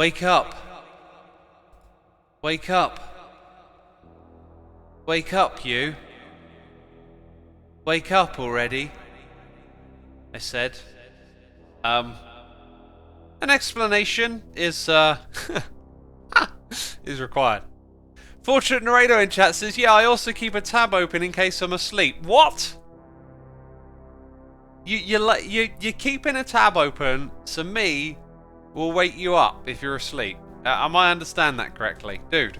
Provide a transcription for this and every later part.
Wake up. Wake up. Wake up, you. Wake up already, I said. An explanation is, is required. Fortunate Narrator in chat says, yeah, I also keep a tab open in case I'm asleep. What? You're keeping a tab open, so me will wake you up if you're asleep. Am I understand that correctly? Dude,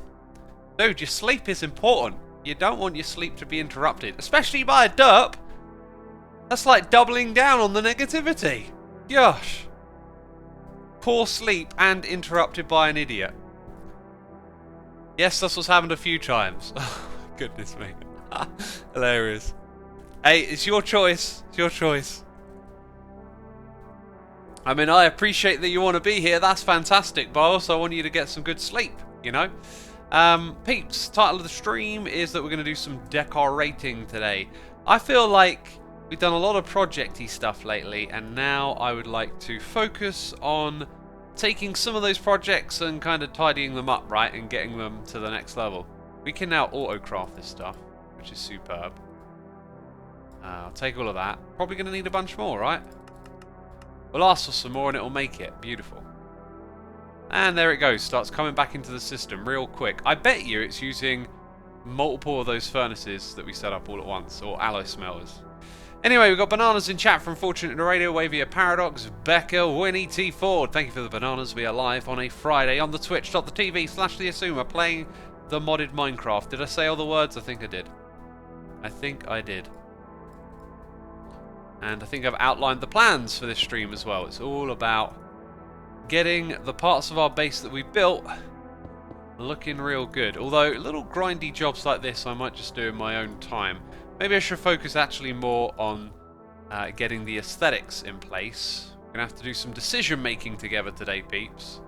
your sleep is important. You don't want your sleep to be interrupted, especially by a derp. That's like doubling down on the negativity. Gosh. Poor sleep and interrupted by an idiot. Yes, that's what's happened a few times. Oh, goodness me. Hilarious. Hey, it's your choice. It's your choice. I mean, I appreciate that you want to be here. That's fantastic. But I also want you to get some good sleep, you know? Peeps, title of the stream is that we're going to do some decorating today. I feel like we've done a lot of project-y stuff lately, and now I would like to focus on taking some of those projects and kind of tidying them up, right, and getting them to the next level. We can now auto-craft this stuff, which is superb. I'll take all of that. Probably going to need a bunch more, right? We'll ask for some more and it'll make it beautiful. And there it goes, starts coming back into the system real quick. I bet you it's using multiple of those furnaces that we set up all at once, or alloy smelters. Anyway, we've got bananas in chat from Fortunate Radio, Wavia Paradox, Becca, Winnie T. Ford. Thank you for the bananas. We are live on a Friday on the twitch.tv/Xisuma playing the modded Minecraft. Did I say all the words? I think I did. I think I did. And I think I've outlined the plans for this stream as well. It's all about getting the parts of our base that we built looking real good. Although little grindy jobs like this I might just do in my own time. Maybe I should focus actually more on getting the aesthetics in place. We're going to have to do some decision making together today, peeps.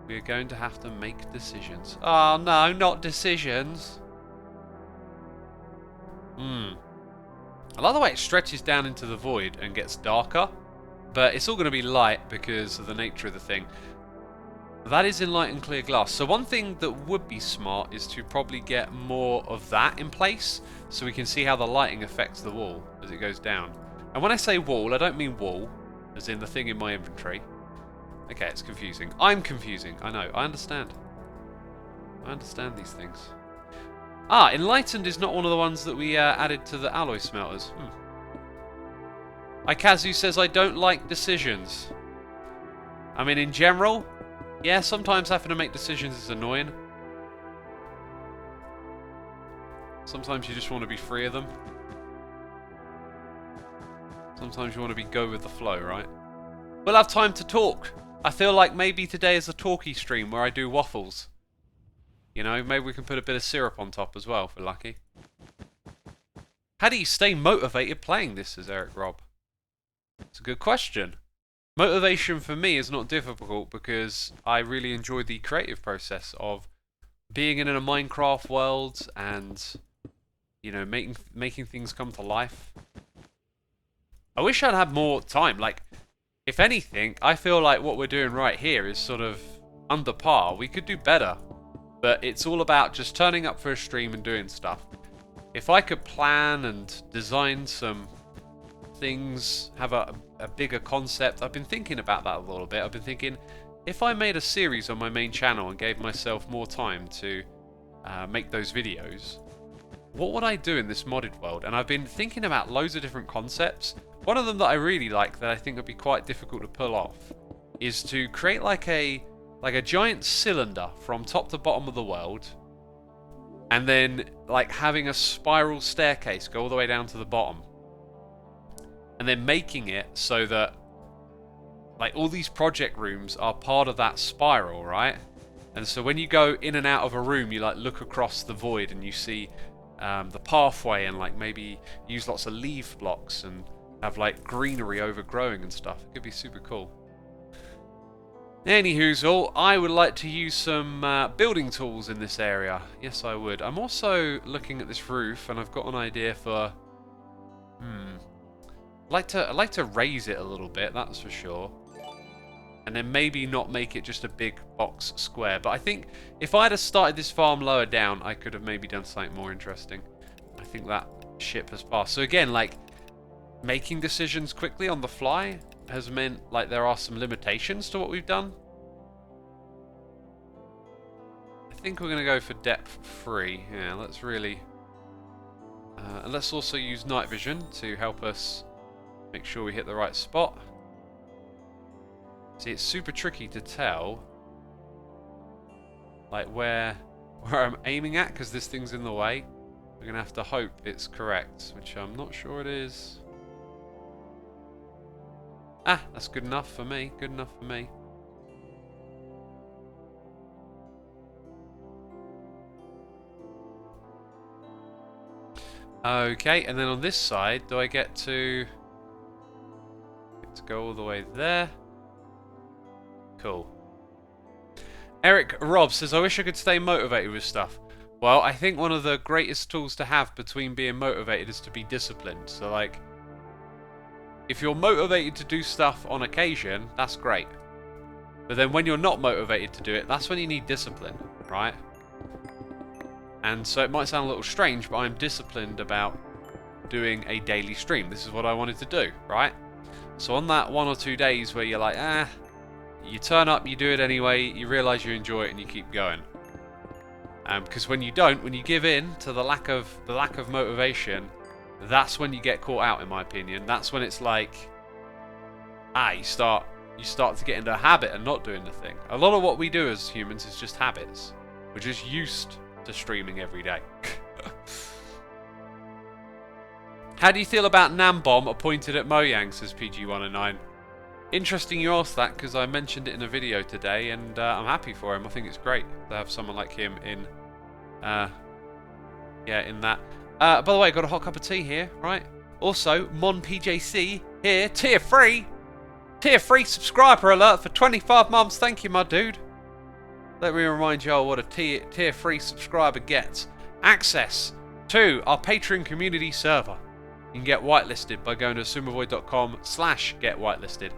We're going to have to make decisions. Oh no, not decisions. I like the way it stretches down into the void and gets darker, but it's all going to be light because of the nature of the thing. That is in light and clear glass. So one thing that would be smart is to probably get more of that in place so we can see how the lighting affects the wall as it goes down. And when I say wall, I don't mean wall, as in the thing in my inventory. Okay, it's confusing. I'm confusing. I know. I understand. I understand these things. Ah, enlightened is not one of the ones that we added to the alloy smelters. Ikazu says, I don't like decisions. I mean, in general, yeah, sometimes having to make decisions is annoying. Sometimes you just want to be free of them. Sometimes you want to go with the flow, right? We'll have time to talk. I feel like maybe today is a talky stream where I do waffles. You know, maybe we can put a bit of syrup on top as well if we're lucky. How do you stay motivated playing this, says Eric Robb? It's a good question. Motivation for me is not difficult because I really enjoy the creative process of being in a Minecraft world and, you know, making things come to life. I wish I'd had more time. Like, if anything, I feel like what we're doing right here is sort of under par. We could do better. But it's all about just turning up for a stream and doing stuff. If I could plan and design some things, have a bigger concept. I've been thinking about that a little bit. I've been thinking, if I made a series on my main channel and gave myself more time to make those videos, what would I do in this modded world? And I've been thinking about loads of different concepts. One of them that I really like that I think would be quite difficult to pull off is to create like a giant cylinder from top to bottom of the world, and then like having a spiral staircase go all the way down to the bottom, and then making it so that like all these project rooms are part of that spiral, right? And so when you go in and out of a room, you like look across the void and you see the pathway, and like maybe use lots of leaf blocks and have like greenery overgrowing and stuff. It could be super cool. Anywhoozle, I would like to use some building tools in this area. Yes, I would. I'm also looking at this roof, and I've got an idea for... I'd like to raise it a little bit, that's for sure. and then maybe not make it just a big box square. But I think if I'd have started this farm lower down, I could have maybe done something more interesting. I think that ship has passed. So again, like, making decisions quickly on the fly has meant, like, there are some limitations to what we've done. I think we're going to go for depth 3. Yeah, let's really... and let's also use night vision to help us make sure we hit the right spot. See, it's super tricky to tell, like, where I'm aiming at, because this thing's in the way. We're going to have to hope it's correct, which I'm not sure it is. Ah, that's good enough for me. Good enough for me. Okay, and then on this side, do I get to go all the way there? Cool. Eric Robb says, I wish I could stay motivated with stuff. Well, I think one of the greatest tools to have between being motivated is to be disciplined. So, like, if you're motivated to do stuff on occasion, that's great. But then when you're not motivated to do it, that's when you need discipline, right? And so it might sound a little strange, but I'm disciplined about doing a daily stream. This is what I wanted to do, right? So on that 1 or 2 days where you're like, you turn up, you do it anyway, you realise you enjoy it, and you keep going. Because when you don't, when you give in to the lack of motivation, that's when you get caught out, in my opinion. That's when it's like, you start to get into a habit and not doing the thing. A lot of what we do as humans is just habits. We're just used to streaming every day. How do you feel about Nambom appointed at Mojang, says PG109? Interesting you asked that, because I mentioned it in a video today, and I'm happy for him. I think it's great to have someone like him in, in that. By the way, got a hot cup of tea here, right? Also, MonPJC here, tier 3 subscriber alert for 25 months. Thank you, my dude. Let me remind y'all what a tier 3 subscriber gets. Access to our Patreon community server. You can get whitelisted by going to xisumavoid.com/get whitelisted.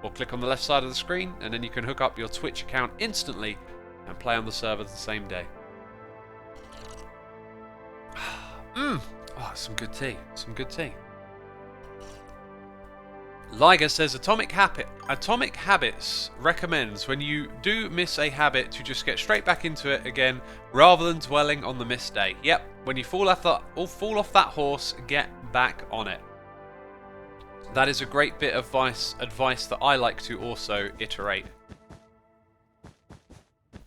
Or click on the left side of the screen, and then you can hook up your Twitch account instantly and play on the server the same day. Oh, some good tea. Some good tea. Liger says Atomic Habits recommends when you do miss a habit to just get straight back into it again rather than dwelling on the missed day. Yep, when you fall off that horse, get back on it. That is a great bit of advice that I like to also iterate.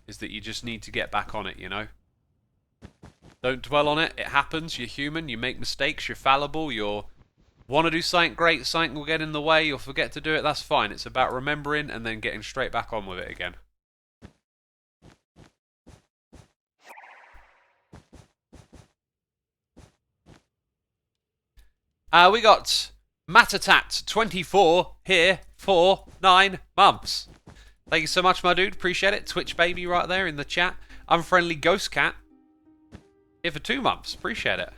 Is that you just need to get back on it, you know? Don't dwell on it. It happens. You're human. You make mistakes. You're fallible. You'll want to do something great. Something will get in the way. You'll forget to do it. That's fine. It's about remembering and then getting straight back on with it again. We got Matatat24 here for 9 months. Thank you so much, my dude. Appreciate it. Twitch baby right there in the chat. Unfriendly Ghost Cat here for 2 months. Appreciate it.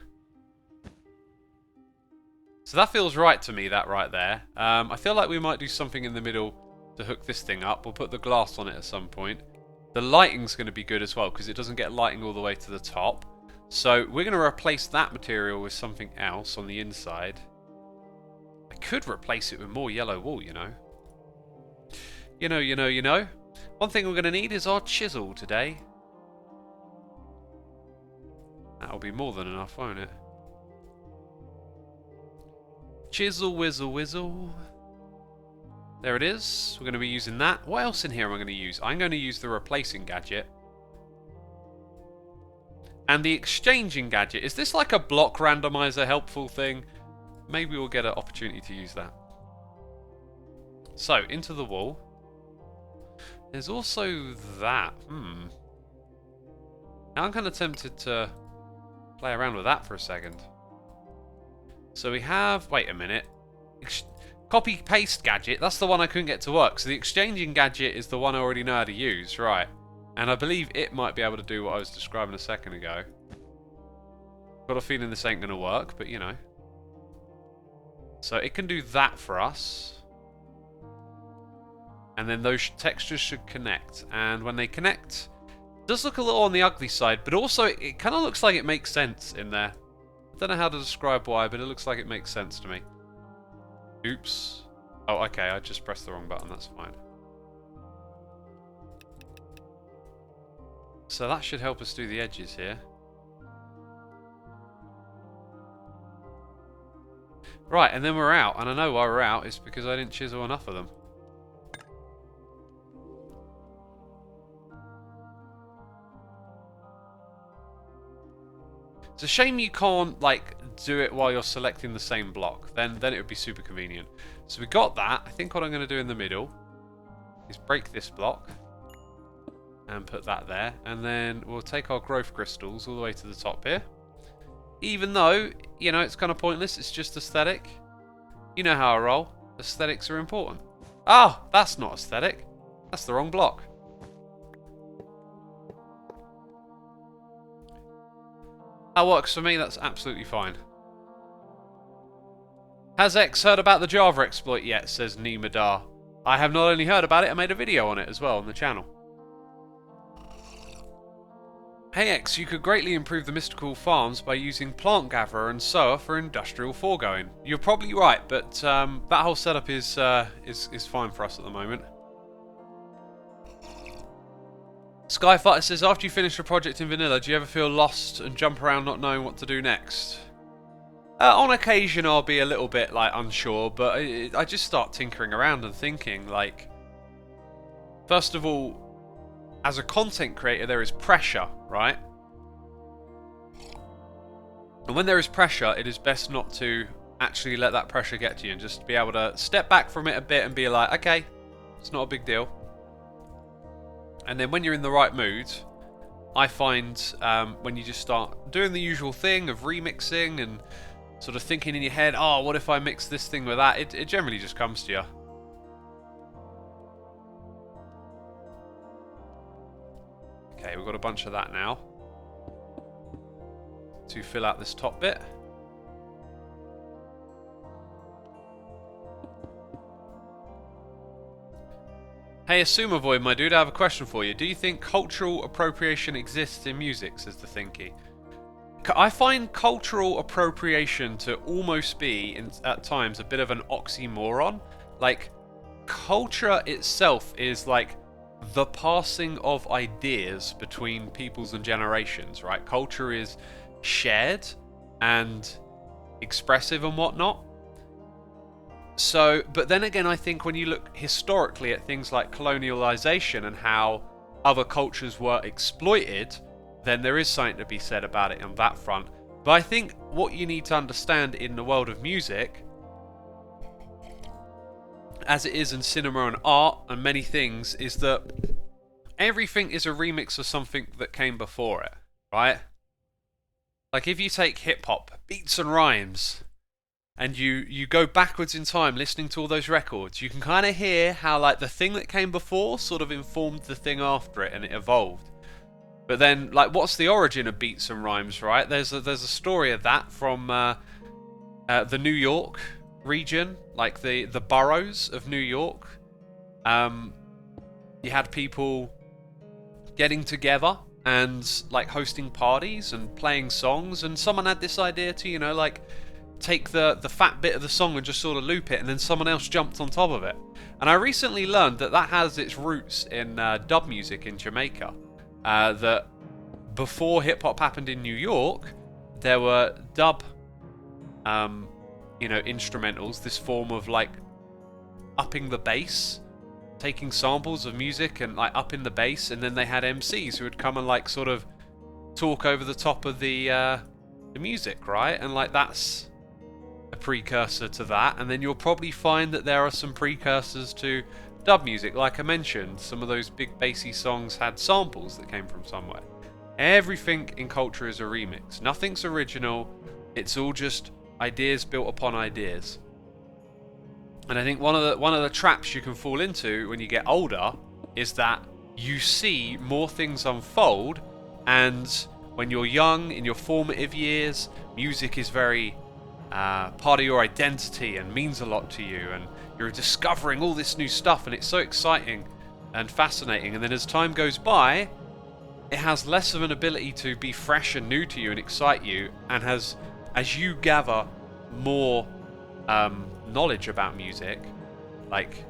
So that feels right to me, that right there. I feel like we might do something in the middle to hook this thing up. We'll put the glass on it at some point. The lighting's going to be good as well, because it doesn't get lighting all the way to the top. So we're going to replace that material with something else on the inside. I could replace it with more yellow wool, you know. You know. One thing we're going to need is our chisel today. That'll be more than enough, won't it? Chisel, whizzle, whizzle. There it is. We're going to be using that. What else in here am I going to use? I'm going to use the replacing gadget. And the exchanging gadget. Is this like a block randomizer helpful thing? Maybe we'll get an opportunity to use that. So, into the wall. There's also that. Now I'm kind of tempted to play around with that for a second. So we have... Wait a minute. Copy-paste gadget. That's the one I couldn't get to work. So the exchanging gadget is the one I already know how to use. Right. And I believe it might be able to do what I was describing a second ago. Got a feeling this ain't going to work, but you know. So it can do that for us. And then those textures should connect. And when they connect, it does look a little on the ugly side, but also it kind of looks like it makes sense in there. I don't know how to describe why, but it looks like it makes sense to me. Oops. Oh, okay, I just pressed the wrong button, that's fine. So that should help us do the edges here. Right, and then we're out. And I know why we're out is because I didn't chisel enough of them. It's a shame you can't, like, do it while you're selecting the same block. Then it would be super convenient. So we got that. I think what I'm going to do in the middle is break this block and put that there. And then we'll take our growth crystals all the way to the top here. Even though, you know, it's kind of pointless. It's just aesthetic. You know how I roll. Aesthetics are important. Oh, that's not aesthetic. That's the wrong block. That works for me, that's absolutely fine. Has X heard about the Java exploit yet, says Nemadar. I have not only heard about it, I made a video on it as well on the channel. Hey X, you could greatly improve the mystical farms by using Plant Gatherer and Sower for industrial foregoing. You're probably right, but that whole setup is fine for us at the moment. Skyfighter says, after you finish a project in vanilla, do you ever feel lost and jump around not knowing what to do next? On occasion I'll be a little bit like unsure, but I just start tinkering around and thinking, like, first of all, as a content creator there is pressure, right? And when there is pressure, it is best not to actually let that pressure get to you and just be able to step back from it a bit and be like, okay, it's not a big deal. And then when you're in the right mood, I find when you just start doing the usual thing of remixing and sort of thinking in your head, oh, what if I mix this thing with that? It generally just comes to you. Okay, we've got a bunch of that now to fill out this top bit. Hey, xisumavoid, my dude, I have a question for you. Do you think cultural appropriation exists in music, says the Thinky? I find cultural appropriation to almost be, at times, a bit of an oxymoron. Like, culture itself is like the passing of ideas between peoples and generations, right? Culture is shared and expressive and whatnot. So, but then again, I think when you look historically at things like colonialization and how other cultures were exploited, then there is something to be said about it on that front. But I think what you need to understand in the world of music, as it is in cinema and art and many things, is that everything is a remix of something that came before it, right? Like if you take hip-hop, beats and rhymes, and you go backwards in time listening to all those records, you can kind of hear how like the thing that came before sort of informed the thing after it and it evolved. But then, like, what's the origin of beats and rhymes, right? There's a story of that from the New York region, like the boroughs of New York. You had people getting together and like hosting parties and playing songs, and someone had this idea to, you know, like take the fat bit of the song and just sort of loop it, and then someone else jumped on top of it. And I recently learned that that has its roots in dub music in Jamaica. That before hip-hop happened in New York, there were dub instrumentals, this form of like upping the bass, taking samples of music and like upping the bass, and then they had MCs who would come and like sort of talk over the top of the music, right? And like that's a precursor to that. And then you'll probably find that there are some precursors to dub music. Like I mentioned, some of those big bassy songs had samples that came from somewhere. Everything in culture is a remix. Nothing's original. It's all just ideas built upon ideas. And I think one of the traps you can fall into when you get older is that you see more things unfold, and when you're young, in your formative years, music is very part of your identity and means a lot to you, and you're discovering all this new stuff, and it's so exciting and fascinating. And then as time goes by, it has less of an ability to be fresh and new to you and excite you, and as you gather more knowledge about music, like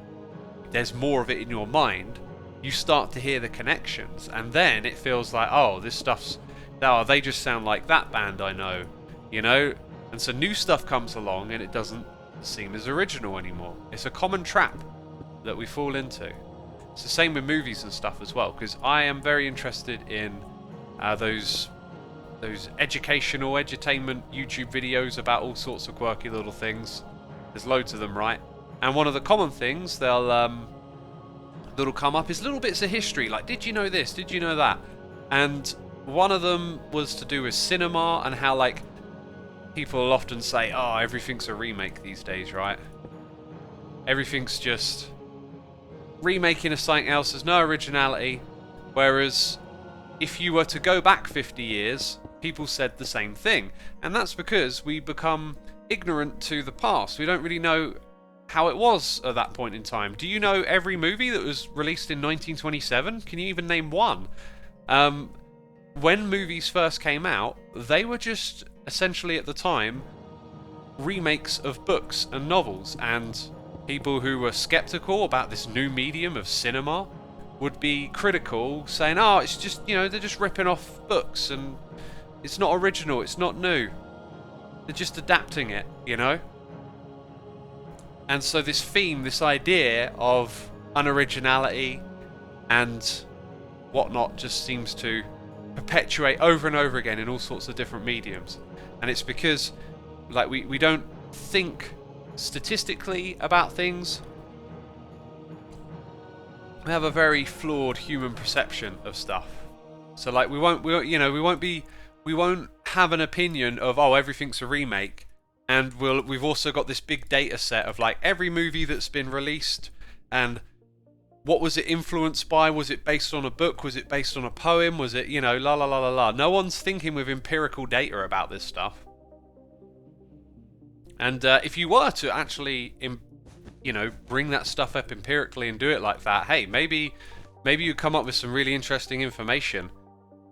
there's more of it in your mind, you start to hear the connections, and then it feels like, oh, this stuff's, oh, they just sound like that band I know, you know? And so new stuff comes along and it doesn't seem as original anymore. It's a common trap that we fall into. It's the same with movies and stuff as well, because I am very interested in those educational, edutainment YouTube videos about all sorts of quirky little things. There's loads of them, right? And one of the common things that'll come up is little bits of history, like, did you know this, did you know that? And one of them was to do with cinema, and how, like, people will often say, oh, everything's a remake these days, right? Everything's just remaking of something else, there's no originality. Whereas if you were to go back 50 years, people said the same thing. And that's because we become ignorant to the past. We don't really know how it was at that point in time. Do you know every movie that was released in 1927? Can you even name one? When movies first came out, they were just essentially at the time remakes of books and novels, and people who were skeptical about this new medium of cinema would be critical, saying, oh, it's just, you know, they're just ripping off books and it's not original, it's not new, they're just adapting it, you know? And so this theme, this idea of unoriginality and whatnot just seems to perpetuate over and over again in all sorts of different mediums. And it's because, like, we don't think statistically about things. We have a very flawed human perception of stuff. So, like, we won't have an opinion of, oh, everything's a remake. And we've also got this big data set of, like, every movie that's been released, and what was it influenced by? Was it based on a book? Was it based on a poem? Was it, you know, la la la la la. No one's thinking with empirical data about this stuff. And if you were to actually, you know, bring that stuff up empirically and do it like that, hey, maybe you come up with some really interesting information.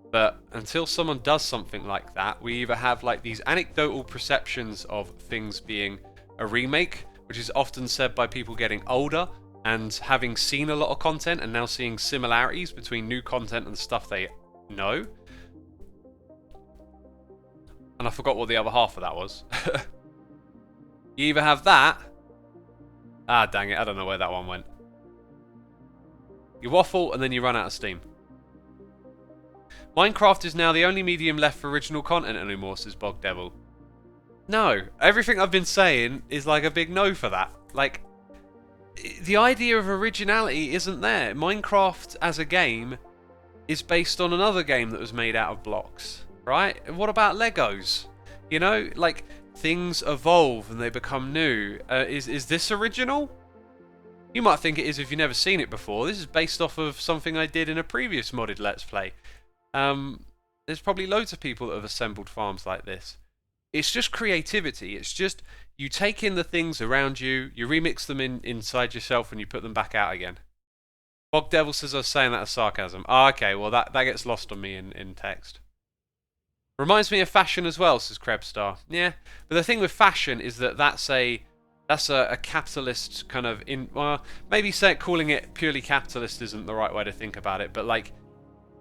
But until someone does something like that, we either have, like, these anecdotal perceptions of things being a remake, which is often said by people getting older and having seen a lot of content and now seeing similarities between new content and stuff they know. And I forgot what the other half of that was. You either have that... Ah, dang it, I don't know where that one went. You waffle and then you run out of steam. Minecraft is now the only medium left for original content anymore, says Bog Devil. No, everything I've been saying is like a big no for that. Like, the idea of originality isn't there. Minecraft as a game is based on another game that was made out of blocks, right? And what about Legos? You know, like, things evolve and they become new. Is this original? You might think it is if you've never seen it before. This is based off of something I did in a previous modded Let's Play. There's probably loads of people that have assembled farms like this. It's just creativity. It's just you take in the things around you, you remix them inside yourself, and you put them back out again. Bog Devil says I was saying that as sarcasm. Oh, okay, well that gets lost on me in text. Reminds me of fashion as well, says Krebstar. Yeah, but the thing with fashion is that that's a capitalist kind of well, maybe calling it purely capitalist isn't the right way to think about it, but like,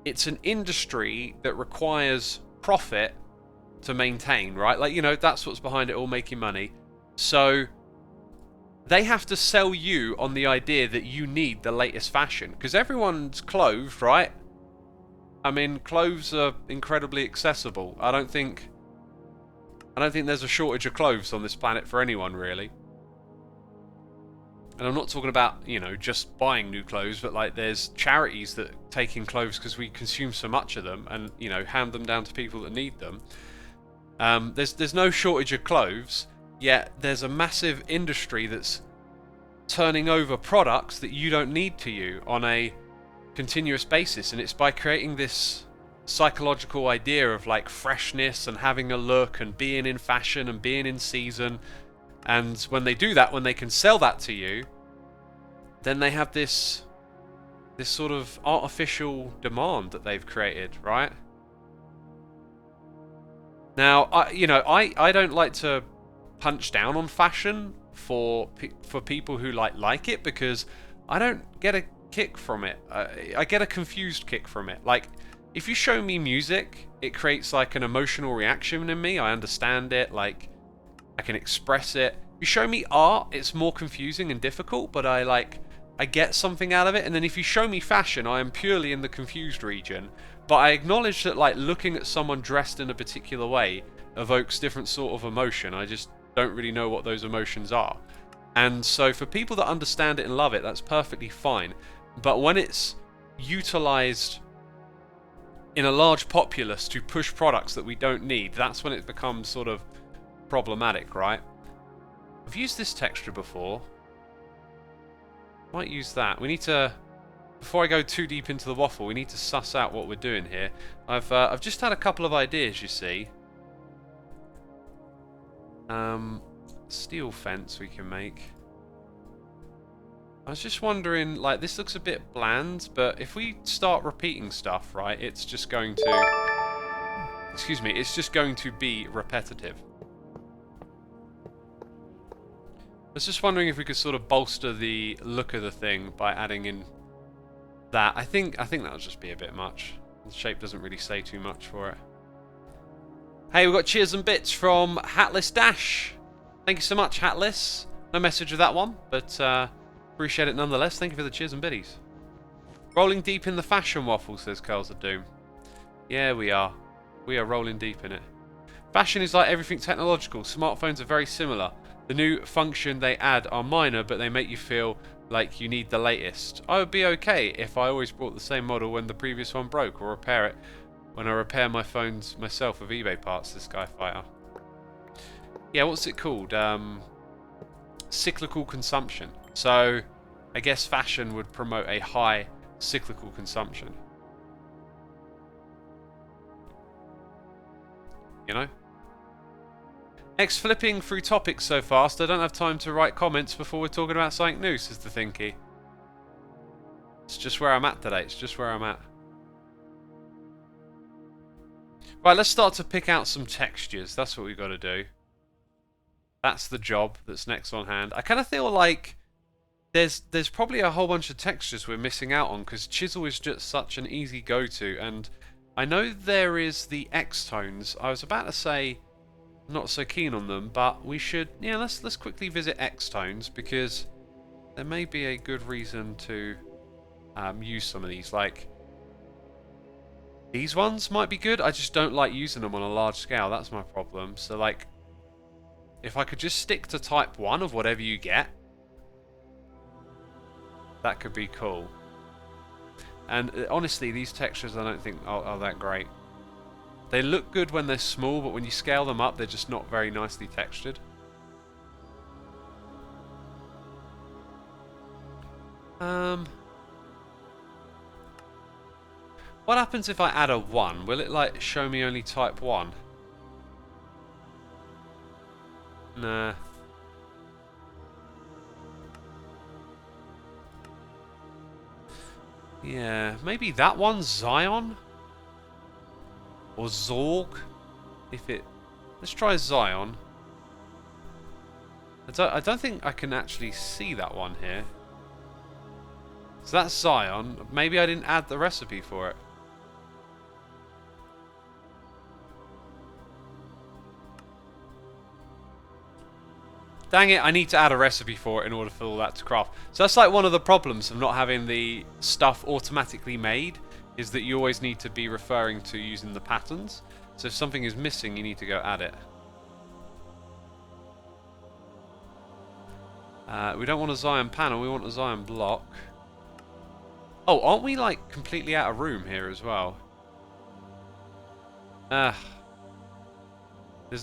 it's an industry that requires profit to maintain, right? Like, you know, that's what's behind it all, making money. So they have to sell you on the idea that you need the latest fashion, because everyone's clothed, right? I mean, clothes are incredibly accessible. I don't think there's a shortage of clothes on this planet for anyone, really. And I'm not talking about, you know, just buying new clothes, but like there's charities that take in clothes because we consume so much of them and, you know, hand them down to people that need them. There's no shortage of clothes, yet there's a massive industry that's turning over products that you don't need to you on a continuous basis, and it's by creating this psychological idea of like freshness and having a look and being in fashion and being in season. And when they do that, when they can sell that to you, then they have this sort of artificial demand that they've created, right? Now, I don't like to punch down on fashion for people who like it, because I don't get a kick from it. I get a confused kick from it. Like, if you show me music, it creates like an emotional reaction in me. I understand it, like I can express it. If you show me art, it's more confusing and difficult, but I get something out of it. And then if you show me fashion, I am purely in the confused region. But I acknowledge that like looking at someone dressed in a particular way evokes different sort of emotion. I just don't really know what those emotions are. And so for people that understand it and love it, that's perfectly fine. But when it's utilized in a large populace to push products that we don't need, that's when it becomes sort of problematic, right? I've used this texture before. Might use that. We need to, before I go too deep into the waffle, we need to suss out what we're doing here. I've just had a couple of ideas, you see. Steel fence we can make. I was just wondering, like, this looks a bit bland, but if we start repeating stuff, right, it's just going to... Excuse me, it's just going to be repetitive. I was just wondering if we could sort of bolster the look of the thing by adding in that. I think that'll just be a bit much. The shape doesn't really say too much for it. Hey, we've got cheers and bits from Hatless Dash. Thank you so much, Hatless. No message with that one, but appreciate it nonetheless. Thank you for the cheers and biddies. Rolling deep in the fashion waffle, says Curls of Doom. Yeah, we are. We are rolling deep in it. Fashion is like everything technological. Smartphones are very similar. The new function they add are minor, but they make you feel like you need the latest. I would be okay if I always bought the same model when the previous one broke, or repair it when I repair my phones myself with eBay parts, this Skyfighter. Yeah, what's it called? Cyclical consumption. So, I guess fashion would promote a high cyclical consumption. You know? X flipping through topics so fast, I don't have time to write comments before we're talking about something new, says the Thinky. It's just where I'm at today, it's just where I'm at. Right, let's start to pick out some textures, that's what we've got to do. That's the job that's next on hand. I kind of feel like there's probably a whole bunch of textures we're missing out on, because chisel is just such an easy go-to, and I know there is the X tones. I was about to say not so keen on them, but we should, yeah, let's quickly visit X tones, because there may be a good reason to use some of these. Like these ones might be good. I just don't like using them on a large scale. That's my problem. So like, if I could just stick to type 1 of whatever you get, that could be cool. And honestly, these textures I don't think are that great. They look good when they're small, but when you scale them up, they're just not very nicely textured. What happens if I add a 1? Will it like show me only type 1? Nah. Yeah, maybe that one, Zion? Or Zorg? If it... Let's try Zion. I don't think I can actually see that one here. So that's Zion. Maybe I didn't add the recipe for it. Dang it, I need to add a recipe for it in order for all that to craft. So that's like one of the problems of not having the stuff automatically made, is that you always need to be referring to using the patterns. So if something is missing, you need to go add it. We don't want a Zion panel, we want a Zion block. Oh, aren't we like completely out of room here as well? There's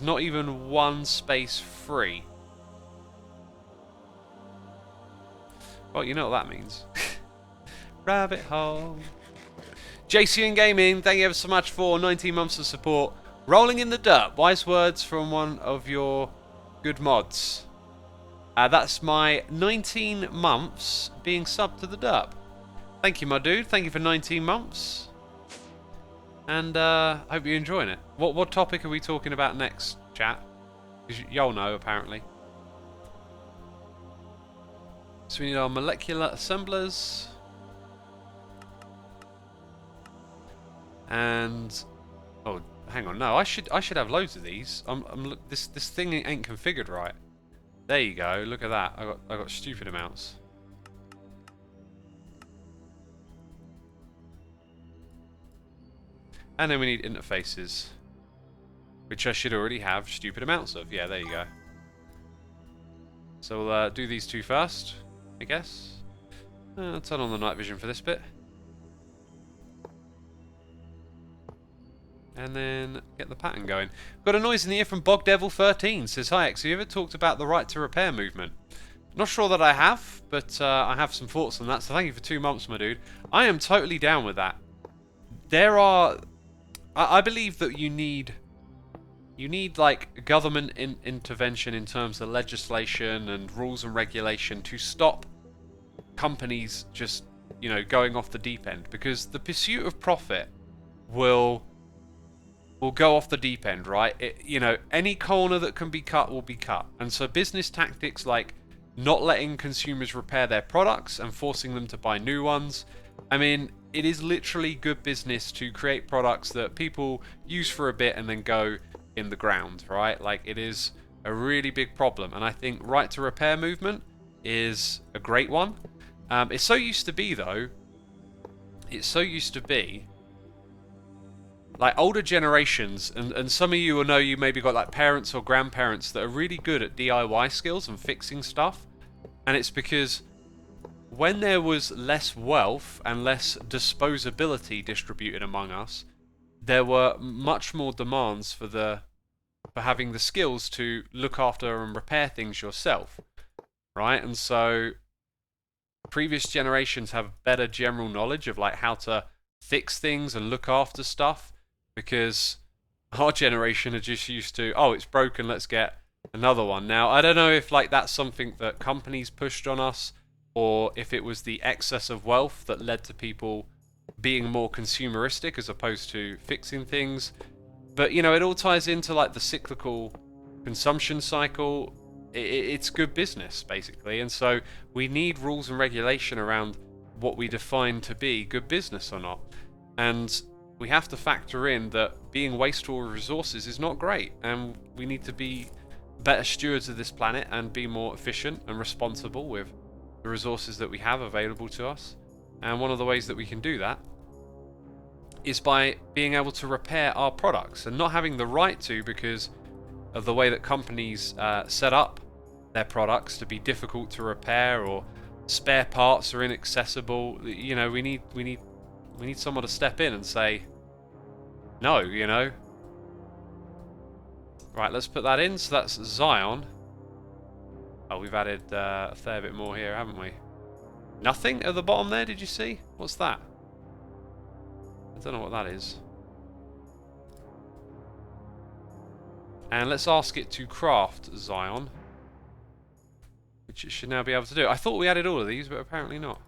not even one space free. Well, you know what that means. Rabbit hole. JCN Gaming, thank you ever so much for 19 months of support. Rolling in the dirt. Wise words from one of your good mods. That's my 19 months being subbed to the derp. Thank you, my dude. Thank you for 19 months. And hope you're enjoying it. What topic are we talking about next, chat? Because y'all know, apparently. So we need our molecular assemblers. And oh, hang on. No, I should have loads of these. This thing ain't configured right. There you go. Look at that. I got stupid amounts. And then we need interfaces, which I should already have stupid amounts of. Yeah, there you go. So we'll do these two first, I guess. Turn on the night vision for this bit. And then get the pattern going. Got a noise in the ear from BogDevil13. Says, hi X, have you ever talked about the right to repair movement? Not sure that I have, but I have some thoughts on that. So thank you for 2 months, my dude. I am totally down with that. There are... I believe that you need like government intervention in terms of legislation and rules and regulation to stop companies just, you know, going off the deep end, because the pursuit of profit will go off the deep end, right? You know, any corner that can be cut will be cut. And so business tactics like not letting consumers repair their products and forcing them to buy new ones. I mean, it is literally good business to create products that people use for a bit and then go in the ground, right? Like, it is a really big problem. And I think right to repair movement is a great one. It's so used to be, though. It's so used to be like older generations, and some of you will know, you maybe got like parents or grandparents that are really good at DIY skills and fixing stuff. And it's because when there was less wealth and less disposability distributed among us, there were much more demands for having the skills to look after and repair things yourself, right? And so previous generations have better general knowledge of like how to fix things and look after stuff, because our generation are just used to, oh, it's broken, let's get another one. Now, I don't know if like that's something that companies pushed on us, or if it was the excess of wealth that led to people being more consumeristic as opposed to fixing things. But, you know, it all ties into like the cyclical consumption cycle. It's good business, basically. And so we need rules and regulation around what we define to be good business or not. And we have to factor in that being wasteful of resources is not great, and we need to be better stewards of this planet and be more efficient and responsible with the resources that we have available to us. And one of the ways that we can do that is by being able to repair our products, and not having the right to, because of the way that companies set up their products to be difficult to repair, or spare parts are inaccessible. You know, we need someone to step in and say no, you know. Right, let's put that in. So that's Zion. Oh, we've added a fair bit more here, haven't we? Nothing at the bottom there, did you see? What's that? I don't know what that is. And let's ask it to craft Zion, which it should now be able to do. I thought we added all of these, but apparently not.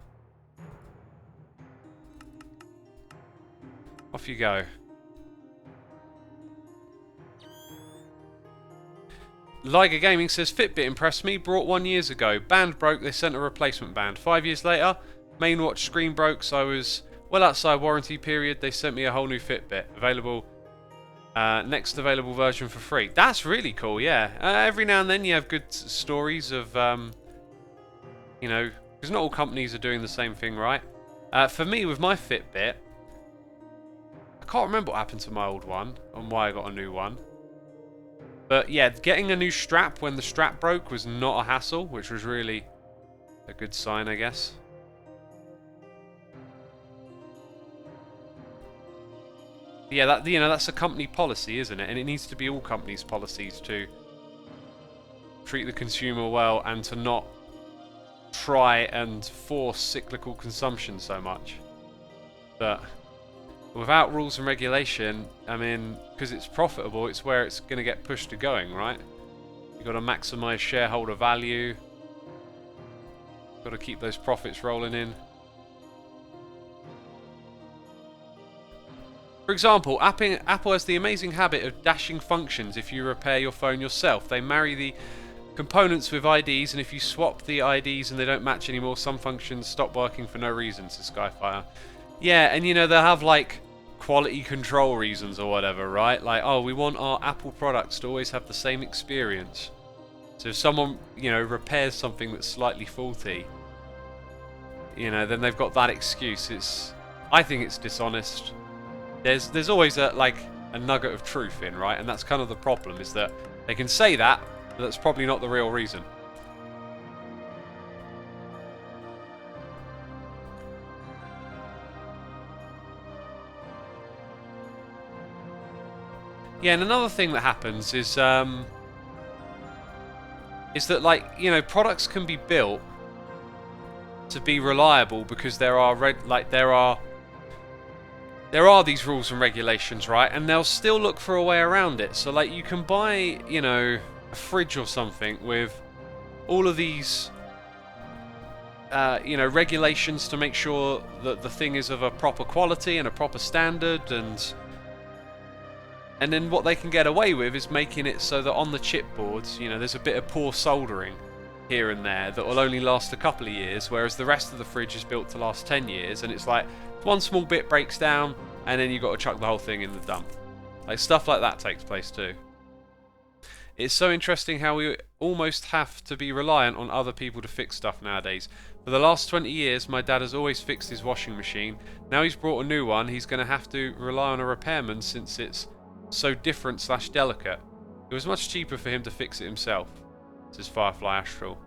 Off you go. Liger Gaming says, Fitbit impressed me, brought 1 year ago. Band broke, they sent a replacement band. 5 years later, main watch screen broke, so I was well outside warranty period. They sent me a whole new Fitbit. Available, next available version for free. That's really cool, yeah. Every now and then you have good stories of, you know, because not all companies are doing the same thing, right? For me, with my Fitbit, I can't remember what happened to my old one and why I got a new one. But yeah, getting a new strap when the strap broke was not a hassle, which was really a good sign, I guess. Yeah, that, you know, that's a company policy, isn't it? And it needs to be all companies' policies to treat the consumer well and to not try and force cyclical consumption so much. But Without rules and regulation, I mean, because it's profitable, it's where it's going to get pushed to going, right? You've got to maximise shareholder value. Got to keep those profits rolling in. For example, Apple has the amazing habit of dashing functions if you repair your phone yourself. They marry the components with IDs, and if you swap the IDs and they don't match anymore, some functions stop working for no reason, says Skyfire. Yeah, and you know, they'll have like quality control reasons or whatever, right? Like, oh, we want our Apple products to always have the same experience. So if someone, you know, repairs something that's slightly faulty, you know, then they've got that excuse. I think it's dishonest. There's always a nugget of truth in, right? And that's kind of the problem, is that they can say that, but that's probably not the real reason. Yeah, and another thing that happens is that, like, you know, products can be built to be reliable because there are these rules and regulations, right? And they'll still look for a way around it. So, like, you can buy, you know, a fridge or something with all of these, you know, regulations to make sure that the thing is of a proper quality and a proper standard, and then what they can get away with is making it so that on the chipboards, you know, there's a bit of poor soldering here and there that will only last a couple of years, whereas the rest of the fridge is built to last 10 years, and it's like one small bit breaks down and then you've got to chuck the whole thing in the dump. Like, stuff like that takes place too. It's so interesting how we almost have to be reliant on other people to fix stuff nowadays. For the last 20 years, my dad has always fixed his washing machine. Now he's brought a new one, he's going to have to rely on a repairman since it's so different / delicate. It was much cheaper for him to fix it himself, says Firefly Astral.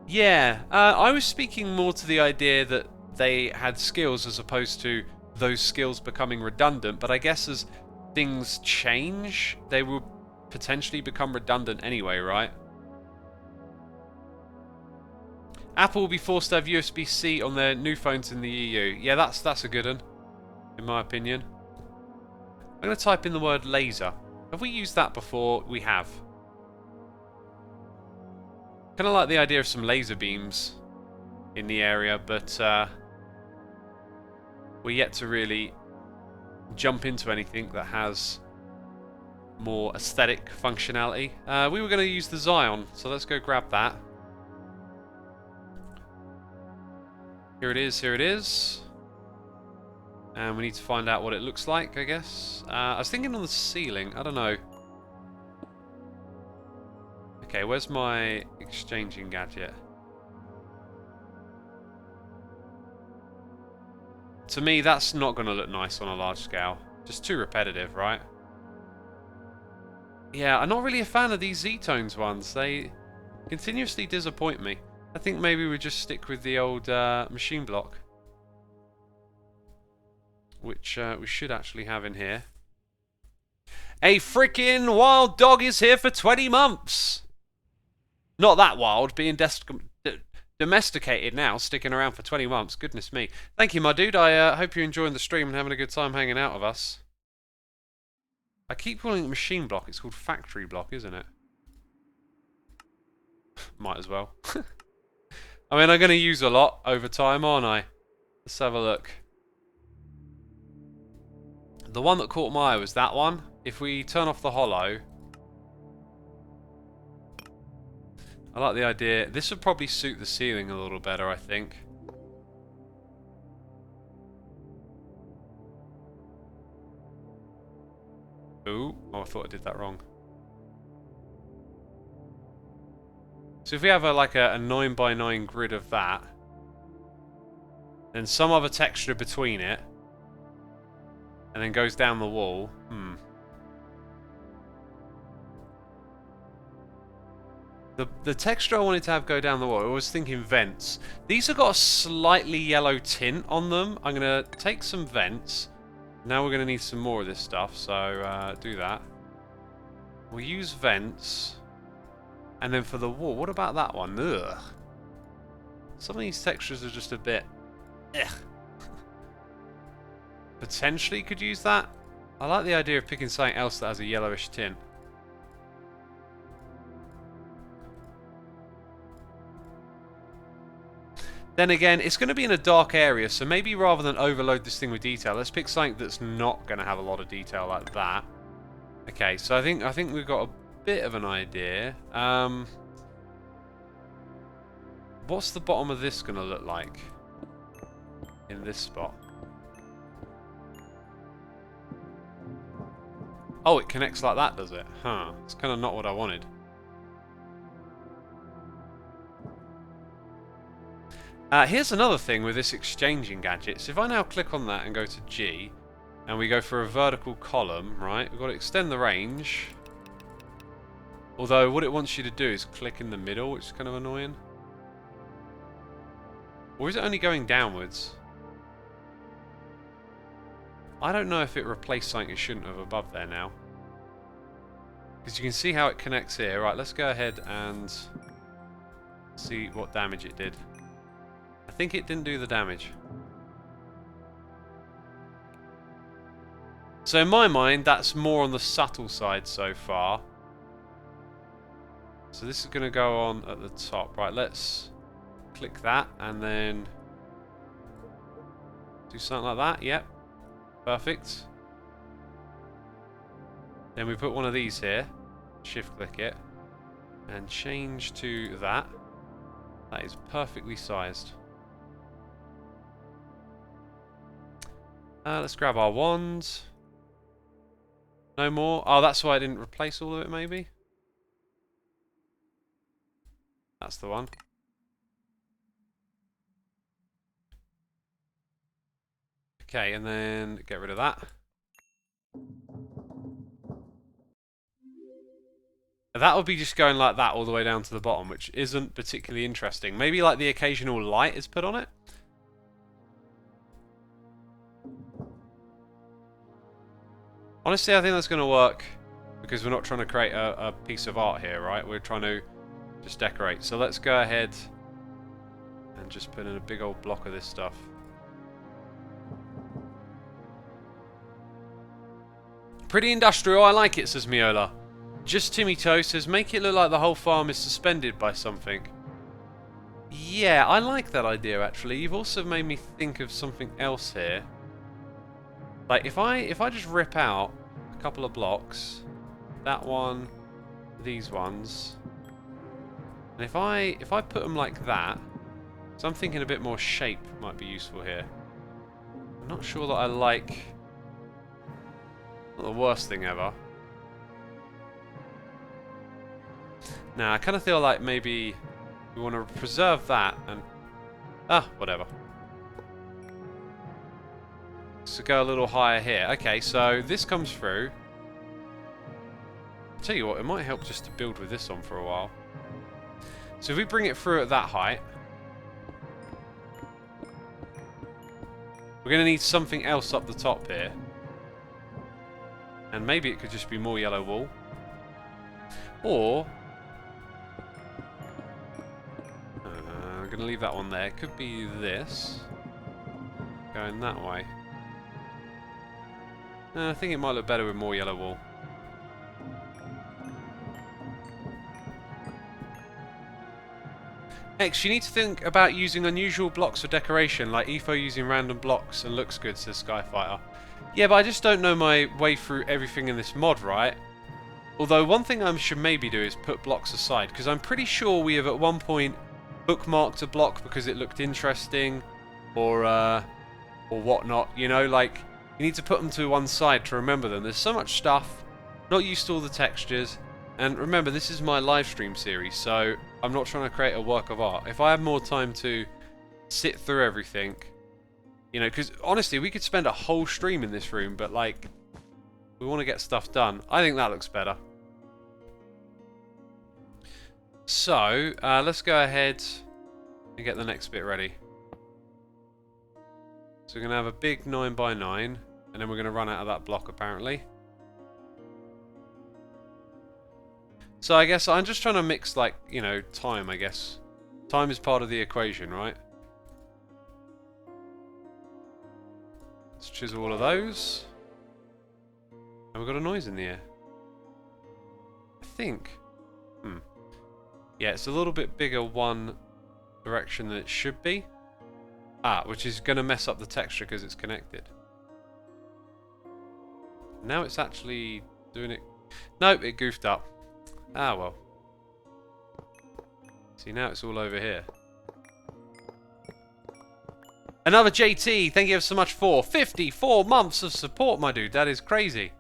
Yeah, I was speaking more to the idea that they had skills as opposed to those skills becoming redundant, but I guess as things change, they will potentially become redundant anyway, right? Apple will be forced to have USB-C on their new phones in the EU. Yeah, that's a good one, in my opinion. I'm going to type in the word laser. Have we used that before? We have. Kind of like the idea of some laser beams in the area, but we're yet to really jump into anything that has more aesthetic functionality. We were going to use the Xeon, so let's go grab that. Here it is, here it is. And we need to find out what it looks like, I guess. I was thinking on the ceiling, I don't know. Okay, where's my exchanging gadget? To me, that's not going to look nice on a large scale. Just too repetitive, right? Yeah, I'm not really a fan of these Z-Tones ones. They continuously disappoint me. I think maybe we just stick with the old machine block, which we should actually have in here. A freaking wild dog is here for 20 months! Not that wild, being domesticated now, sticking around for 20 months. Goodness me. Thank you, my dude. I hope you're enjoying the stream and having a good time hanging out with us. I keep calling it machine block. It's called factory block, isn't it? Might as well. I mean, I'm going to use a lot over time, aren't I? Let's have a look. The one that caught my eye was that one. If we turn off the holo, I like the idea. This would probably suit the ceiling a little better, I think. Ooh, oh, I thought I did that wrong. So if we have a 9x9 grid of that, then some other texture between it, and then goes down the wall. The texture I wanted to have go down the wall, I was thinking vents. These have got a slightly yellow tint on them. I'm going to take some vents. Now we're going to need some more of this stuff, so do that. We'll use vents. And then for the wall, what about that one? Ugh. Some of these textures are just a bit... Ugh. potentially could use that. I like the idea of picking something else that has a yellowish tint. Then again, it's going to be in a dark area, so maybe rather than overload this thing with detail, let's pick something that's not going to have a lot of detail like that. Okay, so I think we've got a bit of an idea. What's the bottom of this going to look like in this spot? Oh, it connects like that, does it? Huh. It's kind of not what I wanted. Here's another thing with this exchanging gadgets. If I now click on that and go to G, and we go for a vertical column, right? We've got to extend the range. Although, what it wants you to do is click in the middle, which is kind of annoying. Or is it only going downwards? I don't know if it replaced something it shouldn't have above there now. Because you can see how it connects here. Right, let's go ahead and see what damage it did. I think it didn't do the damage. So in my mind, that's more on the subtle side so far. So this is going to go on at the top. Right, let's click that and then do something like that. Yep. Perfect. Then we put one of these here. Shift click it. And change to that. That is perfectly sized. Let's grab our wand. No more. Oh, that's why I didn't replace all of it, maybe? That's the one. Okay, and then get rid of that. That would be just going like that all the way down to the bottom, which isn't particularly interesting. Maybe like the occasional light is put on it? Honestly, I think that's going to work because we're not trying to create a piece of art here, right? We're trying to just decorate. So let's go ahead and just put in a big old block of this stuff. Pretty industrial, I like it, says Miola. Just Timmy Toe says, make it look like the whole farm is suspended by something. Yeah, I like that idea, actually. You've also made me think of something else here. Like, if I just rip out a couple of blocks, that one, these ones, and if I put them like that, so I'm thinking a bit more shape might be useful here. I'm not sure that I like... Not the worst thing ever. Now, I kind of feel like maybe we want to preserve that and... whatever. So go a little higher here. Okay, so this comes through. I'll tell you what, it might help just to build with this on for a while. So if we bring it through at that height, we're going to need something else up the top here. And maybe it could just be more yellow wool. Or... I'm going to leave that one there. It could be this. Going that way. I think it might look better with more yellow wool. X, you need to think about using unusual blocks for decoration, like Etho using random blocks and looks good, says Skyfighter. Yeah, but I just don't know my way through everything in this mod, right? Although one thing I should maybe do is put blocks aside, because I'm pretty sure we have at one point bookmarked a block because it looked interesting, or whatnot, you know, like... You need to put them to one side to remember them. There's so much stuff, not used to all the textures, and remember, this is my live stream series, so I'm not trying to create a work of art. If I have more time to sit through everything, you know, because honestly, we could spend a whole stream in this room, but like, we want to get stuff done. I think that looks better. So, let's go ahead and get the next bit ready. So we're going to have a big 9x9, and then we're going to run out of that block apparently. So I guess I'm just trying to mix, like, you know, time, I guess. Time is part of the equation, right? Let's chisel all of those. And we've got a noise in the air. I think. Yeah, it's a little bit bigger one direction than it should be. Which is going to mess up the texture because it's connected. Now it's actually doing it. Nope, it goofed up. Well. See, now it's all over here. Another JT, thank you so much for 54 months of support, my dude. That is crazy.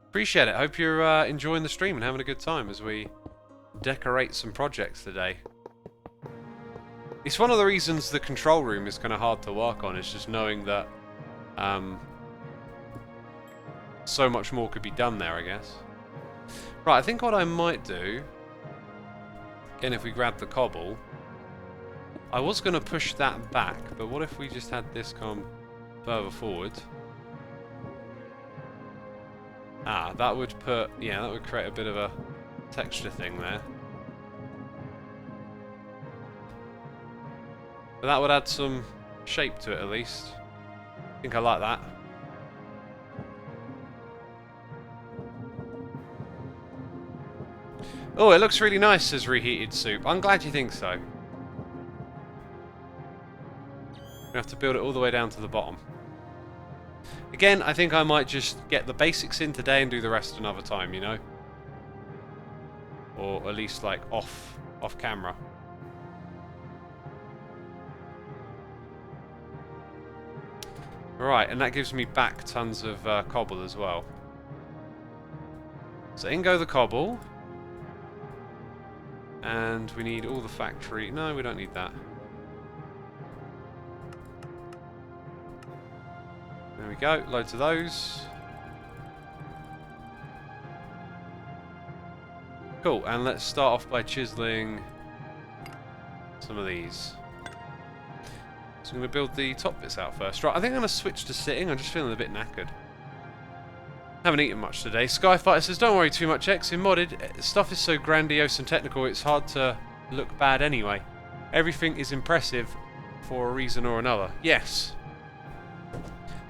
Appreciate it. Hope you're enjoying the stream and having a good time as we decorate some projects today. It's one of the reasons the control room is kind of hard to work on. It's just knowing that so much more could be done there, I guess. Right, I think what I might do, again, if we grab the cobble, I was going to push that back, but what if we just had this come further forward? That would put, yeah, that would create a bit of a texture thing there. But that would add some shape to it at least. I think I like that. Oh, it looks really nice, says Reheated Soup. I'm glad you think so. We have to build it all the way down to the bottom. Again, I think I might just get the basics in today and do the rest another time, you know? Or at least like off camera. Right, and that gives me back tons of cobble as well. So in go the cobble. And we need all the factory. No, we don't need that. There we go, loads of those. Cool, and let's start off by chiseling some of these. So I'm going to build the top bits out first. Right, I think I'm going to switch to sitting. I'm just feeling a bit knackered. Haven't eaten much today. Skyfighter says, don't worry too much, X. In modded, stuff is so grandiose and technical, it's hard to look bad anyway. Everything is impressive for a reason or another. Yes.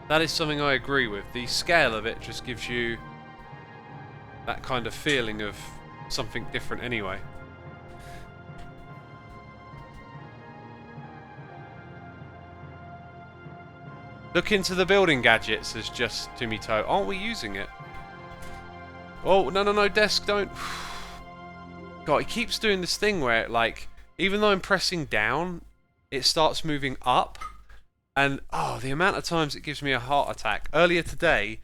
That is something I agree with. The scale of it just gives you that kind of feeling of something different anyway. Look into the building gadgets, says just Timmy Toe. Aren't we using it? Oh, no, desk, don't. God, it keeps doing this thing where, like, even though I'm pressing down, it starts moving up. And, oh, the amount of times it gives me a heart attack. Earlier today,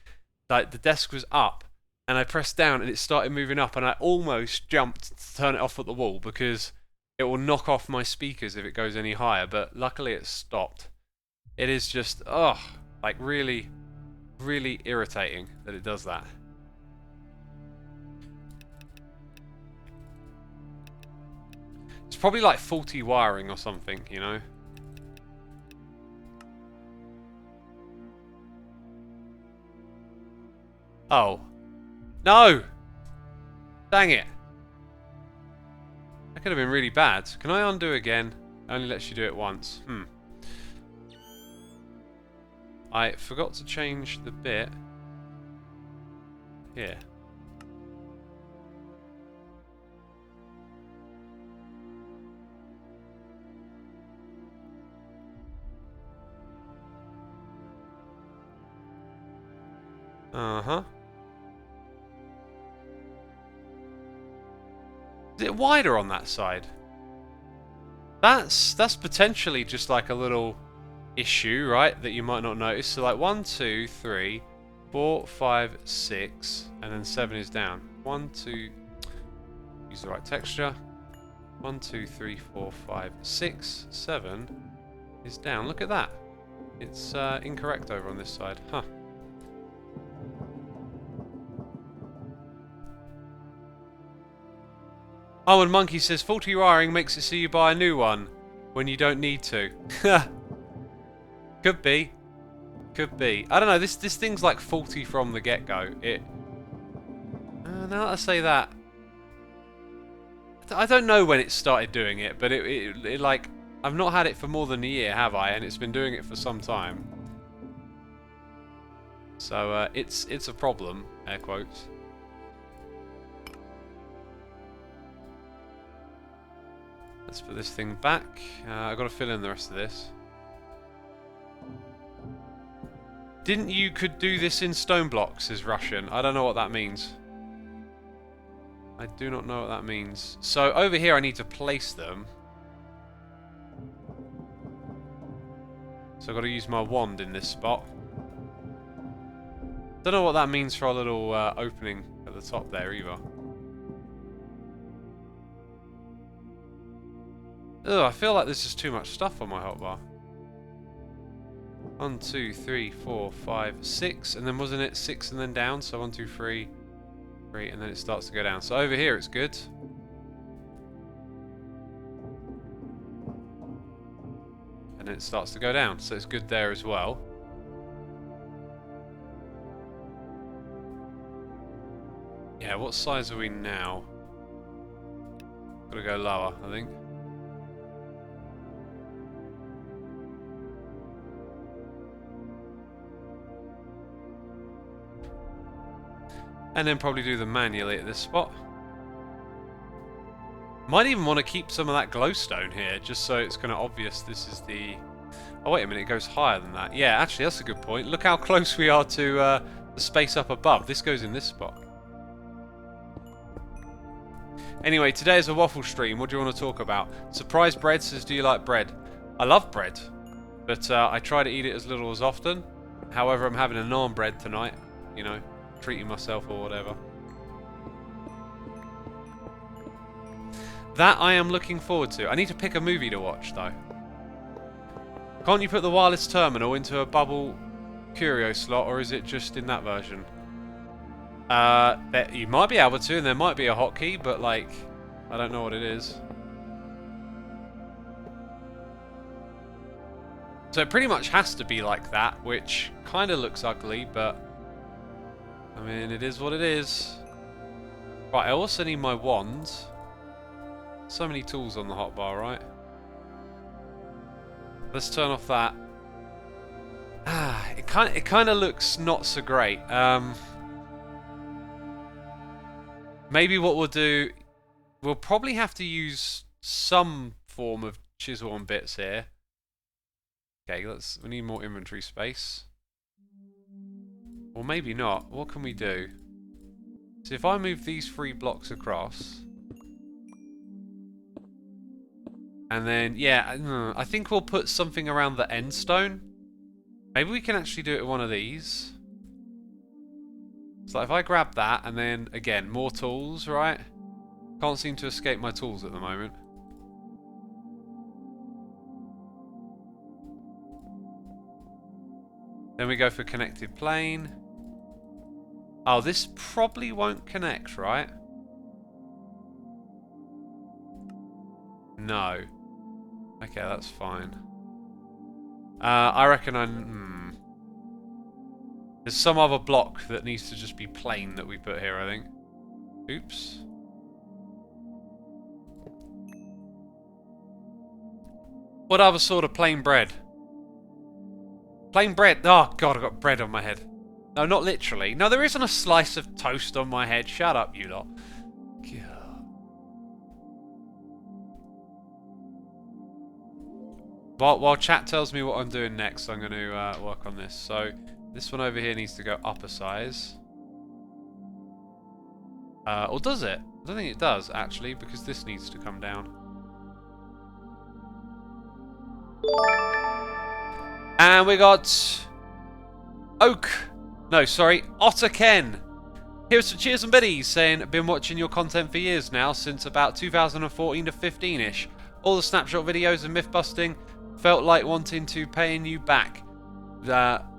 like, the desk was up, and I pressed down, and it started moving up, and I almost jumped to turn it off at the wall, because it will knock off my speakers if it goes any higher, but luckily it stopped. It is just, like really, really irritating that it does that. It's probably like faulty wiring or something, you know? Oh. No! Dang it. That could have been really bad. Can I undo again? Only lets you do it once. I forgot to change the bit here. Is it wider on that side? That's potentially just like a little issue, right, that you might not notice. So like 1, 2, 3, 4, 5, 6, and then 7 is down. 1, 2, use the right texture. 1, 2, 3, 4, 5, 6, 7 is down. Look at that. It's incorrect over on this side. Huh. Oh, and Monkey says faulty wiring makes it so you buy a new one when you don't need to. Could be. Could be. I don't know, this thing's like faulty from the get-go. Now that I say that, I don't know when it started doing it, but it like, I've not had it for more than a year, have I? And it's been doing it for some time. So it's a problem, air quotes. Let's put this thing back. I've got to fill in the rest of this. Didn't you could do this in Stoneblock, says Russian. I don't know what that means. I do not know what that means. So over here I need to place them. So I've got to use my wand in this spot. Don't know what that means for our little opening at the top there either. Ugh, I feel like there's just too much stuff on my hotbar. 1, 2, 3, 4, 5, 6, and then wasn't it 6 and then down? So 1, 2, 3, 3, and then it starts to go down. So over here it's good. And then it starts to go down, so it's good there as well. Yeah, what size are we now? Gotta go lower, I think. And then probably do them manually at this spot. Might even want to keep some of that glowstone here, just so it's kind of obvious this is the... Oh wait a minute, it goes higher than that. Yeah, actually that's a good point. Look how close we are to the space up above. This goes in this spot. Anyway, today is a waffle stream. What do you want to talk about? Surprise Bread says, do you like bread? I love bread, but I try to eat it as little as often. However, I'm having a naan bread tonight, you know. Treating myself or whatever. That I am looking forward to. I need to pick a movie to watch though. Can't you put the wireless terminal into a bubble curio slot, or is it just in that version? You might be able to, and there might be a hotkey, but like, I don't know what it is. So it pretty much has to be like that, which kind of looks ugly, but I mean, it is what it is. Right, I also need my wand. So many tools on the hotbar, right? Let's turn off that. Ah, it kind of looks not so great. Maybe what we'll do, we'll probably have to use some form of chisel and bits here. Okay, we need more inventory space. Or maybe not. What can we do? So if I move these 3 blocks across, and then, yeah, I think we'll put something around the end stone. Maybe we can actually do it with one of these. So if I grab that, and then, again, more tools, right? Can't seem to escape my tools at the moment. Then we go for connected plane. Oh, this probably won't connect, right? No. Okay, that's fine. I reckon there's some other block that needs to just be plain that we put here, I think. Oops. What other sort of plain bread? Plain bread. Oh, God, I've got bread on my head. No, not literally. No, there isn't a slice of toast on my head. Shut up, you lot. While chat tells me what I'm doing next, I'm going to work on this. So, this one over here needs to go up a size. Or does it? I don't think it does, actually, because this needs to come down. And we got... Otter Ken. Here's some cheers and biddies saying, been watching your content for years now, since about 2014 to 15-ish. All the snapshot videos and myth busting felt like wanting to paying you back.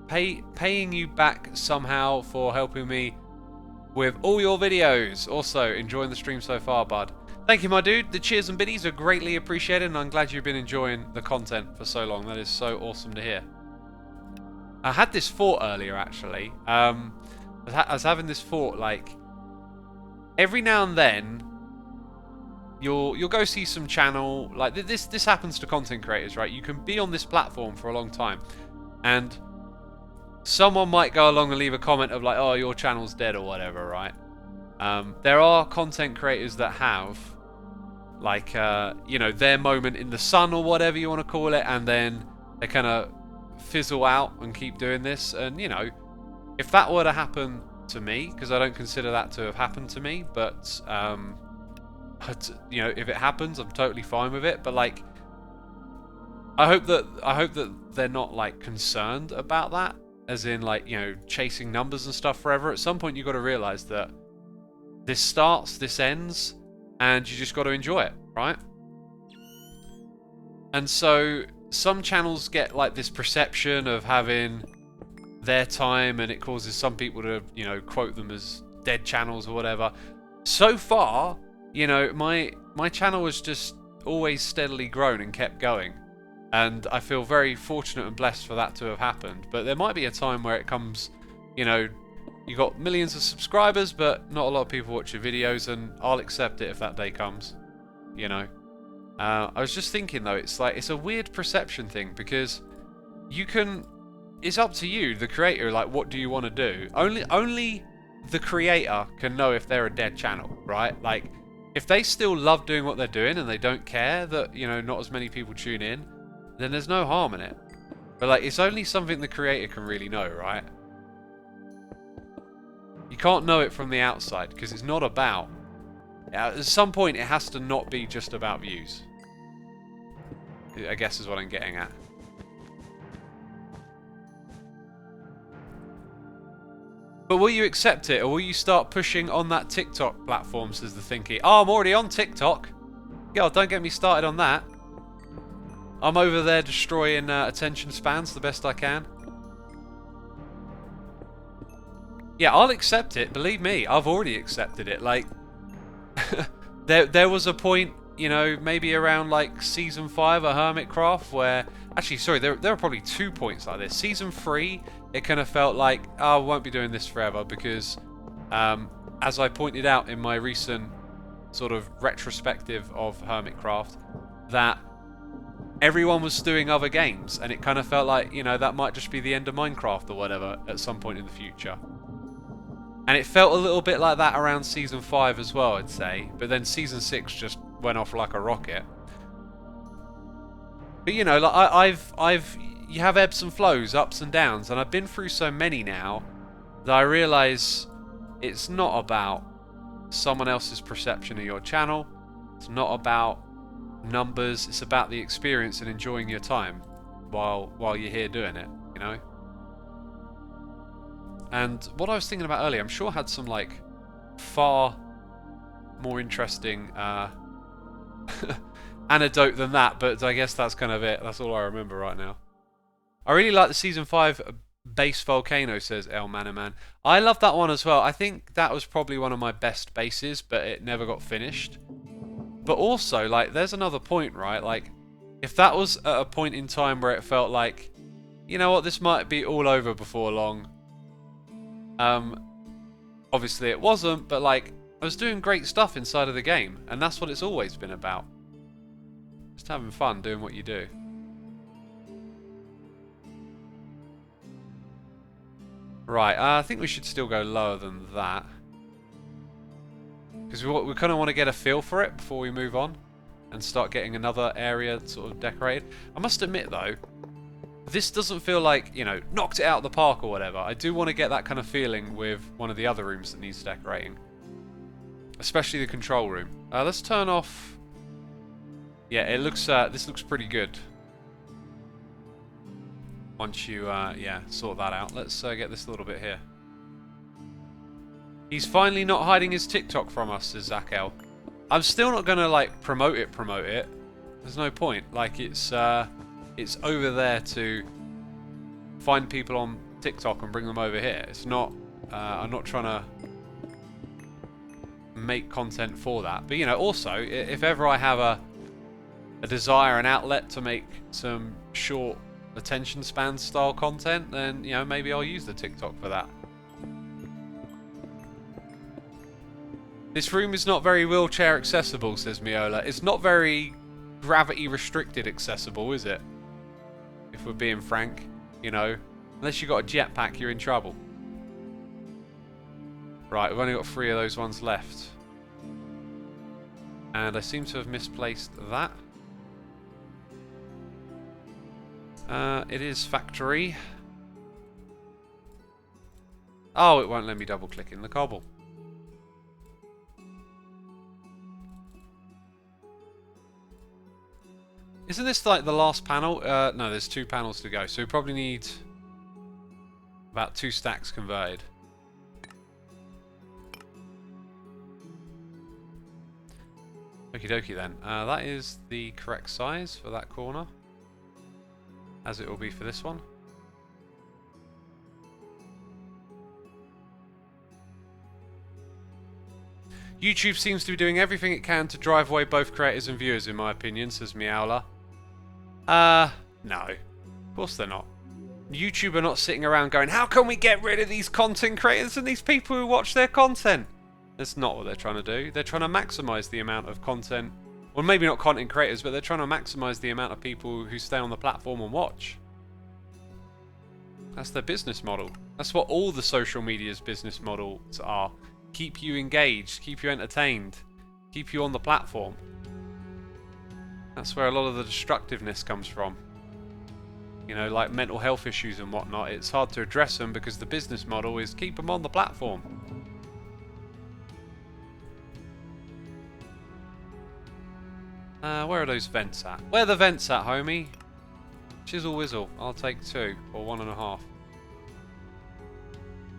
Paying you back somehow for helping me with all your videos. Also, enjoying the stream so far, bud. Thank you, my dude. The cheers and biddies are greatly appreciated, and I'm glad you've been enjoying the content for so long. That is so awesome to hear. I had this thought earlier, actually. I was having this thought, like, every now and then, you'll go see some channel, like, this happens to content creators, right? You can be on this platform for a long time, and someone might go along and leave a comment of like, oh, your channel's dead or whatever, right? There are content creators that have like you know, their moment in the sun or whatever you want to call it, and then they kind of fizzle out and keep doing this. And you know, if that were to happen to me, because I don't consider that to have happened to me, but you know, if it happens, I'm totally fine with it. But like, I hope that they're not like concerned about that, as in like, you know, chasing numbers and stuff forever. At some point, you've got to realize that this starts, this ends, and you just got to enjoy it, right? And so some channels get like this perception of having their time, and it causes some people to, you know, quote them as dead channels or whatever. So far, you know, my channel has just always steadily grown and kept going, and I feel very fortunate and blessed for that to have happened. But there might be a time where it comes, you know, you got millions of subscribers, but not a lot of people watch your videos, and I'll accept it if that day comes, you know. I was just thinking though, it's like, it's a weird perception thing, because you can, it's up to you, the creator, like what do you want to do? Only the creator can know if they're a dead channel, right? Like, if they still love doing what they're doing and they don't care that, you know, not as many people tune in, then there's no harm in it. But like, it's only something the creator can really know, right? You can't know it from the outside, because it's not about... At some point, it has to not be just about views, I guess is what I'm getting at. But will you accept it, or will you start pushing on that TikTok platform, says the Thinky? Oh, I'm already on TikTok. Yo, don't get me started on that. I'm over there destroying attention spans the best I can. Yeah, I'll accept it. Believe me, I've already accepted it. Like, there was a point, you know, maybe around like season 5 of Hermitcraft where... Actually, sorry, there are probably 2 points like this. Season 3, it kind of felt like, oh, I won't be doing this forever, because as I pointed out in my recent sort of retrospective of Hermitcraft, that everyone was doing other games, and it kind of felt like, you know, that might just be the end of Minecraft or whatever at some point in the future. And it felt a little bit like that around season 5 as well, I'd say. But then season 6 just went off like a rocket. But you know, like you have ebbs and flows, ups and downs, and I've been through so many now that I realise it's not about someone else's perception of your channel. It's not about numbers. It's about the experience and enjoying your time while you're here doing it, you know. And what I was thinking about earlier, I'm sure had some like far more interesting anecdote than that, but I guess that's kind of it. That's all I remember right now. I really like the season 5 base volcano, says El Manaman. I love that one as well. I think that was probably one of my best bases, but it never got finished. But also, like, there's another point, right? Like, if that was at a point in time where it felt like, you know what, this might be all over before long. Obviously it wasn't, but like, I was doing great stuff inside of the game, and that's what it's always been about. Just having fun doing what you do. Right, I think we should still go lower than that, because we kind of want to get a feel for it before we move on and start getting another area sort of decorated. I must admit though, this doesn't feel like, you know, knocked it out of the park or whatever. I do want to get that kind of feeling with one of the other rooms that needs decorating, especially the control room. Let's turn off. Yeah, it looks. This looks pretty good. Once you, yeah, sort that out. Let's get this a little bit here. He's finally not hiding his TikTok from us, says Zakel. I'm still not gonna like promote it. There's no point. Like, it's over there to find people on TikTok and bring them over here. It's not. I'm not trying to make content for that. But you know, also, if ever I have a desire, an outlet to make some short attention span style content, then you know, maybe I'll use the TikTok for that. This room is not very wheelchair accessible, says Miola. It's not very gravity restricted accessible, is it? If we're being frank, you know, Unless you got a jetpack, you're in trouble. Right, we've only got 3 of those ones left. And I seem to have misplaced that. It is factory. Oh, it won't let me double click in the cobble. Isn't this like the last panel? No, there's 2 panels to go. So we probably need about 2 stacks converted. Okie dokie then. That is the correct size for that corner. As it will be for this one. YouTube seems to be doing everything it can to drive away both creators and viewers, in my opinion, says Meowler. No. Of course they're not. YouTube are not sitting around going, how can we get rid of these content creators and these people who watch their content? That's not what they're trying to do. They're trying to maximise the amount of content. Well, maybe not content creators, but they're trying to maximise the amount of people who stay on the platform and watch. That's their business model. That's what all the social media's business models are. Keep you engaged, keep you entertained, keep you on the platform. That's where a lot of the destructiveness comes from. You know, like mental health issues and whatnot. It's hard to address them because the business model is keep them on the platform. Where are those vents at? Where are the vents at, homie? Chisel whizzle. I'll take 2 or 1.5.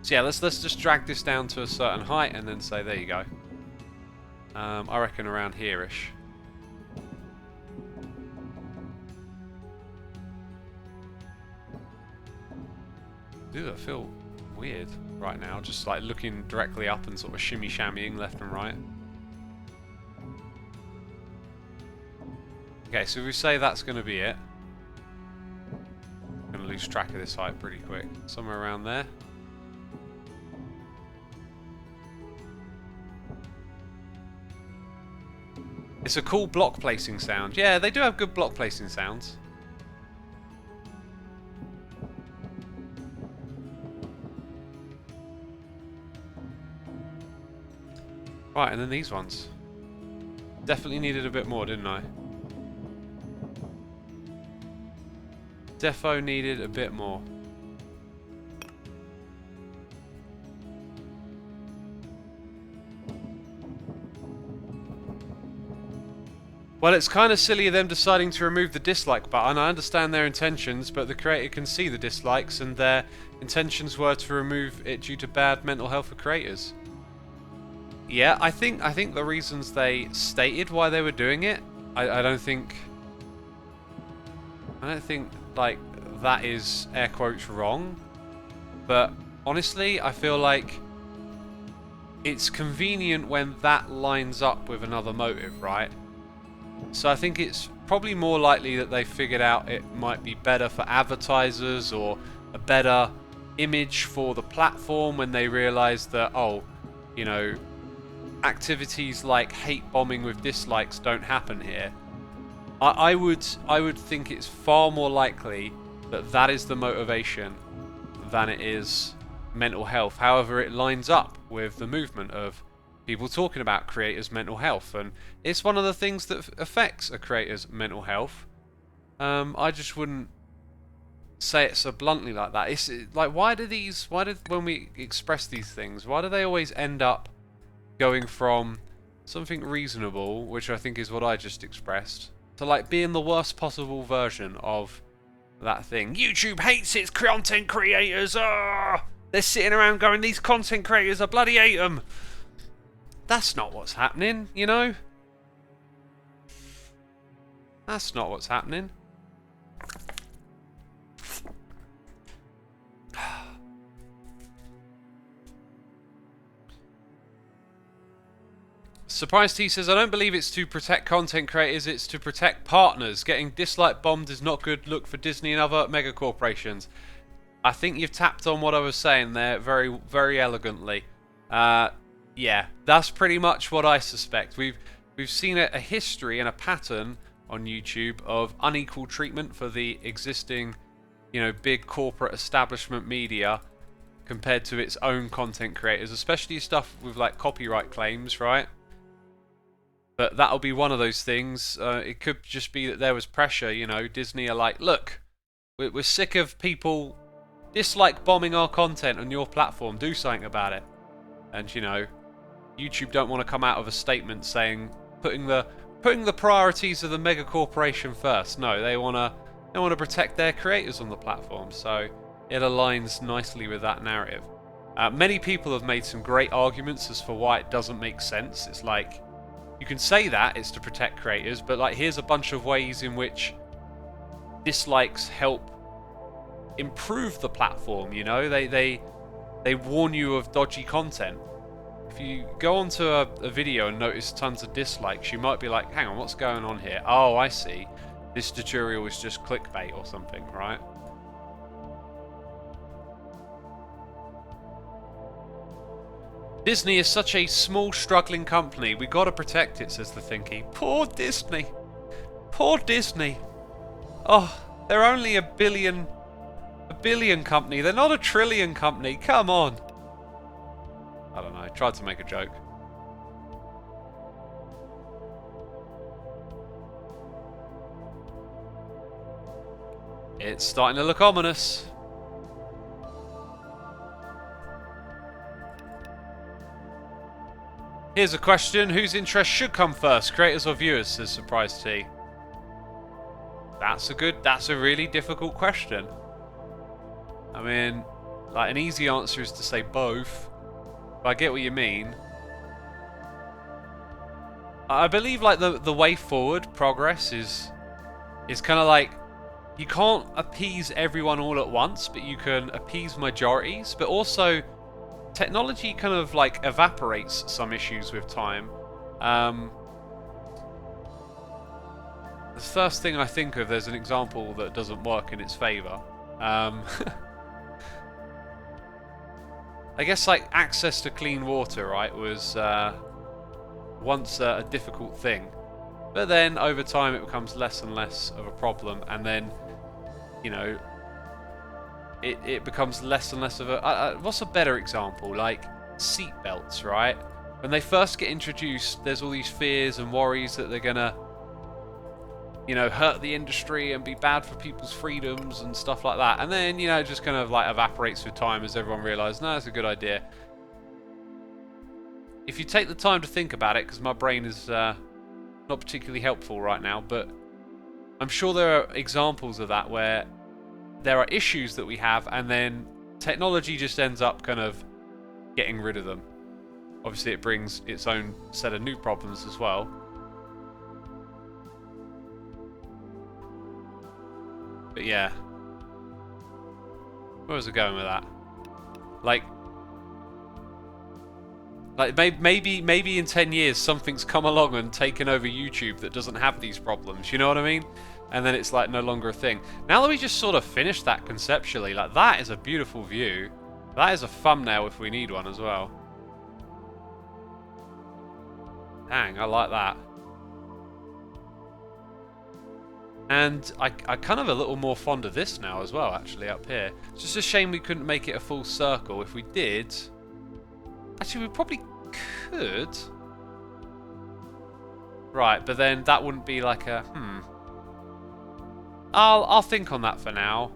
So yeah, let's just drag this down to a certain height and then say, there you go. I reckon around here-ish. Dude, I feel weird right now, just like looking directly up and sort of shimmy-shammying left and right. Okay, so if we say that's going to be it. I'm going to lose track of this height pretty quick. Somewhere around there. It's a cool block placing sound. Yeah, they do have good block placing sounds. Right, and then these ones. Definitely needed a bit more, didn't I? Defo needed a bit more. Well, it's kind of silly of them deciding to remove the dislike button. I understand their intentions, but the creator can see the dislikes, and their intentions were to remove it due to bad mental health for creators. Yeah, I think the reasons they stated why they were doing it, I don't think like that is air quotes wrong. But honestly, I feel like it's convenient when that lines up with another motive, right? So I think it's probably more likely that they figured out it might be better for advertisers or a better image for the platform when they realised that, oh, you know, activities like hate bombing with dislikes don't happen here. I would think it's far more likely that that is the motivation than it is mental health. However, it lines up with the movement of people talking about creators' mental health, and it's one of the things that affects a creator's mental health. I just wouldn't say it so bluntly like that. It's like, why do when we express these things, why do they always end up going from something reasonable, which I think is what I just expressed, to like being the worst possible version of that thing? YouTube hates its content creators. They're sitting around going, these content creators, I bloody hate them. That's not what's happening, you know? That's not what's happening. Surprise T says, I don't believe it's to protect content creators, it's to protect partners. Getting dislike bombed is not good look for Disney and other mega corporations. I think you've tapped on what I was saying there very, very elegantly. Yeah, that's pretty much what I suspect. We've seen a history and a pattern on YouTube of unequal treatment for the existing you know, big corporate establishment media compared to its own content creators, especially stuff with like copyright claims, right? But that'll be one of those things. It could just be that there was pressure, you know. Disney are like, look, we're sick of people dislike bombing our content on your platform. Do something about it. And, you know, YouTube don't want to come out of a statement saying putting the priorities of the mega corporation first. No, they want to protect their creators on the platform. So it aligns nicely with that narrative. Many people have made some great arguments as for why it doesn't make sense. It's like, you can say that it's to protect creators, but like here's a bunch of ways in which dislikes help improve the platform, you know? They warn you of dodgy content. If you go onto a video and notice tons of dislikes, you might be like, hang on, what's going on here? Oh, I see. This tutorial is just clickbait or something, right? Disney is such a small, struggling company. We gotta protect it, says the Thinky. Poor Disney. Poor Disney. Oh, they're only a billion company. They're not a trillion company. Come on. I don't know. I tried to make a joke. It's starting to look ominous. Here's a question. Whose interest should come first, creators or viewers, says Surprise T. That's a really difficult question. I mean, like an easy answer is to say both. But I get what you mean. I believe like the way forward, progress is kind of like, you can't appease everyone all at once, but you can appease majorities, but also technology kind of like evaporates some issues with time. The first thing I think of, there's an example that doesn't work in its favor. I guess like access to clean water, right, was once a difficult thing, but then over time it becomes less and less of a problem, and then, you know, it becomes less and less of a... what's a better example? Like seat belts, right? When they first get introduced, there's all these fears and worries that they're gonna, you know, hurt the industry and be bad for people's freedoms and stuff like that. And then, you know, it just kind of like evaporates with time as everyone realizes, no, it's a good idea. If you take the time to think about it, because my brain is not particularly helpful right now, but I'm sure there are examples of that where there are issues that we have, and then technology just ends up kind of getting rid of them. Obviously, it brings its own set of new problems as well. But yeah. Where was I going with that? Like maybe in 10 years something's come along and taken over YouTube that doesn't have these problems, you know what I mean? And then it's like no longer a thing. Now that we just sort of finished that conceptually, like that is a beautiful view. That is a thumbnail if we need one as well. Dang, I like that. And I kind of a little more fond of this now as well, actually, up here. It's just a shame we couldn't make it a full circle. If we did... Actually, we probably could. Right, but then that wouldn't be like a... I'll think on that for now.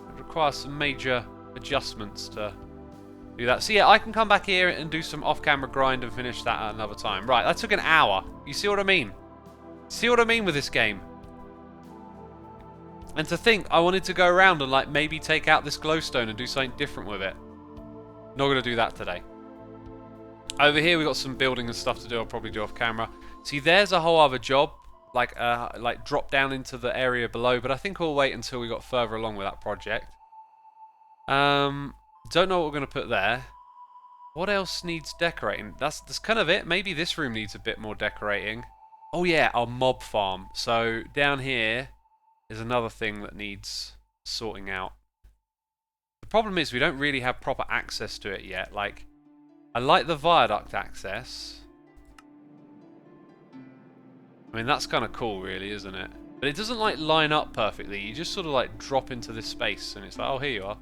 It requires some major adjustments to do that. So yeah, I can come back here and do some off-camera grind and finish that at another time. Right, that took an hour. You see what I mean? See what I mean with this game? And to think, I wanted to go around and like maybe take out this glowstone and do something different with it. Not going to do that today. Over here we got some building and stuff to do. I'll probably do off camera. See, there's a whole other job. Like drop down into the area below, but I think we'll wait until we got further along with that project. Don't know what we're going to put there. What else needs decorating? That's kind of it. Maybe this room needs a bit more decorating. Oh yeah, our mob farm. So down here is another thing that needs sorting out. The problem is we don't really have proper access to it yet. Like, I like the viaduct access. I mean, that's kind of cool, really, isn't it? But it doesn't like line up perfectly. You just sort of like drop into this space and it's like, oh, here you are.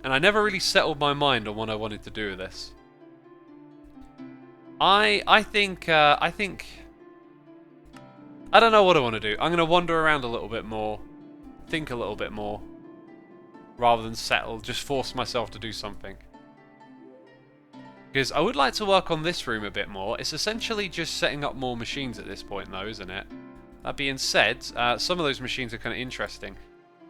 And I never really settled my mind on what I wanted to do with this. I think I don't know what I want to do. I'm going to wander around a little bit more, think a little bit more, rather than settle, just force myself to do something. Because I would like to work on this room a bit more. It's essentially just setting up more machines at this point though, isn't it? That being said, some of those machines are kind of interesting.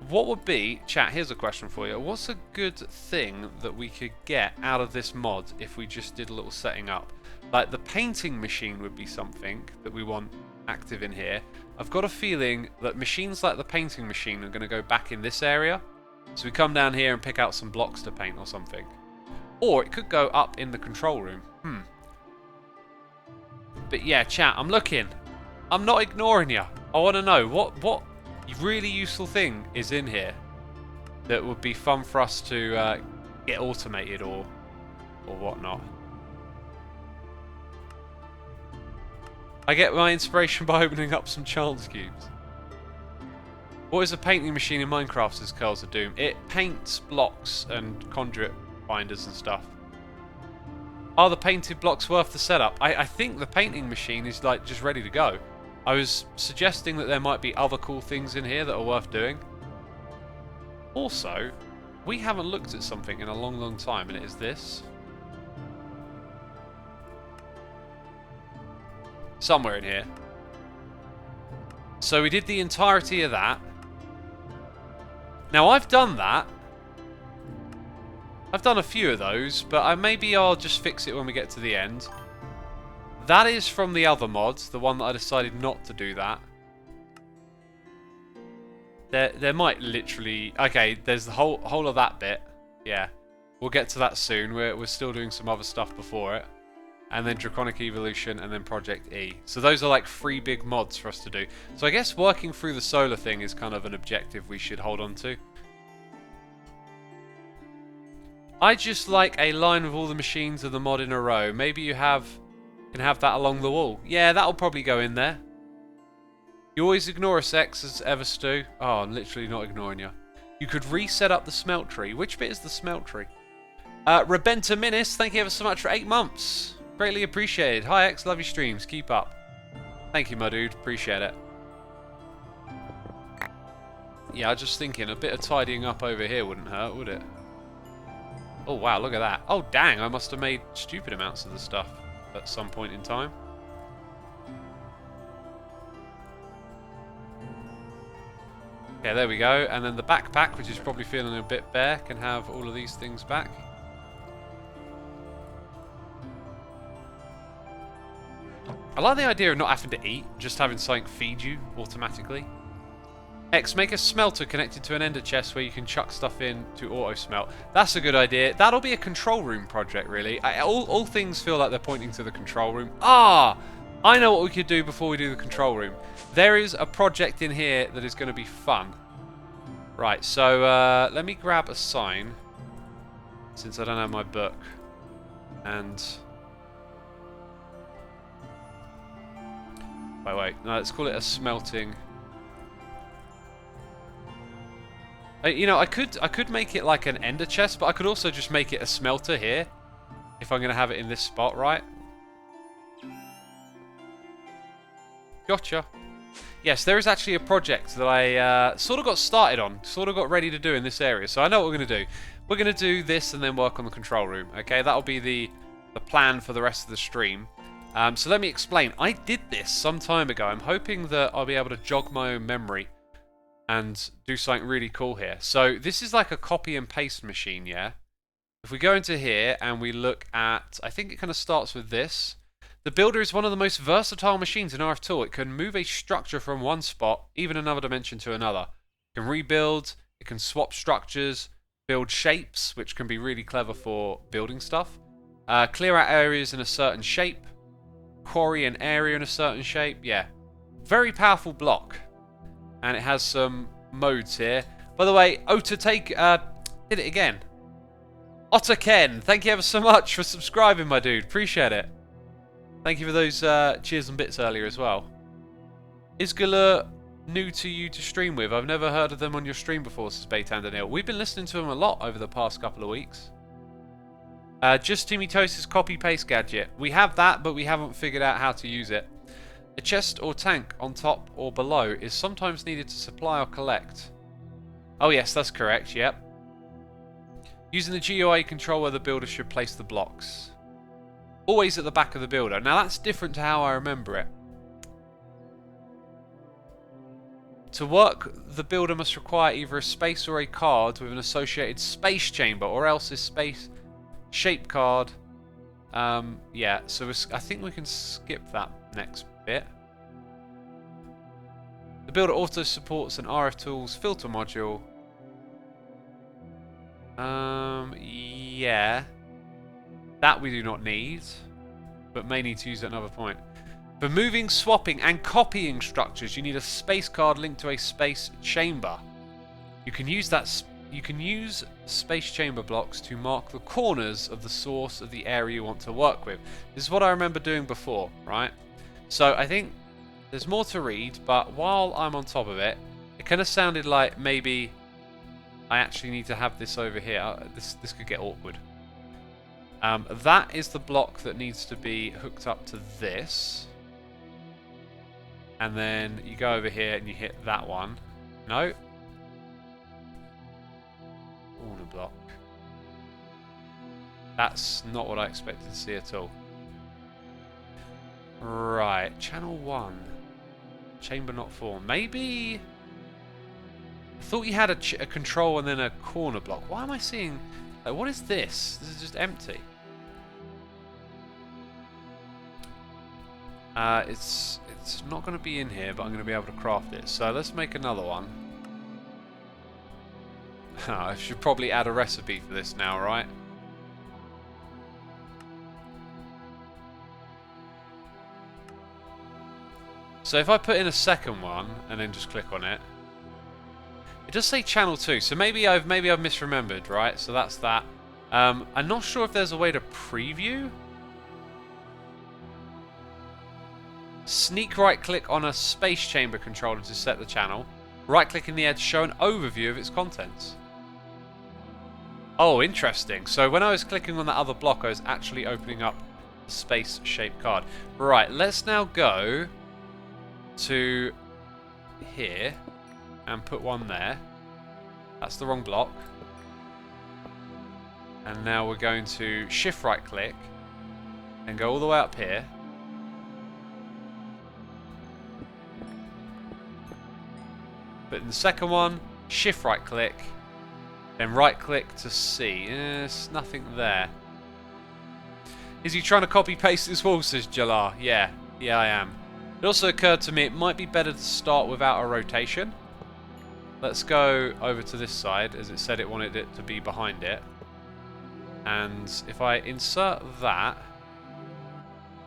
What would be, chat, here's a question for you. What's a good thing that we could get out of this mod if we just did a little setting up? Like the painting machine would be something that we want active in here. I've got a feeling that machines like the painting machine are going to go back in this area. So we come down here and pick out some blocks to paint or something. Or it could go up in the control room. But yeah, chat, I'm looking. I'm not ignoring you. I want to know what really useful thing is in here that would be fun for us to get automated or whatnot. I get my inspiration by opening up some chance cubes. What is a painting machine in Minecraft, says Curls of Doom? It paints blocks and conduit binders and stuff. Are the painted blocks worth the setup? I think the painting machine is like just ready to go. I was suggesting that there might be other cool things in here that are worth doing. Also, we haven't looked at something in a long time, and it is this. Somewhere in here. So we did the entirety of that. Now I've done that. I've done a few of those, but maybe I'll just fix it when we get to the end. That is from the other mods, the one that I decided not to do that. There might literally... Okay, there's the whole of that bit. Yeah, we'll get to that soon. We're still doing some other stuff before it. And then Draconic Evolution, and then Project E. So those are like 3 big mods for us to do. So I guess working through the solar thing is kind of an objective we should hold on to. I just like a line with all the machines of the mod in a row. Maybe you can have that along the wall. Yeah, that'll probably go in there. You always ignore us, X, as ever, Stu. Oh, I'm literally not ignoring you. You could reset up the smeltery. Which bit is the smeltery? Rebenta Minis, thank you ever so much for 8 months. Greatly appreciated. Hi, X, love your streams. Keep up. Thank you, my dude. Appreciate it. Yeah, I was just thinking, a bit of tidying up over here wouldn't hurt, would it? Oh, wow, look at that. Oh, dang, I must have made stupid amounts of the stuff at some point in time. Yeah, there we go. And then the backpack, which is probably feeling a bit bare, can have all of these things back. I like the idea of not having to eat, just having something feed you automatically. X, make a smelter connected to an ender chest where you can chuck stuff in to auto-smelt. That's a good idea. That'll be a control room project, really. All things feel like they're pointing to the control room. Ah! I know what we could do before we do the control room. There is a project in here that is going to be fun. Right, so let me grab a sign, since I don't have my book. And... Wait. No, let's call it a smelting... You know, I could make it like an ender chest, but I could also just make it a smelter here, if I'm going to have it in this spot, right? Gotcha. Yes, there is actually a project that I sort of got started on, sort of got ready to do in this area, so I know what we're going to do. We're going to do this and then work on the control room, okay? That'll be the plan for the rest of the stream. So let me explain. I did this some time ago. I'm hoping that I'll be able to jog my own memory and do something really cool here. So this is like a copy and paste machine, yeah? If we go into here and we look at, I think it kind of starts with this. The Builder is one of the most versatile machines in RF2. It can move a structure from one spot, even another dimension, to another. It can rebuild, it can swap structures, build shapes, which can be really clever for building stuff. Clear out areas in a certain shape. Quarry an area in a certain shape. Yeah. Very powerful block. And it has some modes here. By the way, did it again. Otter Ken, thank you ever so much for subscribing, my dude. Appreciate it. Thank you for those cheers and bits earlier as well. Is Galur new to you to stream with? I've never heard of them on your stream before, says Baytan Daniel. We've been listening to them a lot over the past couple of weeks. Just Timmy Toast's copy-paste gadget. We have that, but we haven't figured out how to use it. A chest or tank on top or below is sometimes needed to supply or collect. Oh yes, that's correct, yep. Using the GUI control where the builder should place the blocks. Always at the back of the builder. Now that's different to how I remember it. To work, the builder must require either a space or a card with an associated space chamber, or else this space shape card. Yeah, so I think we can skip that next bit. The builder also supports an RF Tools filter module. Yeah. That we do not need, but may need to use at another point. For moving, swapping, and copying structures, you need a space card linked to a space chamber. You can use space chamber blocks to mark the corners of the source of the area you want to work with. This is what I remember doing before, right? So I think there's more to read, but while I'm on top of it, it kind of sounded like maybe I actually need to have this over here. This could get awkward. That is the block that needs to be hooked up to this. And then you go over here and you hit that one. No. Corner block. That's not what I expected to see at all. Right, channel 1. Chamber not formed. Maybe... I thought you had a control and then a corner block. Why am I seeing... Like, what is this? This is just empty. It's not going to be in here, but I'm going to be able to craft it. So let's make another one. I should probably add a recipe for this now, right? So if I put in a second one and then just click on it, it does say channel 2. So maybe I've misremembered, right? So that's that. I'm not sure if there's a way to preview. Sneak right click on a space chamber controller to set the channel. Right click in the edge to show an overview of its contents. Oh, interesting. So when I was clicking on that other block, I was actually opening up the space shaped card. Right, let's now go to here and put one there. That's the wrong block. And now we're going to shift right click and go all the way up here. But in the second one, shift right click, then right click to see. There's nothing there. Is he trying to copy paste this wall, says Jalar? Yeah, I am. It also occurred to me it might be better to start without a rotation. Let's go over to this side, as it said it wanted it to be behind it. And if I insert that,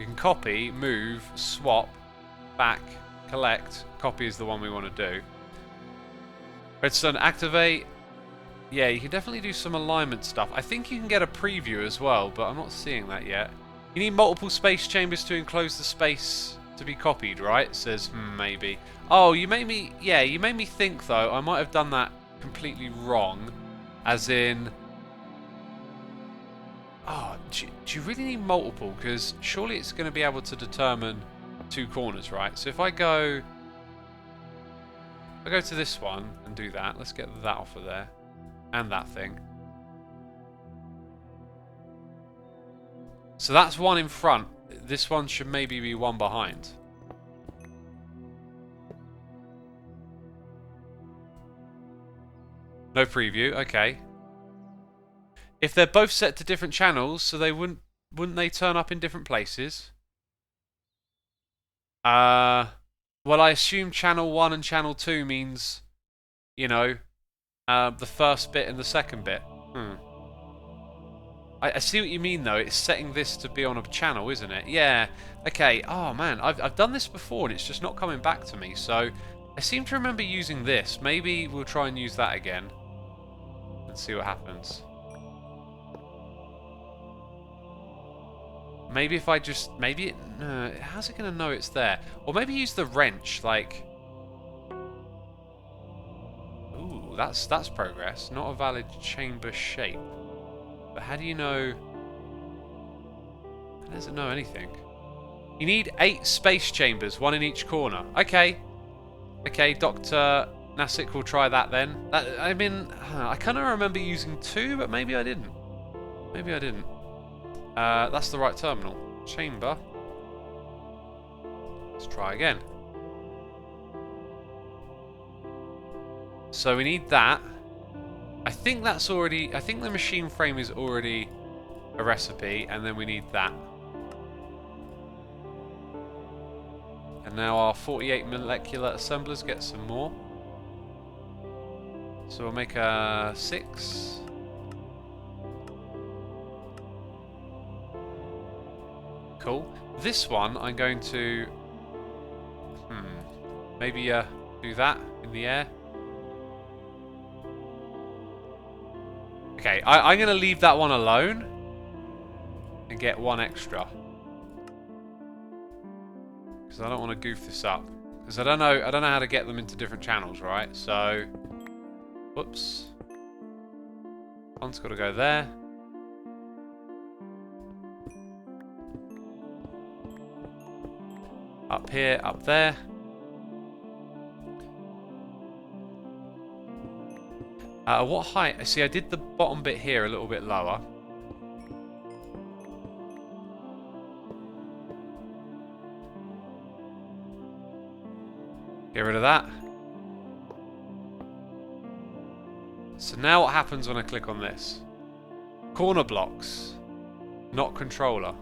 you can copy, move, swap, back, collect. Copy is the one we want to do. Redstone activate. Yeah, you can definitely do some alignment stuff. I think you can get a preview as well, but I'm not seeing that yet. You need multiple space chambers to enclose the space to be copied, right? Says maybe. Oh, you made me think though I might have done that completely wrong. As in, oh, do you really need multiple? Because surely it's going to be able to determine 2 corners, right? So if I go to this one and do that. Let's get that off of there. And that thing. So that's one in front. This one should maybe be one behind. No preview, okay. If they're both set to different channels, so they wouldn't they turn up in different places? Well, I assume channel 1 and channel 2 means, you know, the first bit and the second bit. I see what you mean, though. It's setting this to be on a channel, isn't it? Yeah. Okay. Oh, man. I've done this before, and it's just not coming back to me. So, I seem to remember using this. Maybe we'll try and use that again. And see what happens. Maybe if I just... Maybe it... No, how's it going to know it's there? Or maybe use the wrench, like... Ooh, that's progress. Not a valid chamber shape. But how do you know... How does it know anything? You need 8 space chambers, 1 in each corner. Okay. Okay, Dr. Nasik will try that then. I mean, I kind of remember using 2, but maybe I didn't. Maybe I didn't. That's the right terminal. Chamber. Let's try again. So we need that. I think that's already... I think the machine frame is already a recipe, and then we need that. And now our 48 molecular assemblers get some more. So we'll make a 6. Cool. This one I'm going to... maybe do that in the air. Okay, I'm going to leave that one alone and get 1 extra. Because I don't want to goof this up. Because I don't know how to get them into different channels, right? So, whoops. One's got to go there. Up here, up there. What height? See, I did the bottom bit here a little bit lower. Get rid of that. So now what happens when I click on this? Corner blocks. Not controller.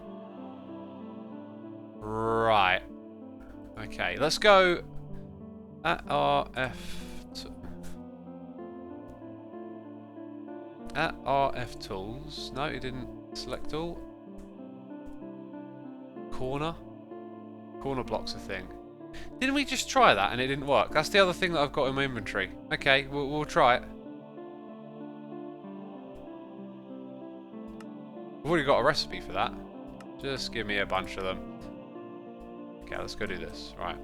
Right. Okay, let's go at RF tools. No, it didn't select all. Corner blocks a thing. Didn't we just try that and it didn't work? That's the other thing that I've got in my inventory. Okay, we'll try it. We've already got a recipe for that. Just give me a bunch of them. Okay, let's go do this. Right.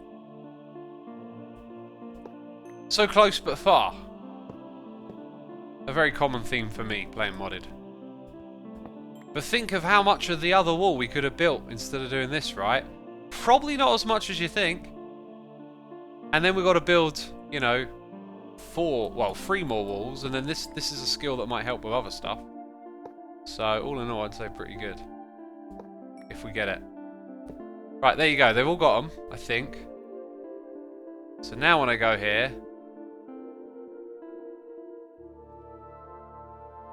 So close but far. A very common theme for me, playing modded. But think of how much of the other wall we could have built instead of doing this, right? Probably not as much as you think. And then we've got to build, you know, 3 more walls, and then this is a skill that might help with other stuff. So, all in all, I'd say pretty good. If we get it. Right, there you go. They've all got them, I think. So now when I go here...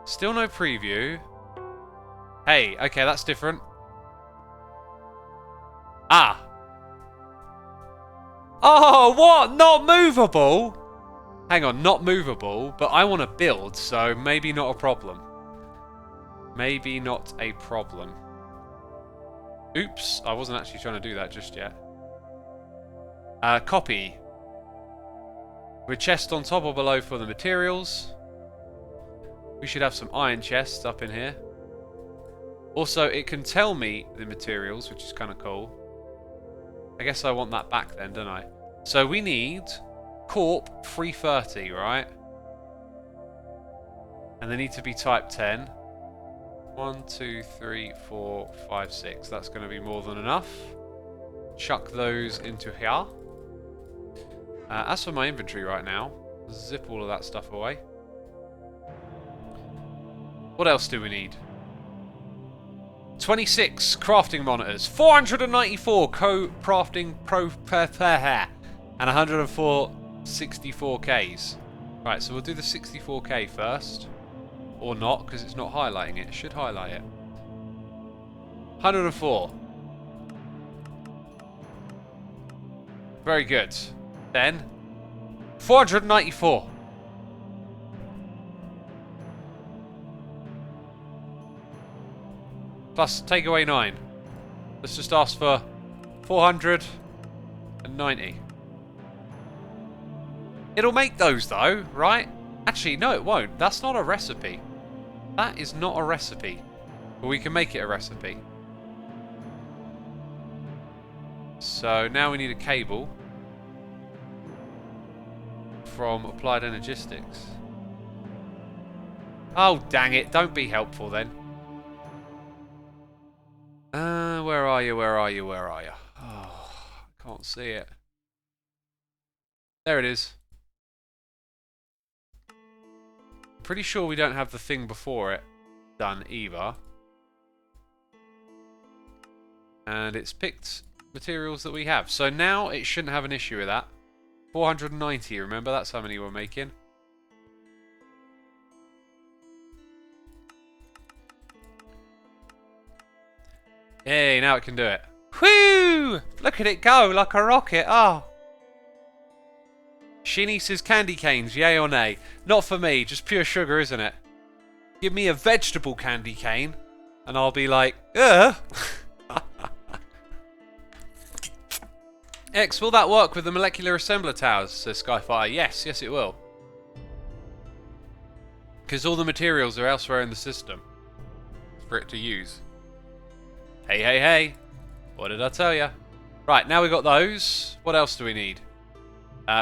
Still no preview. Hey, okay, that's different. Ah! Oh, what? Not movable? Hang on, not movable, but I want to build, so maybe not a problem. Maybe not a problem. Oops, I wasn't actually trying to do that just yet. Copy. With chest on top or below for the materials. We should have some iron chests up in here. Also, it can tell me the materials, which is kind of cool. I guess I want that back then, don't I? So we need Corp 330, right? And they need to be type 10. 1, 2, 3, 4, 5, 6. That's going to be more than enough. Chuck those into here. As for my inventory right now, zip all of that stuff away. What else do we need? 26 crafting monitors, 494 co-crafting and 104 64Ks. Right, so we'll do the 64K first. Or not, because it's not highlighting it. It should highlight it. 104. Very good. Then 494. Plus take away 9. Let's just ask for 490. It'll make those though, right? Actually, no it won't. That's not a recipe. That is not a recipe. But we can make it a recipe. So now we need a cable from Applied Energistics. Oh, dang it. Don't be helpful then. Where are you? Where are you? Where are you? Oh, I can't see it. There it is. Pretty sure we don't have the thing before it done either. And it's picked materials that we have. So now it shouldn't have an issue with that. 490, remember? That's how many we're making. Hey, now it can do it. Whoo! Look at it go like a rocket. Oh. Shinny says candy canes, yay or nay? Not for me, just pure sugar, isn't it? Give me a vegetable candy cane, and I'll be like, ugh. X, will that work with the molecular assembler towers? Says Skyfire. Yes, yes it will. Because all the materials are elsewhere in the system for it to use. Hey, hey, hey. What did I tell you? Right, now we've got those. What else do we need?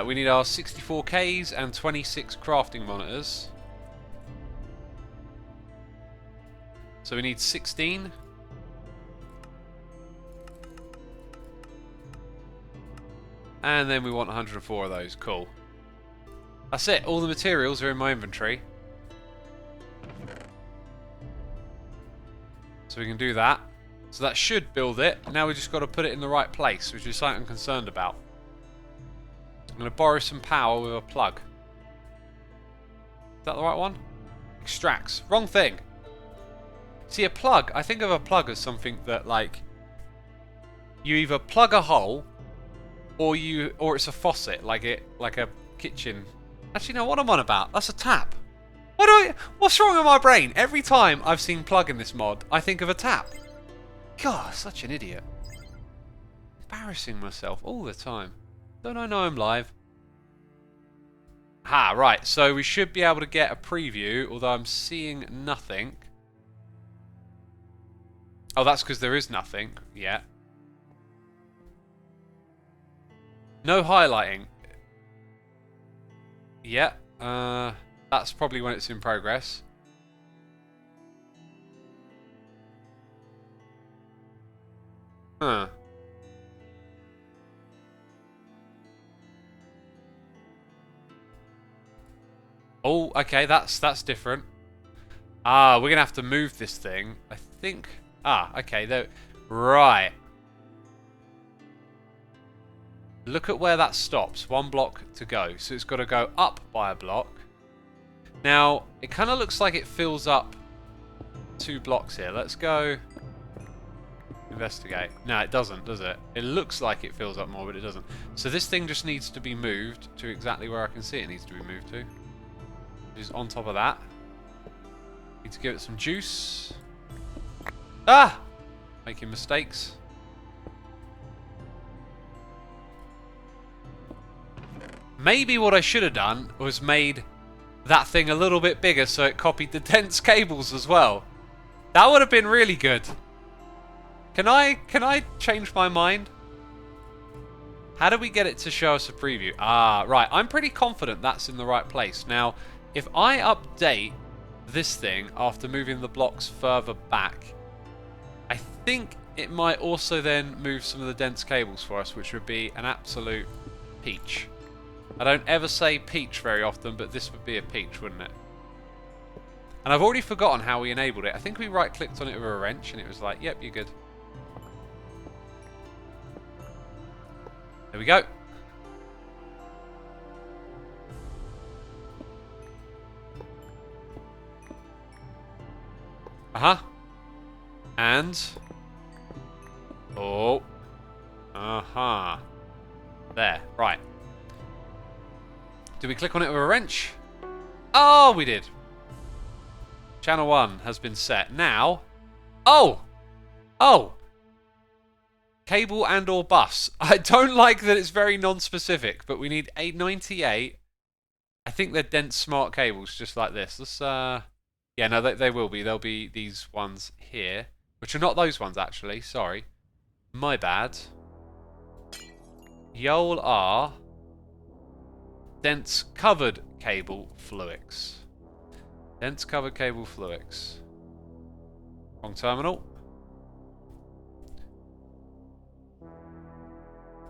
We need our 64Ks and 26 crafting monitors. So we need 16. And then we want 104 of those. Cool. That's it. All the materials are in my inventory. So we can do that. So that should build it. Now we just got to put it in the right place, which is something I'm concerned about. I'm going to borrow some power with a plug. Is that the right one? Extracts. Wrong thing. See, a plug, I think of a plug as something that, like, you either plug a hole or it's a faucet, like a kitchen. Actually, no, what am I on about? That's a tap. What's wrong with my brain? Every time I've seen plug in this mod, I think of a tap. God, such an idiot. Embarrassing myself all the time. Don't I know I'm live? Ah, right. So we should be able to get a preview, although I'm seeing nothing. Oh, that's because there is nothing yet. No highlighting. Yeah. That's probably when it's in progress. Huh. Oh, okay, that's different. Ah, we're gonna have to move this thing. I think. Ah, okay, there. Right. Look at where that stops. 1 block to go. So it's got to go up by a block. Now, it kind of looks like it fills up 2 blocks here. Let's go investigate. No, it doesn't, does it? It looks like it fills up more, but it doesn't. So this thing just needs to be moved to exactly where I can see it needs to be moved to. Just on top of that. Need to give it some juice. Ah! Making mistakes. Maybe what I should have done was made that thing a little bit bigger so it copied the dense cables as well. That would have been really good. Can I change my mind? How do we get it to show us a preview? Ah, right. I'm pretty confident that's in the right place. Now, if I update this thing after moving the blocks further back, I think it might also then move some of the dense cables for us, which would be an absolute peach. I don't ever say peach very often, but this would be a peach, wouldn't it? And I've already forgotten how we enabled it. I think we right-clicked on it with a wrench, and it was like, yep, you're good. There we go. Uh-huh. And... oh. Uh-huh. There. Right. Did we click on it with a wrench? Oh, we did. Channel 1 has been set. Now... oh! Oh! Cable and or bus. I don't like that it's very non-specific, but we need 898. I think they're dense smart cables, just like this. Let's, yeah, no, they will be. There'll be these ones here, which are not those ones, actually. Sorry. My bad. Yole are dense covered cable fluix. Dense covered cable fluix. Wrong terminal.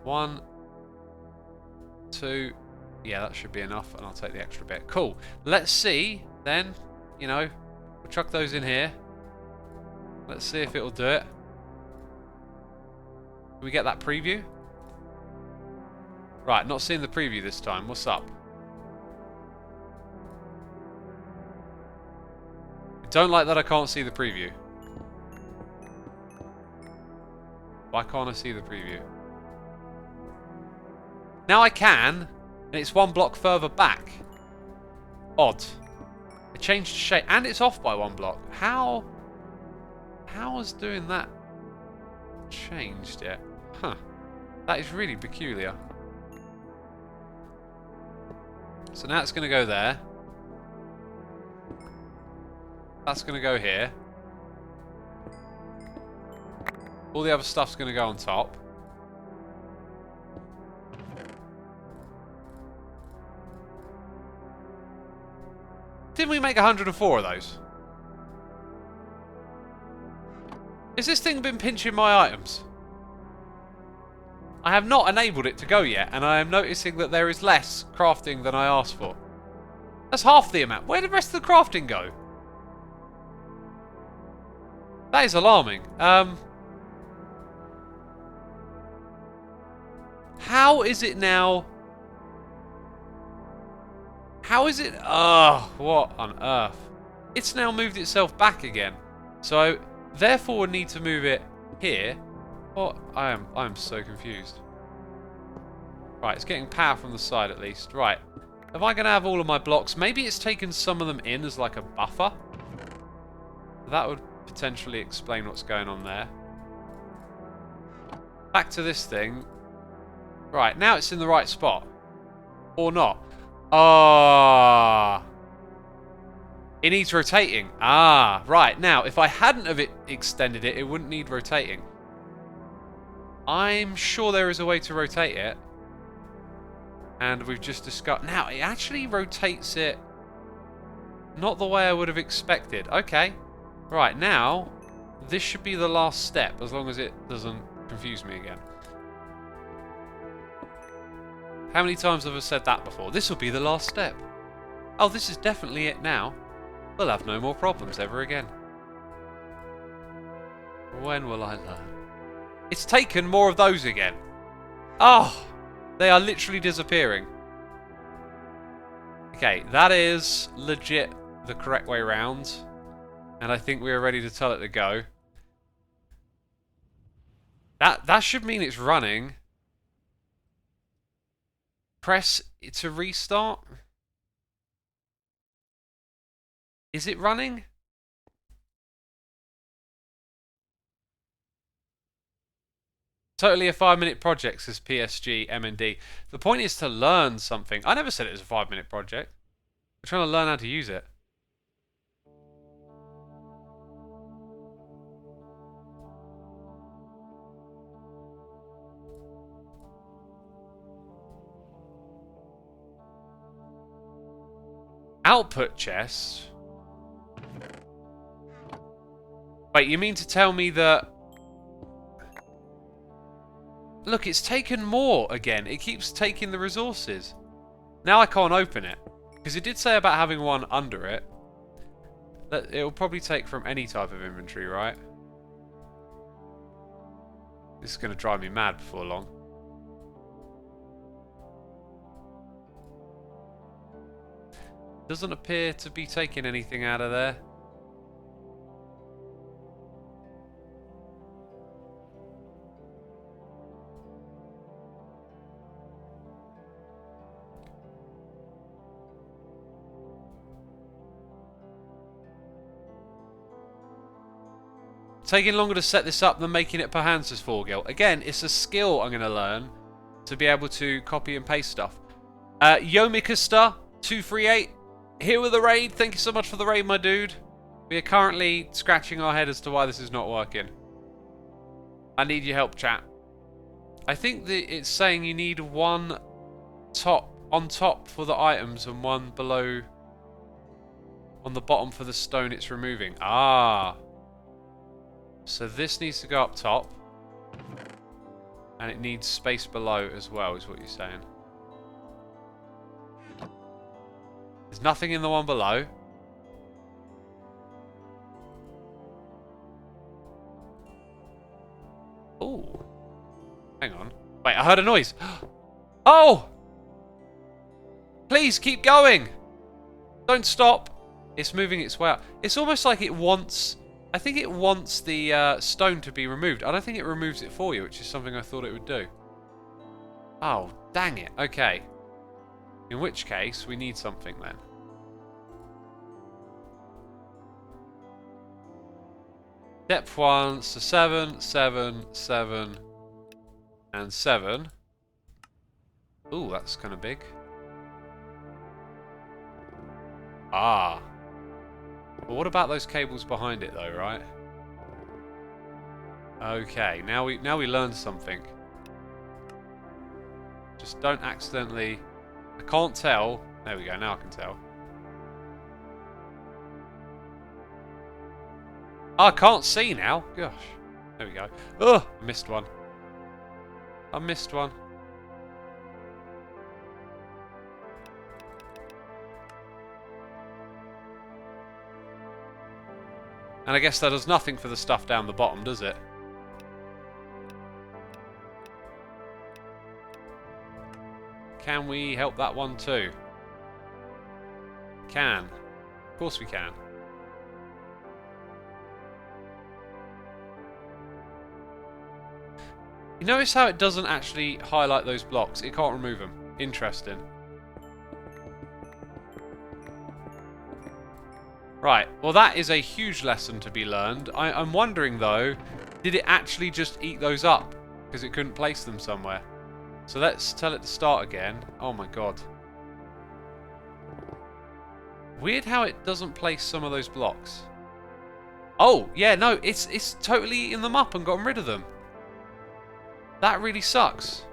1, 2. Yeah, that should be enough, and I'll take the extra bit. Cool. Let's see, then. You know, we'll chuck those in here. Let's see if it'll do it. Can we get that preview? Right, not seeing the preview this time. What's up? I don't like that I can't see the preview. Why can't I see the preview? Now I can, and it's 1 block further back. Odd. It changed shape, and it's off by 1 block. How has doing that changed it? Huh. That is really peculiar. So now it's going to go there. That's going to go here. All the other stuff's going to go on top. Didn't we make 104 of those? Has this thing been pinching my items? I have not enabled it to go yet, and I am noticing that there is less crafting than I asked for. That's half the amount. Where did the rest of the crafting go? That is alarming. How is it now? How is it? What on earth? It's now moved itself back again. So, therefore, we need to move it here. What? I am so confused. Right, it's getting power from the side at least. Right. Am I going to have all of my blocks? Maybe it's taken some of them in as like a buffer. That would potentially explain what's going on there. Back to this thing. Right, now it's in the right spot. Or not. It needs rotating. Right. Now, if I hadn't have extended it, it wouldn't need rotating. I'm sure there is a way to rotate it. And we've just discussed... Now, it actually rotates it not the way I would have expected. Okay. Right, now, this should be the last step, as long as it doesn't confuse me again. How many times have I said that before? This will be the last step. Oh, this is definitely it now. We'll have no more problems ever again. When will I learn? It's taken more of those again. Oh, they are literally disappearing. Okay, that is legit the correct way round. And I think we are ready to tell it to go. That should mean it's running. Press it to restart. Is it running? Totally a 5-minute project, says PSG MND. The point is to learn something. I never said it was a 5-minute project. We're trying to learn how to use it. Output chest? Wait, you mean to tell me that... Look, it's taken more again. It keeps taking the resources. Now I can't open it. Because it did say about having one under it. That it'll probably take from any type of inventory, right? This is going to drive me mad before long. Doesn't appear to be taking anything out of there. Taking longer to set this up than making it per hand, says Forgil. Again, it's a skill I'm going to learn to be able to copy and paste stuff. Yomikasta238, here with the raid. Thank you so much for the raid, my dude. We are currently scratching our head as to why this is not working. I need your help, chat. I think that it's saying you need one on top for the items and one below on the bottom for the stone it's removing. Ah. So this needs to go up top. And it needs space below as well, is what you're saying. There's nothing in the one below. Ooh. Hang on. Wait, I heard a noise. Oh! Please keep going! Don't stop. It's moving its way up. It's almost like it wants... I think it wants the stone to be removed. I don't think it removes it for you, which is something I thought it would do. Oh, dang it. Okay. In which case, we need something then. Depth 1, so 7, 7, 7, and 7. Ooh, that's kind of big. Ah. But what about those cables behind it though, right? Okay, now we learned something. Just don't accidentally... I can't tell. There we go, now I can tell. Oh, I can't see now. Gosh. There we go. Ugh, I missed one. I missed one. And I guess that does nothing for the stuff down the bottom, does it? Can we help that one too? Can. Of course we can. You notice how it doesn't actually highlight those blocks? It can't remove them. Interesting. Right, well that is a huge lesson to be learned. I'm wondering though, did it actually just eat those up? Because it couldn't place them somewhere. So let's tell it to start again. Oh my god. Weird how it doesn't place some of those blocks. Oh, yeah, no, it's totally eaten them up and gotten rid of them. That really sucks.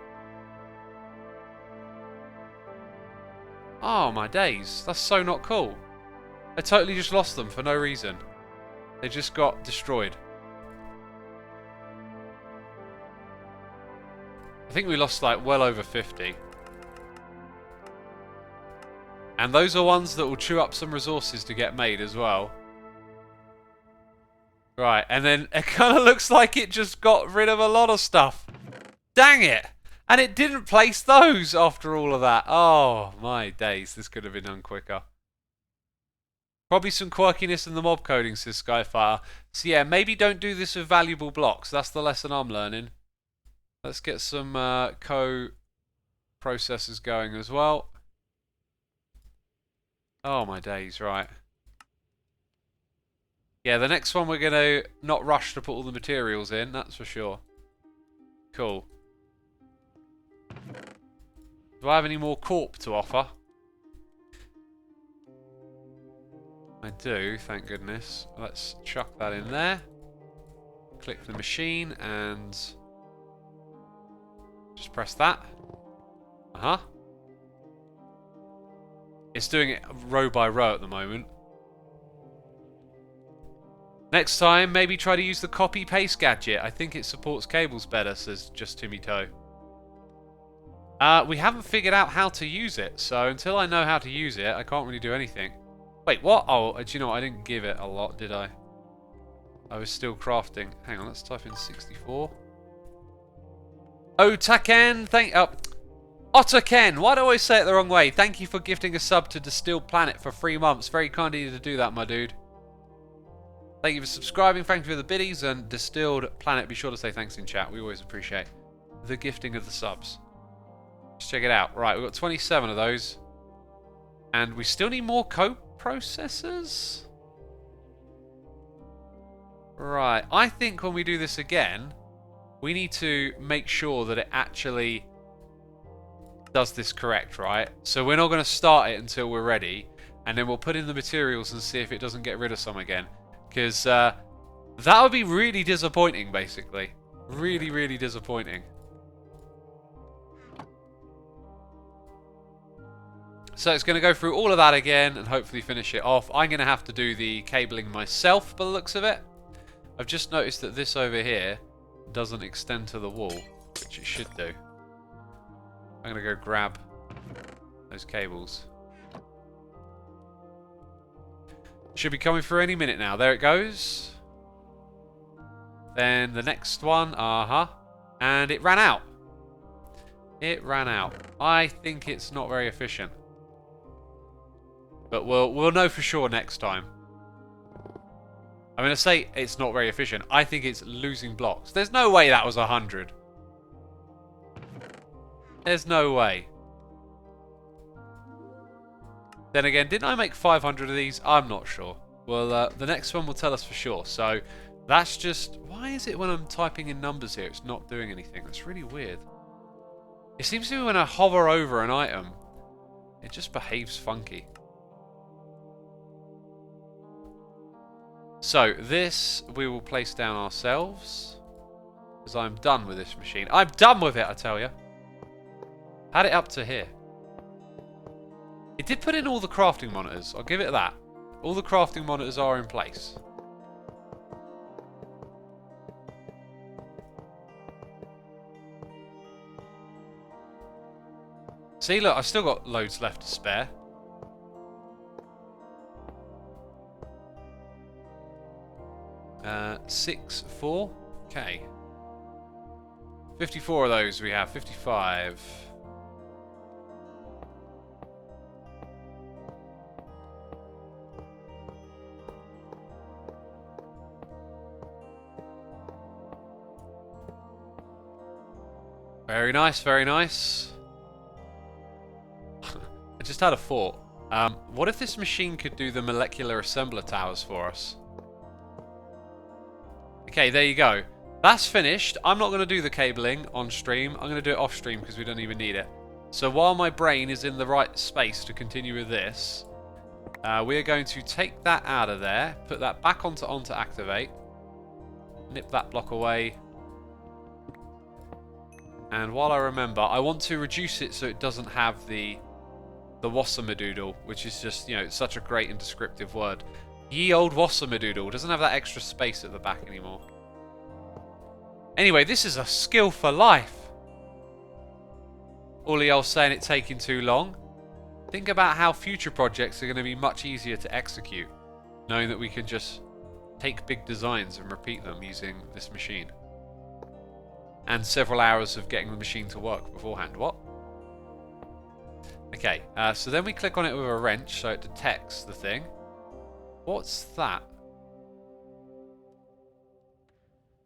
Oh my days, that's so not cool. I totally just lost them for no reason. They just got destroyed. I think we lost like well over 50. And those are ones that will chew up some resources to get made as well. Right, and then it kind of looks like it just got rid of a lot of stuff. Dang it! And it didn't place those after all of that. Oh my days, this could have been done quicker. Probably some quirkiness in the mob coding, says Skyfire. So yeah, maybe don't do this with valuable blocks. That's the lesson I'm learning. Let's get some co-processors going as well. Oh my days, right. Yeah, the next one we're going to not rush to put all the materials in, that's for sure. Cool. Do I have any more corp to offer? I do, thank goodness. Let's chuck that in there. Click the machine and just press that. Uh-huh. It's doing it row by row at the moment. Next time, maybe try to use the copy-paste gadget. I think it supports cables better, says Just Timmy Toe. We haven't figured out how to use it, so until I know how to use it, I can't really do anything. Wait, what? Oh, do you know what? I didn't give it a lot, did I? I was still crafting. Hang on, let's type in 64. Otaken, Otterken, why do I always say it the wrong way? Thank you for gifting a sub to Distilled Planet for 3 months. Very kind of you to do that, my dude. Thank you for subscribing, thank you for the biddies, and Distilled Planet, be sure to say thanks in chat. We always appreciate the gifting of the subs. Let's check it out. Right, we've got 27 of those. And we still need more co-processors? Right, I think when we do this again, we need to make sure that it actually does this correct, right? So we're not going to start it until we're ready, and then we'll put in the materials and see if it doesn't get rid of some again. Because that would be really disappointing, basically. Really, really disappointing. So it's going to go through all of that again and hopefully finish it off. I'm going to have to do the cabling myself by the looks of it. I've just noticed that this over here doesn't extend to the wall, which it should do. I'm going to go grab those cables. Should be coming through any minute now. There it goes. Then the next one, and it ran out. It ran out. I think it's not very efficient. But we'll know for sure next time. I'm going to say it's not very efficient. I think it's losing blocks. There's no way that was 100. There's no way. Then again, didn't I make 500 of these? I'm not sure. Well, the next one will tell us for sure. So that's just... Why is it when I'm typing in numbers here, it's not doing anything? That's really weird. It seems to me when I hover over an item, it just behaves funky. So this we will place down ourselves. Because I'm done with this machine. I'm done with it, I tell you. Had it up to here. It did put in all the crafting monitors. I'll give it that. All the crafting monitors are in place. See, look, I've still got loads left to spare. Uh, 6, 4. Okay. 54 of those we have. 55. Very nice, very nice. I just had a thought. What if this machine could do the molecular assembler towers for us? Okay, there you go. That's finished. I'm not going to do the cabling on stream. I'm going to do it off stream because we don't even need it. So while my brain is in the right space to continue with this, we're going to take that out of there, put that back onto on to activate, nip that block away. And while I remember, I want to reduce it so it doesn't have the wassamadoodle, which is just, you know, it's such a great and descriptive word. Ye old wassamadoodle doesn't have that extra space at the back anymore. Anyway, this is a skill for life. All the old saying it taking too long. Think about how future projects are going to be much easier to execute, knowing that we can just take big designs and repeat them using this machine. And several hours of getting the machine to work beforehand. What? Okay, so then we click on it with a wrench so it detects the thing. What's that?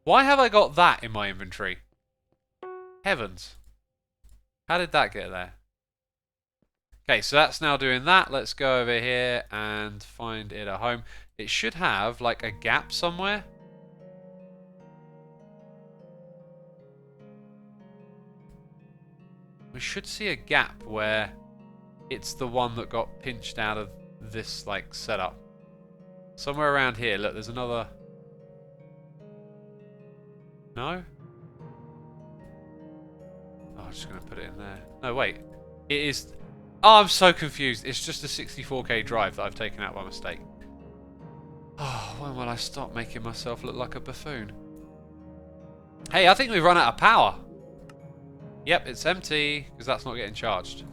Why have I got that in my inventory? Heavens. How did that get there? Okay, so that's now doing that. Let's go over here and find it at home. It should have like a gap somewhere. We should see a gap where it's the one that got pinched out of this like setup. Somewhere around here. Look, there's another. No? Oh, I'm just going to put it in there. No, wait. It is... Oh, I'm so confused. It's just a 64K drive that I've taken out by mistake. Oh, when will I stop making myself look like a buffoon? Hey, I think we've run out of power. Yep, it's empty, because that's not getting charged.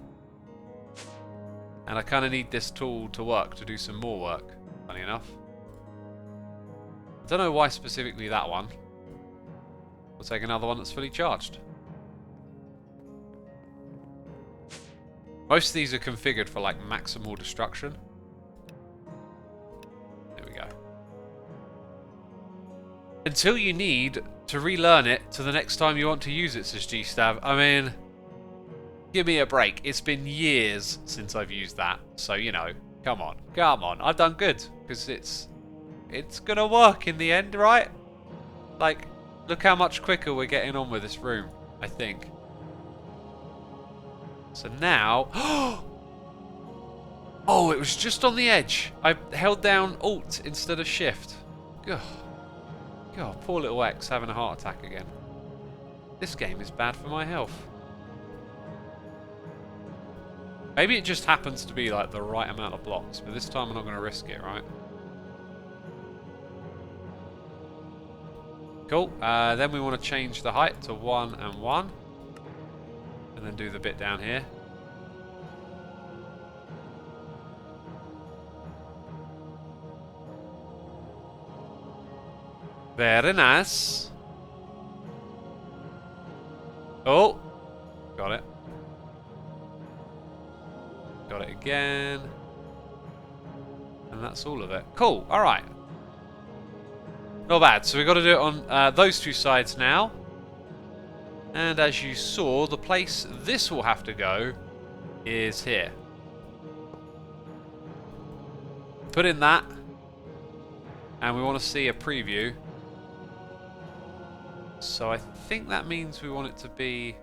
And I kind of need this tool to work, to do some more work, funny enough. I don't know why specifically that one. We'll take another one that's fully charged. Most of these are configured for like maximal destruction. There we go. Until you need to relearn it to the next time you want to use it, says G-Stab. I mean, give me a break. It's been years since I've used that. So, you know, come on. Come on. I've done good. Because it's going to work in the end, right? Like, look how much quicker we're getting on with this room, I think. So now... Oh, it was just on the edge. I held down Alt instead of Shift. God, poor little X having a heart attack again. This game is bad for my health. Maybe it just happens to be like the right amount of blocks, but this time I'm not going to risk it, right? Cool. Then we want to change the height to 1 and 1. And then do the bit down here. Very nice. Oh! Got it. Got it again. And that's all of it. Cool. Alright. Not bad. So we've got to do it on those two sides now. And as you saw, the place this will have to go is here. Put in that. And we want to see a preview. So I think that means we want it to be...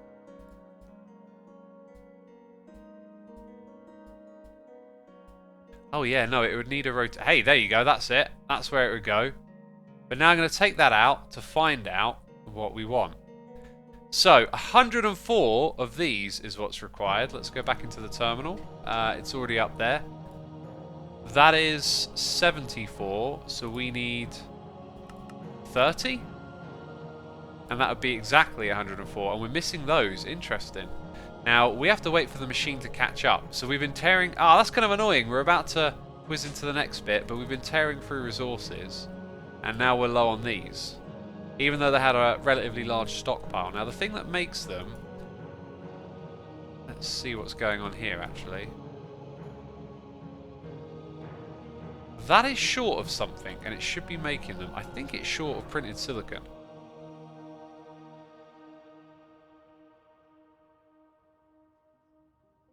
Oh yeah, no, it would need a rotate. Hey, there you go, that's it. That's where it would go. But now I'm going to take that out to find out what we want. So, 104 of these is what's required. Let's go back into the terminal. It's already up there. That is 74, so we need 30? And that would be exactly 104, and we're missing those. Interesting. Now, we have to wait for the machine to catch up. So we've been tearing... Ah, that's kind of annoying. We're about to whiz into the next bit, but we've been tearing through resources, and now we're low on these. Even though they had a relatively large stockpile. Now, the thing that makes them... Let's see what's going on here, actually. That is short of something, and it should be making them. I think it's short of printed silicon.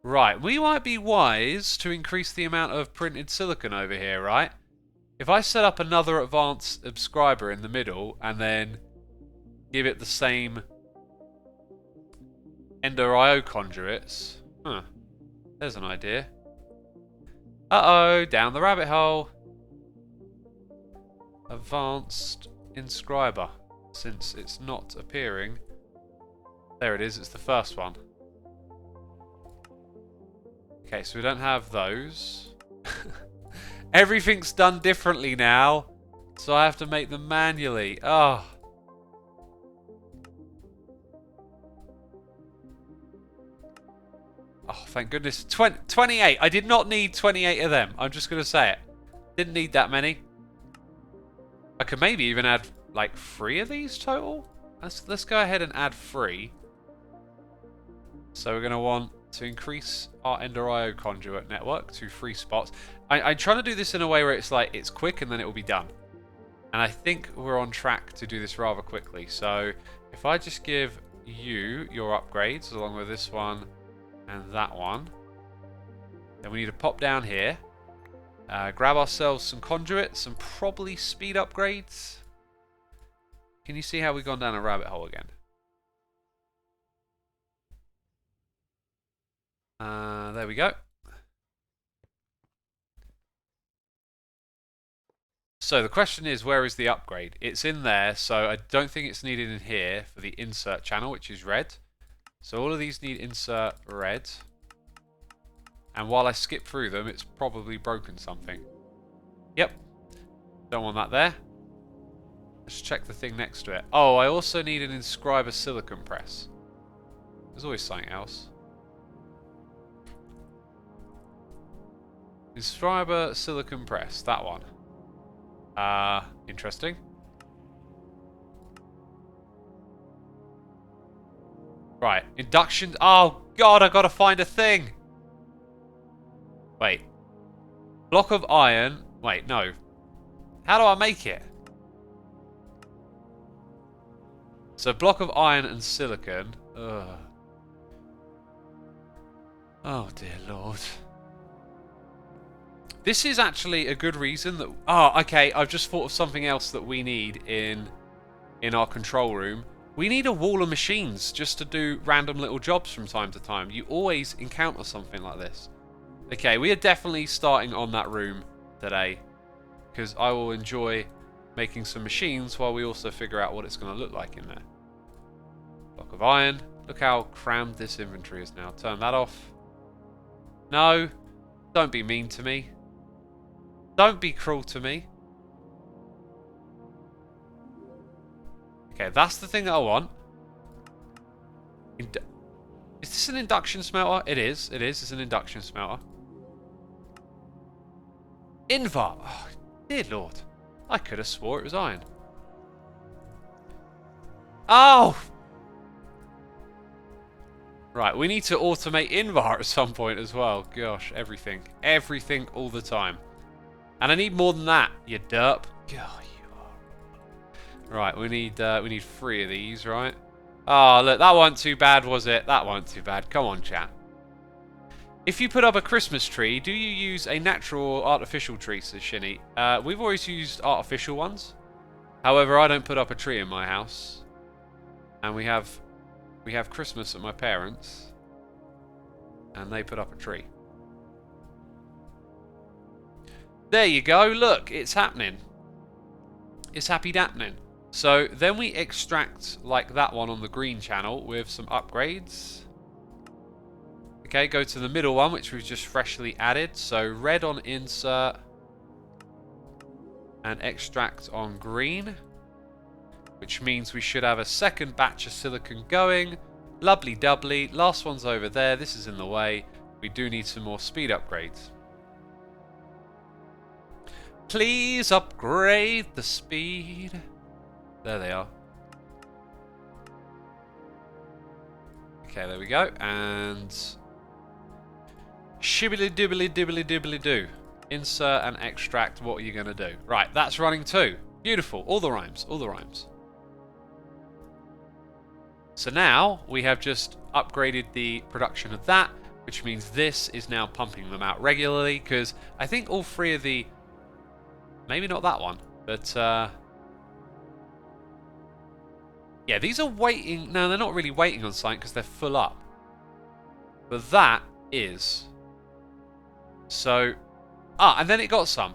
Right, we might be wise to increase the amount of printed silicon over here, right? If I set up another advanced subscriber in the middle and then give it the same Ender IO conduits. Huh. There's an idea. Uh-oh, down the rabbit hole. Advanced inscriber. Since it's not appearing. There it is, it's the first one. Okay, so we don't have those. Everything's done differently now, so I have to make them manually. Oh. Oh, thank goodness. 28. I did not need 28 of them. I'm just going to say it. Didn't need that many. I could maybe even add, like, 3 of these total. Let's go ahead and add 3. So we're going to want to increase our Ender IO conduit network to 3 spots. I'm trying to do this in a way where it's like, it's quick and then it will be done. And I think we're on track to do this rather quickly. So if I just give you your upgrades along with this one and that one. Then we need to pop down here. Grab ourselves some conduits and probably speed upgrades. Can you see how we've gone down a rabbit hole again? There we go. So the question is, where is the upgrade? It's in there, so I don't think it's needed in here for the insert channel, which is red. So all of these need insert red. And while I skip through them, it's probably broken something. Yep. Don't want that there. Let's check the thing next to it. Oh, I also need an inscriber silicon press. There's always something else. Inscriber silicon press, that one. Interesting. Right, induction. Oh god, I gotta find a thing. Wait. Block of iron. Wait, no. How do I make it? So block of iron and silicon. Ugh. Oh dear lord. This is actually a good reason that... Oh, okay, I've just thought of something else that we need in our control room. We need a wall of machines just to do random little jobs from time to time. You always encounter something like this. Okay, we are definitely starting on that room today, because I will enjoy making some machines while we also figure out what it's going to look like in there. Block of iron. Look how crammed this inventory is now. Turn that off. No. Don't be mean to me. Don't be cruel to me. Okay, that's the thing that I want. Is this an induction smelter? It is. It is. It's an induction smelter. Invar. Oh, dear Lord. I could have swore it was iron. Oh! Right, we need to automate Invar at some point as well. Gosh, everything. Everything all the time. And I need more than that, you derp. God, you are. Right, we need 3 of these, right? Oh, look, that wasn't too bad, was it? That wasn't too bad. Come on, chat. If you put up a Christmas tree, do you use a natural or artificial tree, says Shinny? We've always used artificial ones. However, I don't put up a tree in my house. And we have Christmas at my parents'. And they put up a tree. There you go, look, it's happening. It's happy-dappening. So then we extract like that one on the green channel with some upgrades. Okay, go to the middle one, which we've just freshly added. So red on insert and extract on green, which means we should have a second batch of silicon going. Lovely doubly. Last one's over there. This is in the way. We do need some more speed upgrades. Please upgrade the speed. There they are. Okay, there we go. And shibbly dibbly dibbly dibbly do. Insert and extract. What are you going to do? Right, that's running too. Beautiful. All the rhymes. All the rhymes. So now we have just upgraded the production of that, which means this is now pumping them out regularly, because I think all 3 of the... Maybe not that one, but... yeah, these are waiting... No, they're not really waiting on something because they're full up. But that is... So... Ah, and then it got some.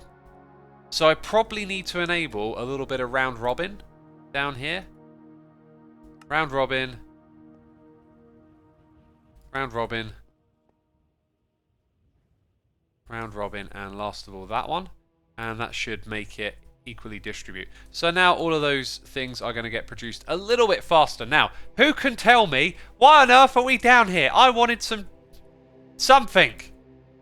So I probably need to enable a little bit of round robin down here. Round robin. Round robin. Round robin, and last of all that one. And that should make it equally distribute. So now all of those things are going to get produced a little bit faster. Now, who can tell me why on earth are we down here? I wanted something.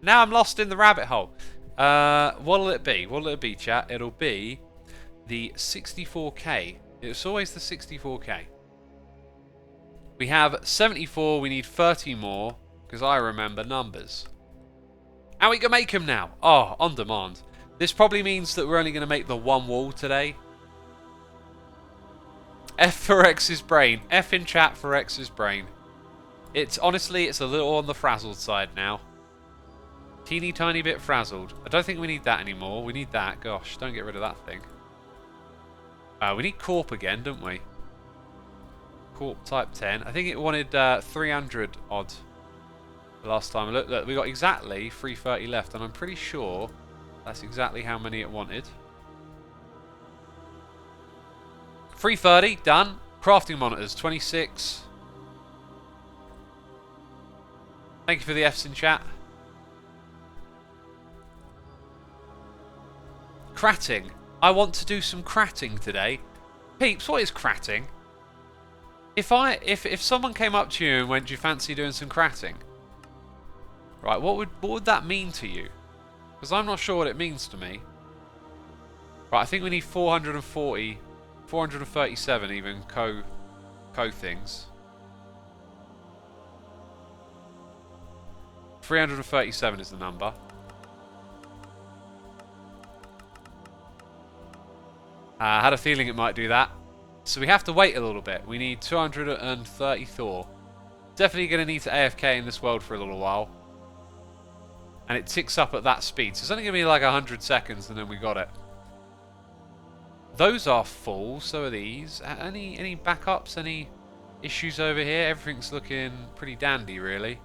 Now I'm lost in the rabbit hole. What'll it be? What'll it be, chat? It'll be the 64K. It's always the 64K. We have 74. We need 30 more because I remember numbers. And we can make them now. Oh, on demand. This probably means that we're only going to make the one wall today. F for X's brain. F in chat for X's brain. Honestly, it's a little on the frazzled side now. Teeny tiny bit frazzled. I don't think we need that anymore. We need that. Gosh, don't get rid of that thing. We need Corp again, don't we? Corp type 10. I think it wanted 300 odd the last time. Look, we got exactly 330 left, and I'm pretty sure that's exactly how many it wanted. 330, done. Crafting monitors, 26. Thank you for the Fs in chat. Cratting. I want to do some cratting today. Peeps, what is cratting? If someone came up to you and went, do you fancy doing some cratting? Right, what would that mean to you? Because I'm not sure what it means to me. Right, I think we need 440, 437 even co things. 337 is the number. I had a feeling it might do that. So we have to wait a little bit. We need 230 Thor. Definitely going to need to AFK in this world for a little while. And it ticks up at that speed. So it's only going to be like 100 seconds and then we got it. Those are full. So are these. Any backups? Any issues over here? Everything's looking pretty dandy, really.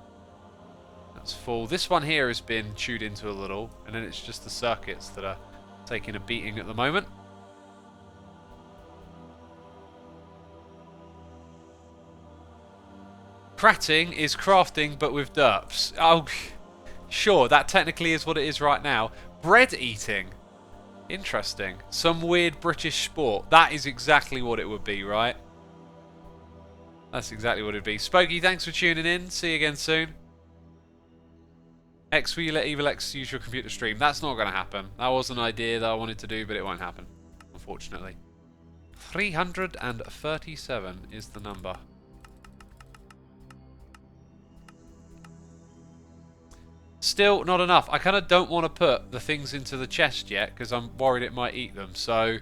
That's full. This one here has been chewed into a little. And then it's just the circuits that are taking a beating at the moment. Cratting is crafting, but with derps. Oh, Sure, that technically is what it is right now. Bread eating. Interesting. Some weird British sport. That is exactly what it would be, right? That's exactly what it'd be. Spokey, thanks for tuning in. See you again soon. X, will you let Evil X use your computer stream? That's not going to happen. That was an idea that I wanted to do, but it won't happen, unfortunately. 337 is the number. Still not enough. I kind of don't want to put the things into the chest yet because I'm worried it might eat them. So,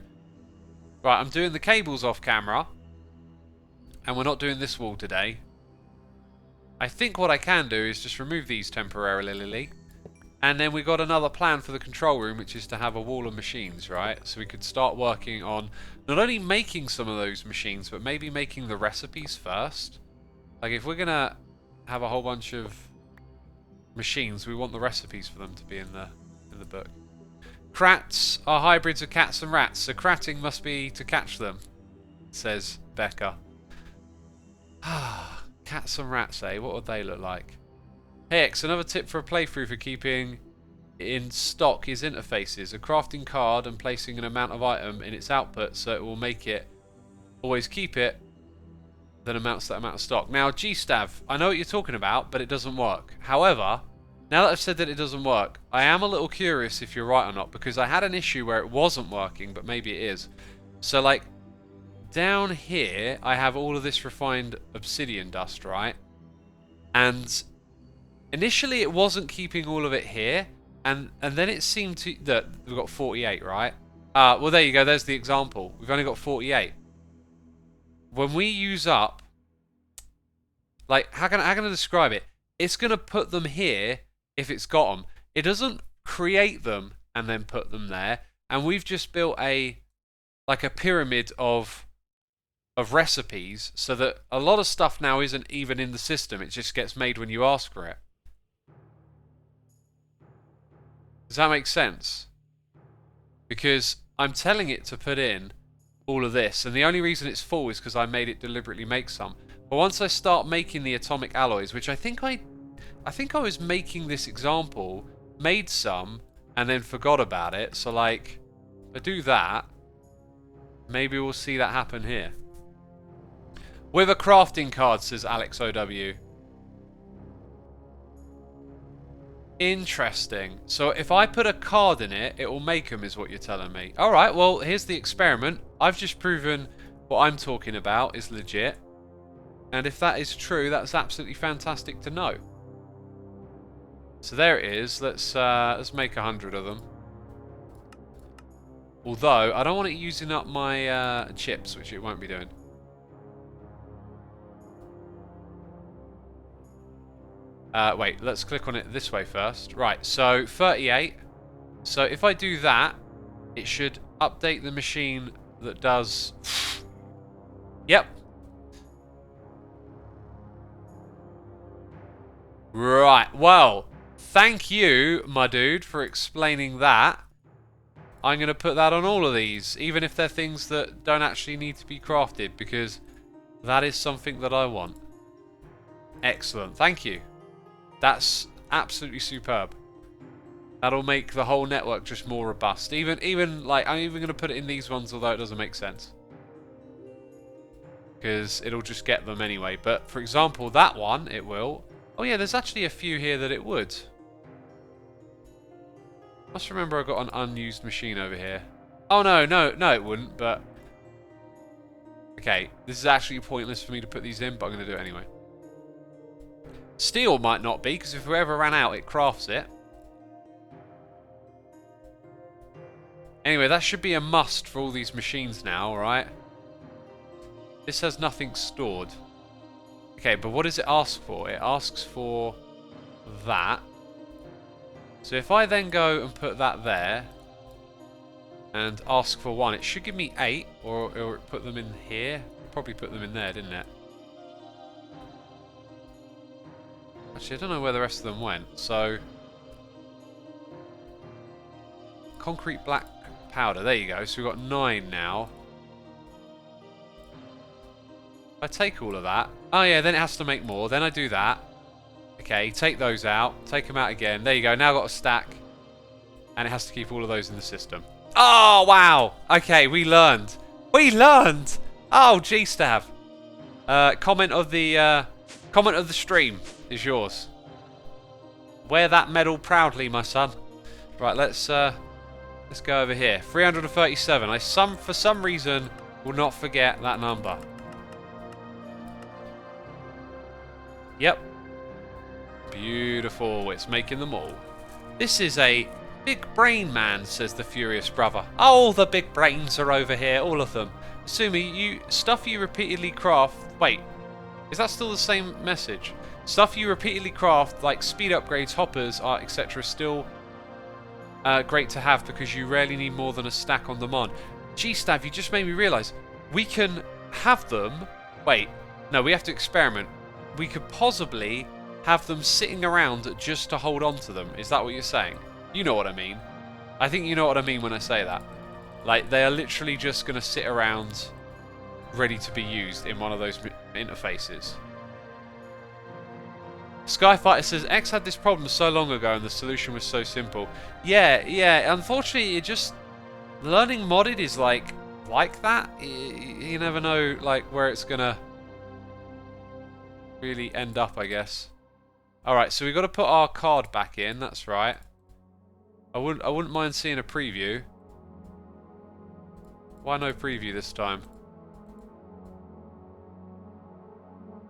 right, I'm doing the cables off camera. And we're not doing this wall today. I think what I can do is just remove these temporarily. And then we got another plan for the control room, which is to have a wall of machines, right? So we could start working on not only making some of those machines, but maybe making the recipes first. Like if we're going to have a whole bunch of machines, we want the recipes for them to be in the book. Crats are hybrids of cats and rats, so cratting must be to catch them, says Becca. Cats and rats, eh? What would they look like? Hey X, another tip for a playthrough for keeping in stock is interfaces. A crafting card and placing an amount of item in its output so it will make it always keep it, then amounts to that amount of stock. Now, Gstav, I know what you're talking about, but it doesn't work. However, now that I've said that it doesn't work, I am a little curious if you're right or not, because I had an issue where it wasn't working, but maybe it is. So, like, down here, I have all of this refined obsidian dust, right? And initially, it wasn't keeping all of it here, and then it seemed to... that we've got 48, right? Well, there you go. There's the example. We've only got 48. When we use up... like, how can I describe it? It's going to put them here if it's got them. It doesn't create them and then put them there. And we've just built a pyramid of recipes so that a lot of stuff now isn't even in the system. It just gets made when you ask for it. Does that make sense? Because I'm telling it to put in all of this, and the only reason it's full is because I made it deliberately make some. But once I start making the atomic alloys, which I think I was making this example, made some, and then forgot about it. So like, if I do that, maybe we'll see that happen here. With a crafting card, says Alex OW. Interesting. So if I put a card in it, it will make them, is what you're telling me. Alright, well, here's the experiment. I've just proven what I'm talking about is legit. And if that is true, that's absolutely fantastic to know. So there it is. Let's make 100 of them. Although, I don't want it using up my chips, which it won't be doing. Wait, let's click on it this way first. Right, so 38. So if I do that, it should update the machine that does... Yep. Right, well, thank you, my dude, for explaining that. I'm going to put that on all of these, even if they're things that don't actually need to be crafted, because that is something that I want. Excellent, thank you. That's absolutely superb. That'll make the whole network just more robust. Even like, I'm even going to put it in these ones, although it doesn't make sense. Because it'll just get them anyway. But, for example, that one, it will. Oh yeah, there's actually a few here that it would. Must remember I've got an unused machine over here. Oh no, it wouldn't, but... Okay, this is actually pointless for me to put these in, but I'm going to do it anyway. Steel might not be, because if we ever ran out, it crafts it. Anyway, that should be a must for all these machines now, right? This has nothing stored. Okay, but what does it ask for? It asks for that. So if I then go and put that there and ask for 1, it should give me 8, or put them in here. Probably put them in there, didn't it? Actually, I don't know where the rest of them went. So, concrete black powder. There you go. So we've got 9 now. If I take all of that. Oh yeah, then it has to make more. Then I do that. Okay, Okay, take those out. Take them out again. There you go. Now got a stack. And it has to keep all of those in the system. Oh, wow. Okay, we learned. We learned. Oh, G-Stab. Comment of the stream is yours. Wear that medal proudly, my son. Right, let's go over here. 337. I for some reason will not forget that number. Yep. Beautiful. It's making them all. This is a big brain man, says the furious brother. Oh, the big brains are over here, all of them. Sumi, stuff you repeatedly craft. Wait, is that still the same message? Stuff you repeatedly craft, like speed upgrades, hoppers, etc., still great to have because you rarely need more than a stack on the mod. G-Stav, you just made me realise we can have them. Wait, no, we have to experiment. We could possibly have them sitting around just to hold on to them. Is that what you're saying? You know what I mean. I think you know what I mean when I say that. Like, they are literally just going to sit around ready to be used in one of those interfaces. Skyfighter says, X had this problem so long ago and the solution was so simple. Yeah, unfortunately it just... Learning modded is like that. You never know like where it's going to really end up, I guess. Alright, so we've got to put our card back in, that's right. I wouldn't mind seeing a preview. Why no preview this time?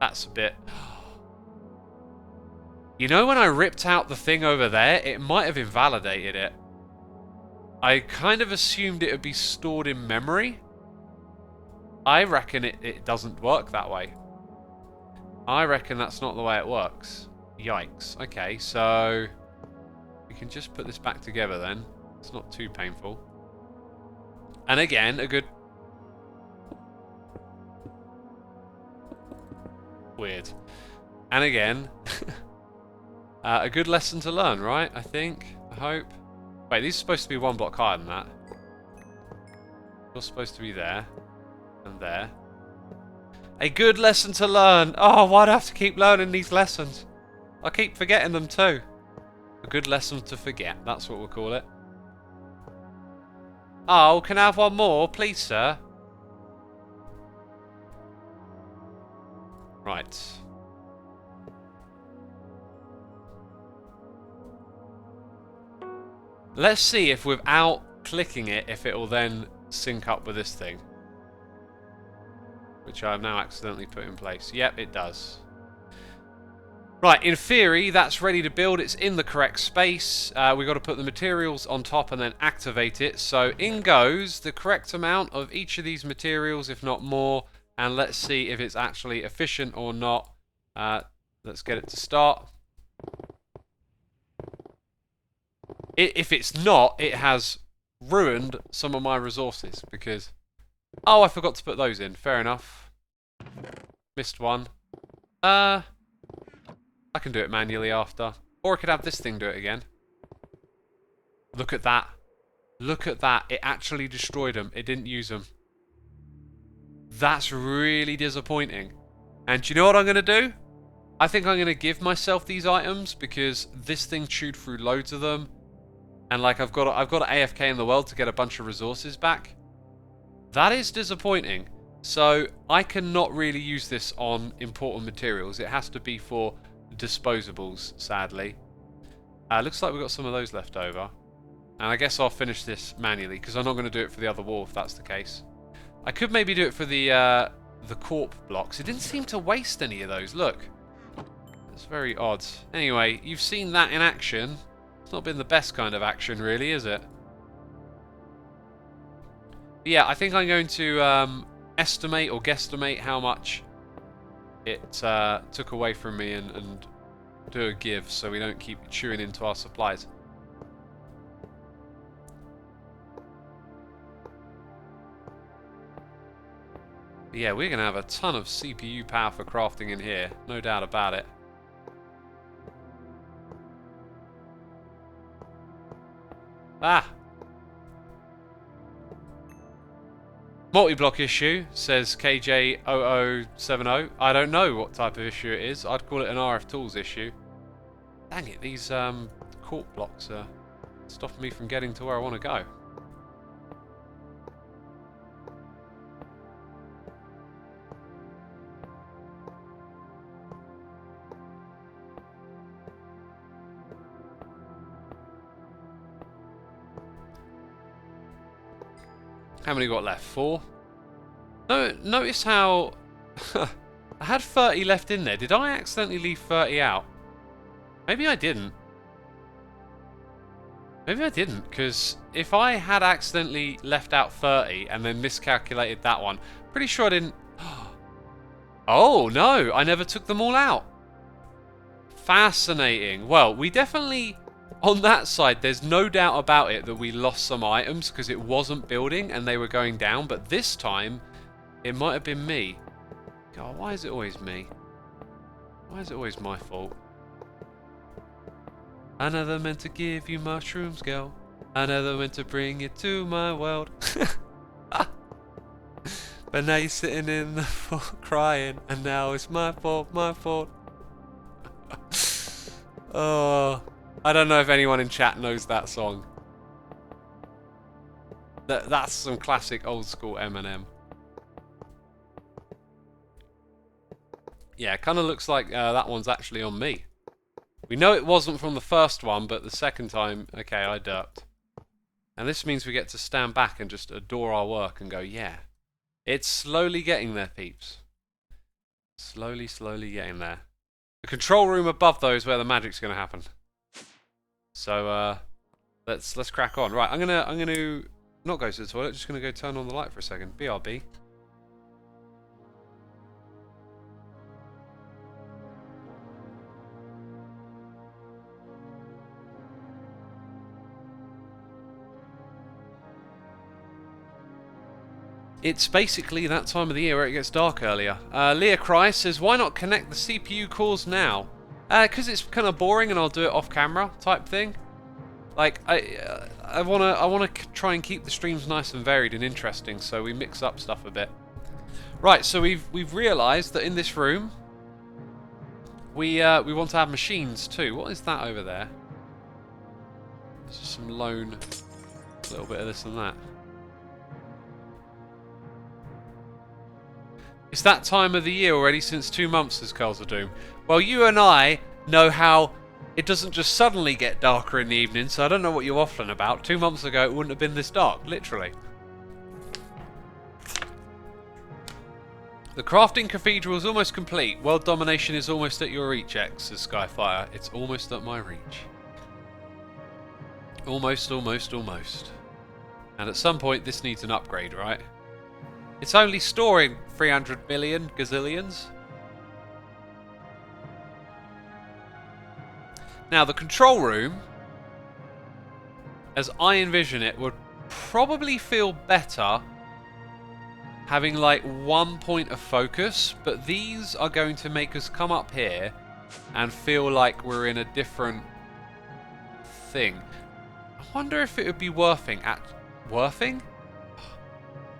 That's a bit... You know when I ripped out the thing over there, it might have invalidated it. I kind of assumed it would be stored in memory. I reckon it doesn't work that way. I reckon that's not the way it works. Yikes. Okay, so... We can just put this back together then. It's not too painful. And again, a good... Weird. And again... a good lesson to learn, right? I think. I hope. Wait, these are supposed to be one block higher than that. You're supposed to be there. And there. A good lesson to learn. Oh, why do I have to keep learning these lessons? I keep forgetting them too. A good lesson to forget. That's what we'll call it. Oh, can I have one more? Please, sir. Right. Let's see if without clicking it, if it will then sync up with this thing. Which I've now accidentally put in place. Yep, it does. Right, in theory, that's ready to build. It's in the correct space. We've got to put the materials on top and then activate it. So in goes the correct amount of each of these materials, if not more. And let's see if it's actually efficient or not. Let's get it to start. If it's not, it has ruined some of my resources because... Oh, I forgot to put those in. Fair enough. Missed one. I can do it manually after. Or I could have this thing do it again. Look at that. Look at that. It actually destroyed them. It didn't use them. That's really disappointing. And do you know what I'm going to do? I think I'm going to give myself these items because this thing chewed through loads of them. And like I've got an AFK in the world to get a bunch of resources back. That is disappointing. So I cannot really use this on important materials. It has to be for disposables, sadly. Looks like we've got some of those left over. And I guess I'll finish this manually because I'm not going to do it for the other wall if that's the case. I could maybe do it for the corp blocks. It didn't seem to waste any of those. Look. That's very odd. Anyway, you've seen that in action. It's not been the best kind of action, really, is it? But yeah, I think I'm going to estimate or guesstimate how much it took away from me and do a give so we don't keep chewing into our supplies. But yeah, we're going to have a ton of CPU power for crafting in here, no doubt about it. Ah! Multi-block issue, says KJ0070. I don't know what type of issue it is. I'd call it an RF Tools issue. Dang it, these cork blocks are stopping me from getting to where I want to go. How many got left? 4? No, notice how I had 30 left in there. Did I accidentally leave 30 out? Maybe I didn't. Maybe I didn't, because if I had accidentally left out 30 and then miscalculated that one, pretty sure I didn't. Oh, no, I never took them all out. Fascinating. Well, we definitely, on that side, there's no doubt about it that we lost some items because it wasn't building and they were going down, but this time, it might have been me. God, why is it always me? Why is it always my fault? I never meant to give you mushrooms, girl. I never meant to bring you to my world. But now you're sitting in the floor crying, and now it's my fault, my fault. Oh, I don't know if anyone in chat knows that song. That's some classic old school Eminem. Yeah, it kind of looks like that one's actually on me. We know it wasn't from the first one, but the second time, okay, I derped. And this means we get to stand back and just adore our work and go, yeah. It's slowly getting there, peeps. Slowly, slowly getting there. The control room above though is where the magic's going to happen. So, let's crack on. Right, I'm gonna not go to the toilet, just gonna go turn on the light for a second. BRB. It's basically that time of the year where it gets dark earlier. Leah Cry says, why not connect the CPU cores now? Because it's kind of boring and I'll do it off camera type thing. Like, I wanna try and keep the streams nice and varied and interesting, so we mix up stuff a bit. Right, so we've realised that in this room, we want to have machines too. What is that over there? There's just some lone, little bit of this and that. It's that time of the year already since 2 months, says Curls of Doom. Well, you and I know how it doesn't just suddenly get darker in the evening, so I don't know what you're waffling about. 2 months ago, it wouldn't have been this dark, literally. The crafting cathedral is almost complete. World domination is almost at your reach, X, says Skyfire. It's almost at my reach. Almost, almost, almost. And at some point, this needs an upgrade, right? It's only storing 300 million gazillions. Now, the control room, as I envision it, would probably feel better having like one point of focus, but these are going to make us come up here and feel like we're in a different thing. I wonder if it would be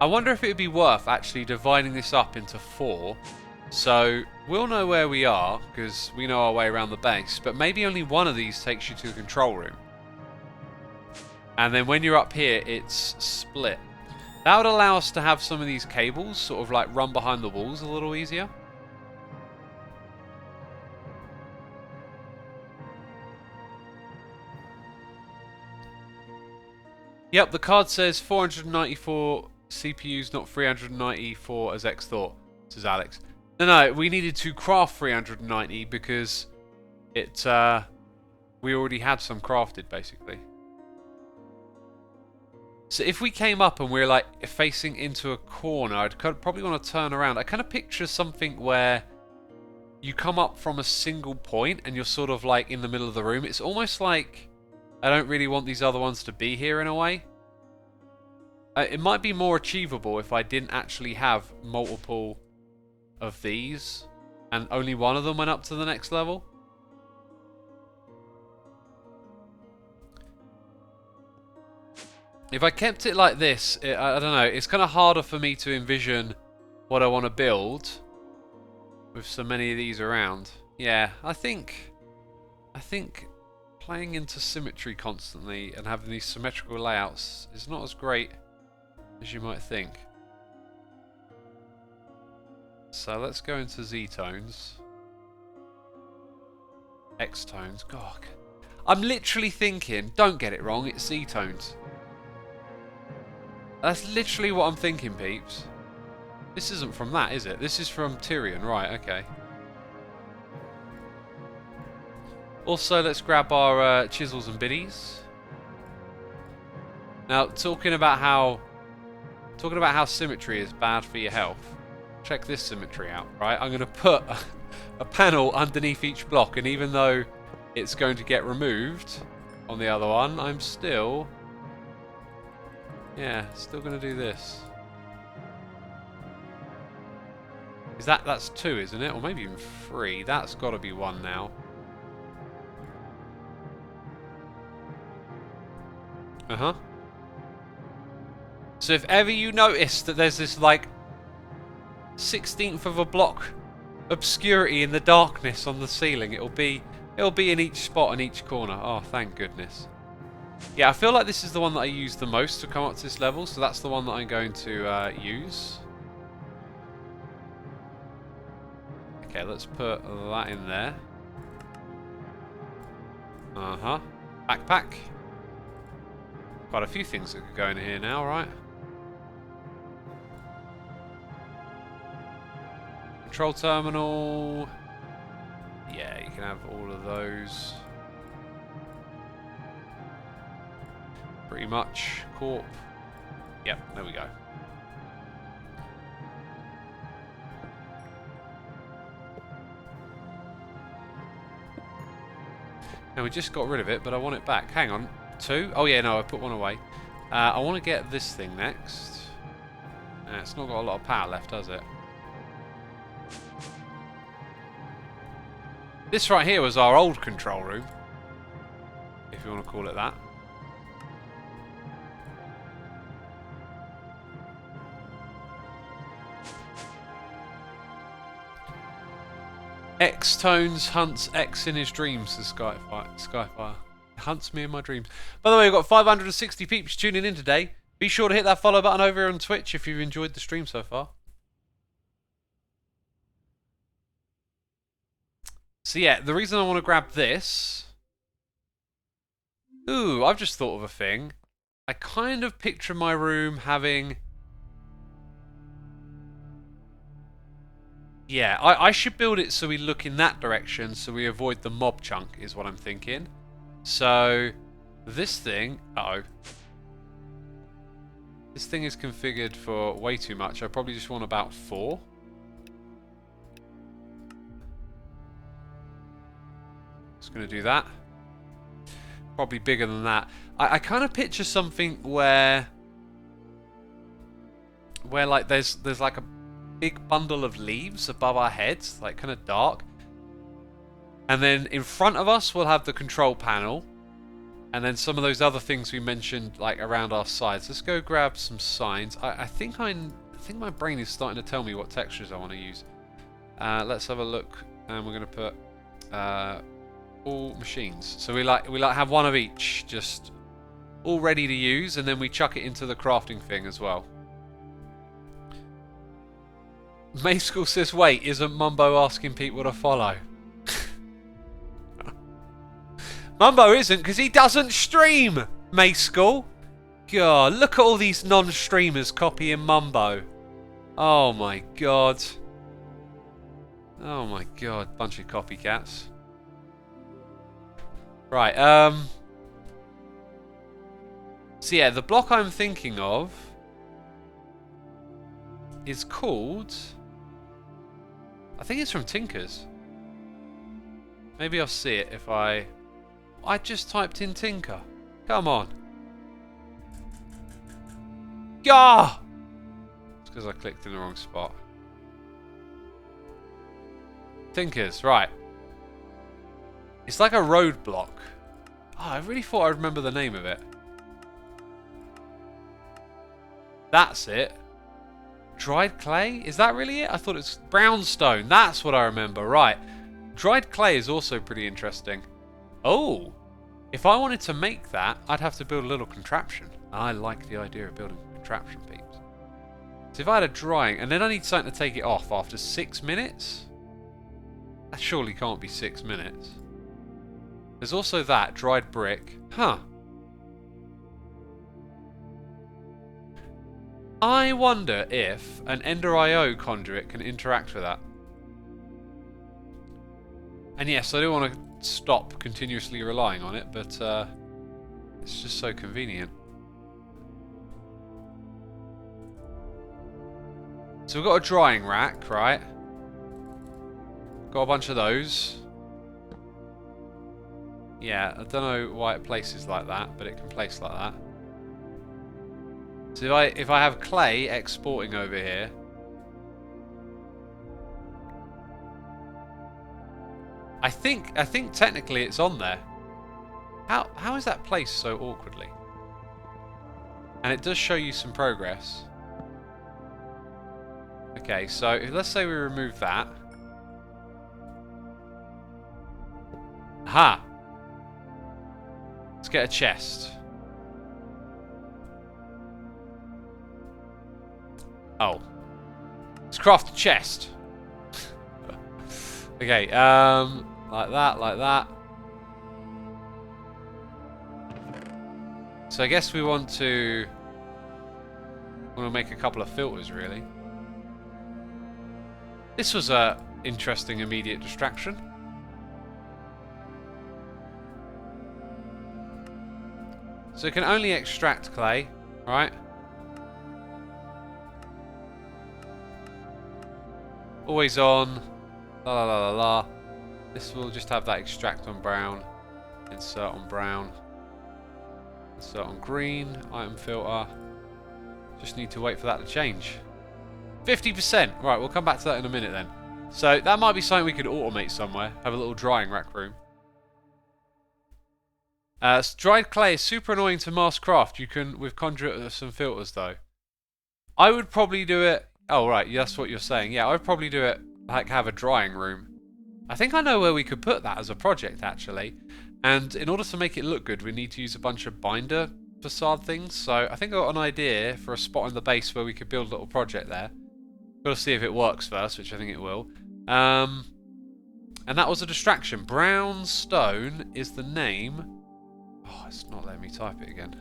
I wonder if it would be worth actually dividing this up into 4. So we'll know where we are because we know our way around the base, but maybe only one of these takes you to the control room. And then when you're up here, it's split. That would allow us to have some of these cables sort of like run behind the walls a little easier. Yep, the card says 494 CPUs, not 394 as X thought, says Alex. No, we needed to craft 390 because it we already had some crafted basically. So if we came up and we're like facing into a corner, I'd probably want to turn around. I kind of picture something where you come up from a single point and you're sort of like in the middle of the room. It's almost like I don't really want these other ones to be here in a way. It might be more achievable if I didn't actually have multiple of these and only one of them went up to the next level. If I kept it like this, I don't know, it's kind of harder for me to envision what I want to build with so many of these around. Yeah, I think I think playing into symmetry constantly and having these symmetrical layouts is not as great as you might think. So let's go into Z tones. X tones. God. I'm literally thinking, don't get it wrong, it's Z tones. That's literally what I'm thinking, peeps. This isn't from that, is it? This is from Tyrion, right, okay. Also, let's grab our chisels and biddies. Now, talking about how symmetry is bad for your health. Check this symmetry out, right? I'm going to put a panel underneath each block, and even though it's going to get removed on the other one, I'm still... yeah, still going to do this. Is that's 2, isn't it? Or maybe even 3. That's got to be 1 now. Uh-huh. So if ever you notice that there's this, like, 16th of a block obscurity in the darkness on the ceiling, it'll be in each spot in each corner. Oh, thank goodness. Yeah, I feel like this is the one that I use the most to come up to this level, so that's the one that I'm going to use. Okay, let's put that in there. Uh-huh. Backpack. Quite a few things that could go in here now, right? Control terminal. Yeah, you can have all of those. Pretty much. Corp. Yep, there we go. Now we just got rid of it, but I want it back. Hang on. 2? Oh yeah, no, I put 1 away. I want to get this thing next. It's not got a lot of power left, does it? This right here was our old control room, if you want to call it that. X Tones hunts X in his dreams, says Skyfire. Hunts me in my dreams. By the way, we've got 560 peeps tuning in today. Be sure to hit that follow button over here on Twitch if you've enjoyed the stream so far. So yeah, the reason I want to grab this... Ooh, I've just thought of a thing. I kind of picture my room having... Yeah, I should build it so we look in that direction so we avoid the mob chunk, is what I'm thinking. So, this thing... Uh-oh. This thing is configured for way too much. I probably just want about 4. Just going to do that. Probably bigger than that. I kind of picture something where like there's like a big bundle of leaves above our heads, like kind of dark. And then in front of us we'll have the control panel. And then some of those other things we mentioned, like around our sides. Let's go grab some signs. I think my brain is starting to tell me what textures I want to use. Let's have a look, and we're going to put all machines. So we like have one of each, just all ready to use, and then we chuck it into the crafting thing as well. May School says, "Wait, isn't Mumbo asking people to follow?" Mumbo isn't, because he doesn't stream, May School. God, look at all these non-streamers copying Mumbo. Oh my god. Oh my god, bunch of copycats. Right, so yeah, the block I'm thinking of is called... I think it's from Tinker's. Maybe I'll see it if I just typed in Tinker. Come on. Gah! It's because I clicked in the wrong spot. Tinker's, right. It's like a roadblock. Oh, I really thought I remember the name of it. That's it. Dried clay? Is that really it? I thought it's brownstone. That's what I remember. Right. Dried clay is also pretty interesting. Oh! If I wanted to make that, I'd have to build a little contraption. I like the idea of building a contraption, peeps. So if I had a drying, and then I need something to take it off after 6 minutes? That surely can't be 6 minutes. There's also that, dried brick. Huh. I wonder if an Ender IO conduit can interact with that. And yes, I do want to stop continuously relying on it, but it's just so convenient. So we've got a drying rack, right? Got a bunch of those. Yeah, I don't know why it places like that, but it can place like that. So if I have clay exporting over here, I think technically it's on there. How is that placed so awkwardly? And it does show you some progress. Okay, so let's say we remove that. Aha! Let's get a chest. Oh. Let's craft a chest. Okay, like that. So I guess we want to make a couple of filters, really. This was a interesting immediate distraction. So it can only extract clay, right? Always on. La la la la la. This will just have that extract on brown. Insert on brown. Insert on green. Item filter. Just need to wait for that to change. 50%! Right, we'll come back to that in a minute then. So that might be something we could automate somewhere. Have a little drying rack room. Dried clay is super annoying to mass craft. You can with conduit some filters though. I would probably do it. Oh right, that's what you're saying. Yeah, I'd probably do it like have a drying room. I think I know where we could put that as a project actually. And in order to make it look good, we need to use a bunch of binder facade things. So I think I got an idea for a spot on the base where we could build a little project there. Got to see if it works first, which I think it will. And that was a distraction. Brownstone is the name. Oh, it's not letting me type it again.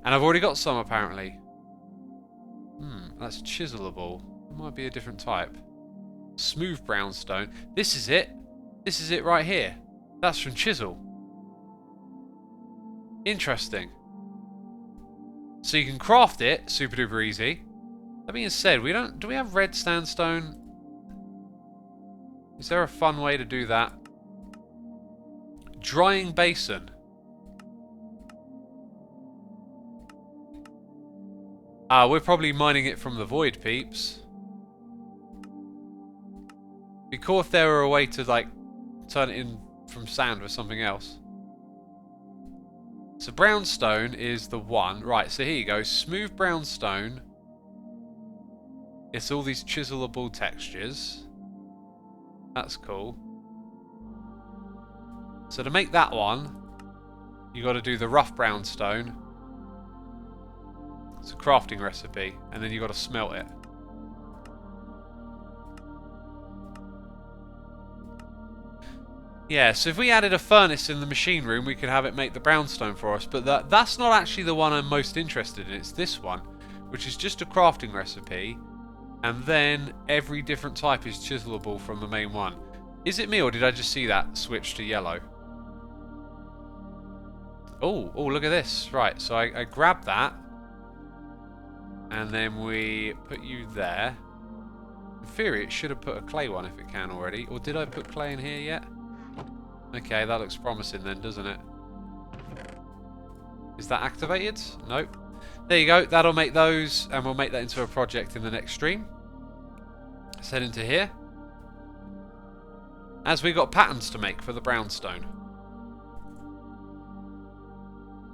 And I've already got some apparently. That's chiselable. It might be a different type. Smooth brownstone. This is it. This is it right here. That's from chisel. Interesting. So you can craft it super duper easy. That being said, do we have red sandstone? Is there a fun way to do that? Drying basin. We're probably mining it from the void, peeps. Be cool if there were a way to like turn it in from sand with something else. So brownstone is the one. Right, so here you go. Smooth brownstone. It's all these chiselable textures. That's cool. So to make that one, you got to do the rough brownstone. It's a crafting recipe, and then you got to smelt it. Yeah, so if we added a furnace in the machine room, we could have it make the brownstone for us. But that's not actually the one I'm most interested in. It's this one, which is just a crafting recipe. And then every different type is chiselable from the main one. Is it me, or did I just see that switch to yellow? Oh, look at this. Right, so I grab that. And then we put you there. In theory, it should have put a clay one if it can already. Or did I put clay in here yet? Okay, that looks promising then, doesn't it? Is that activated? Nope. There you go. That'll make those, and we'll make that into a project in the next stream. Let's head into here. As we got patterns to make for the brownstone.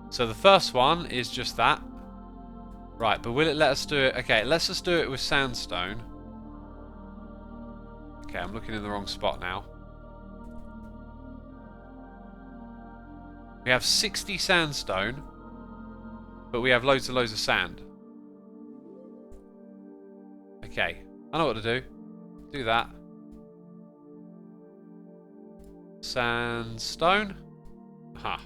So the first one is just that. Right, but will it let us do it? Okay, it lets us do it with sandstone. Okay, I'm looking in the wrong spot now. We have 60 sandstone, but we have loads and loads of sand. Okay, I know what to do. Do that. Sandstone. Aha.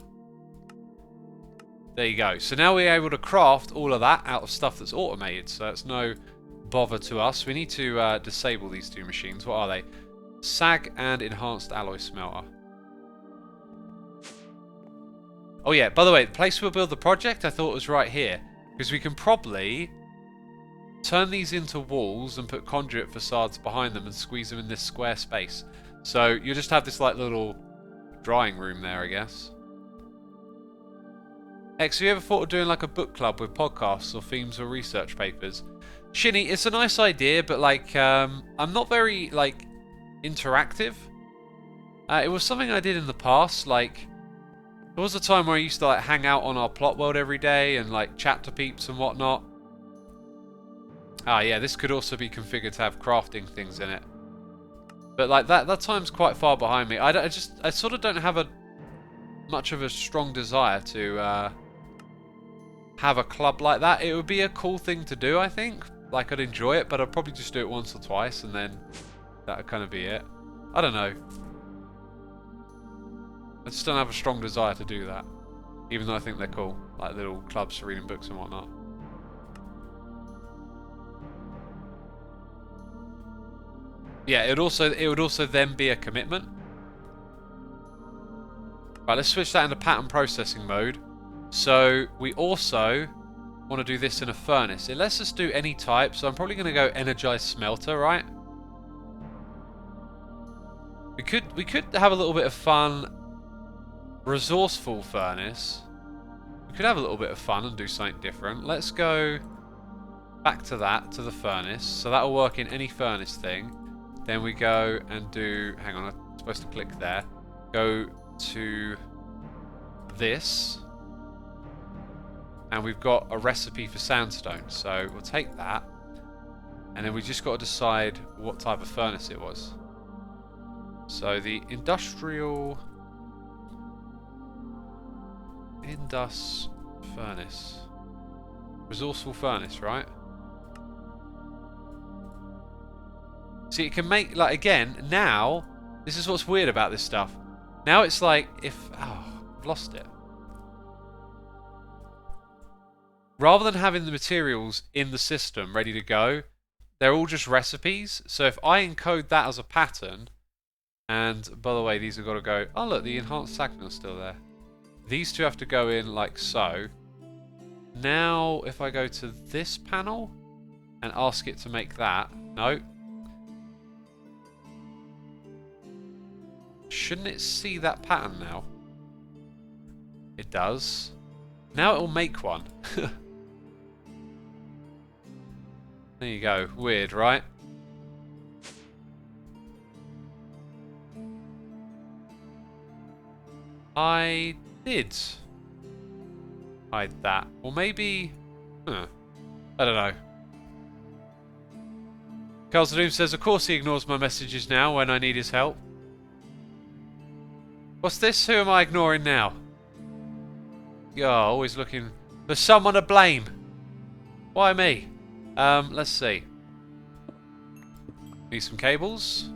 There you go. So now we're able to craft all of that out of stuff that's automated, so it's no bother to us. We need to disable these two machines. What are they? Sag and enhanced alloy smelter. Oh yeah, by the way, the place we'll build the project I thought was right here, because we can probably turn these into walls and put conduit facades behind them and squeeze them in this square space. So you just have this like little drying room there, I guess. X, have you ever thought of doing like a book club with podcasts or themes or research papers? Shinny, it's a nice idea, but like I'm not very like interactive. It was something I did in the past. Like there was a time where I used to like hang out on our plot world every day and like chat to peeps and whatnot. Ah yeah, this could also be configured to have crafting things in it. But like that time's quite far behind me. I sort of don't have much of a strong desire to have a club like that. It would be a cool thing to do, I think. Like I'd enjoy it, but I'd probably just do it once or twice and then that would kind of be it. I don't know. I just don't have a strong desire to do that. Even though I think they're cool. Like little clubs for reading books and whatnot. Yeah, it would also then be a commitment. Right, let's switch that into pattern processing mode. So we also want to do this in a furnace. It lets us do any type, so I'm probably going to go energized smelter, right? We could have a little bit of fun. Resourceful furnace. We could have a little bit of fun and do something different. Let's go back to that, to the furnace. So that'll work in any furnace thing. Then we go and do, hang on, I'm supposed to click there. Go to this. And we've got a recipe for sandstone. So we'll take that. And then we just got to decide what type of furnace it was. So the industrial furnace. Resourceful furnace, right? See, it can make, like, again, now, this is what's weird about this stuff. Now it's like, I've lost it. Rather than having the materials in the system ready to go, they're all just recipes. So if I encode that as a pattern, and by the way, these have got to go, oh look, the enhanced signal's still there. These two have to go in like so. Now, if I go to this panel and ask it to make that, no. Shouldn't it see that pattern now? It does. Now it will make one. There you go. Weird, right? I did hide that. Or maybe... I don't know. Carl's Doom says, of course he ignores my messages now when I need his help. What's this? Who am I ignoring now? Yeah, always looking for someone to blame. Why me? Let's see. Need some cables.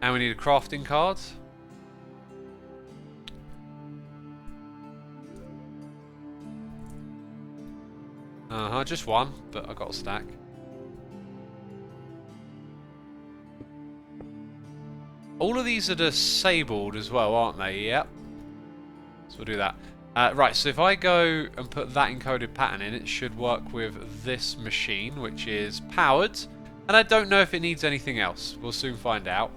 And we need a crafting card. Just one, but I got a stack. All of these are disabled as well, aren't they? Yep. So we'll do that. Right, so if I go and put that encoded pattern in, it should work with this machine, which is powered. And I don't know if it needs anything else. We'll soon find out.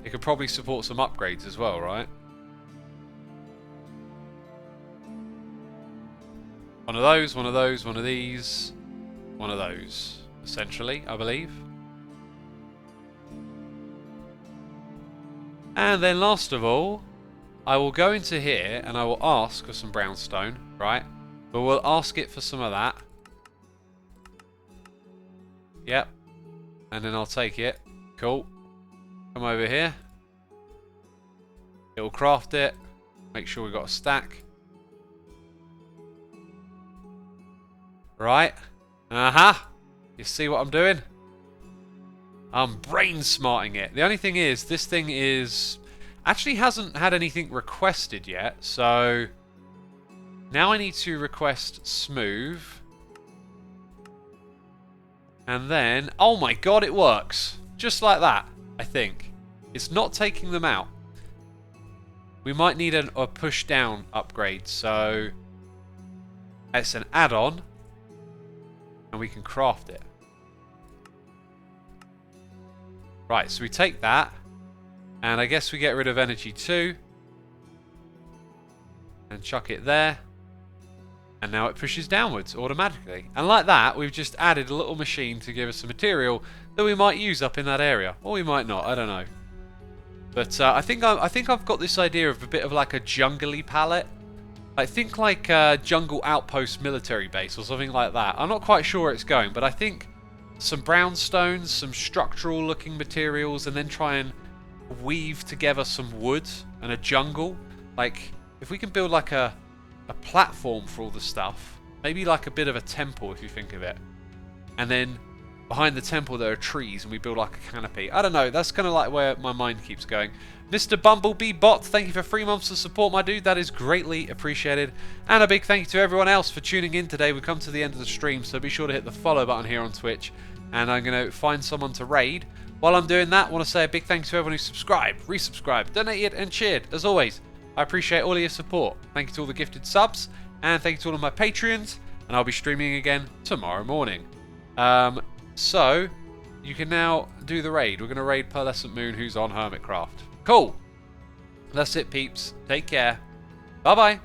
It could probably support some upgrades as well, right? One of those, one of those, one of these, one of those, essentially, I believe. And then last of all, I will go into here and I will ask for some brownstone, right? But we'll ask it for some of that. Yep. And then I'll take it. Cool. Come over here. It'll craft it. Make sure we've got a stack. Right. You see what I'm doing? I'm brain smarting it. The only thing is, this thing is... actually hasn't had anything requested yet, so... now I need to request smooth. And then... oh my god, it works! Just like that, I think. It's not taking them out. We might need a push down upgrade, so... it's an add-on. And we can craft it. Right, so we take that. And I guess we get rid of energy 2. And chuck it there. And now it pushes downwards automatically. And like that, we've just added a little machine to give us some material that we might use up in that area. Or we might not, I don't know. But I think I've got this idea of a bit of like a jungly palette. I think like a jungle outpost military base or something like that. I'm not quite sure where it's going, but I think some brownstones, some structural looking materials, and then try and weave together some wood and a jungle. Like, if we can build like a platform for all the stuff, maybe like a bit of a temple if you think of it, and then behind the temple there are trees and we build like a canopy. I don't know, that's kind of like where my mind keeps going. Mr. Bumblebee Bot, thank you for 3 months of support, my dude. That is greatly appreciated. And a big thank you to everyone else for tuning in today. We've come to the end of the stream, so be sure to hit the follow button here on Twitch. And I'm going to find someone to raid. While I'm doing that, I want to say a big thanks to everyone who subscribed, resubscribed, donated, and cheered. As always, I appreciate all of your support. Thank you to all the gifted subs, and thank you to all of my Patreons. And I'll be streaming again tomorrow morning. So, you can now do the raid. We're going to raid Pearlescent Moon, who's on Hermitcraft. Cool. That's it, peeps. Take care. Bye-bye.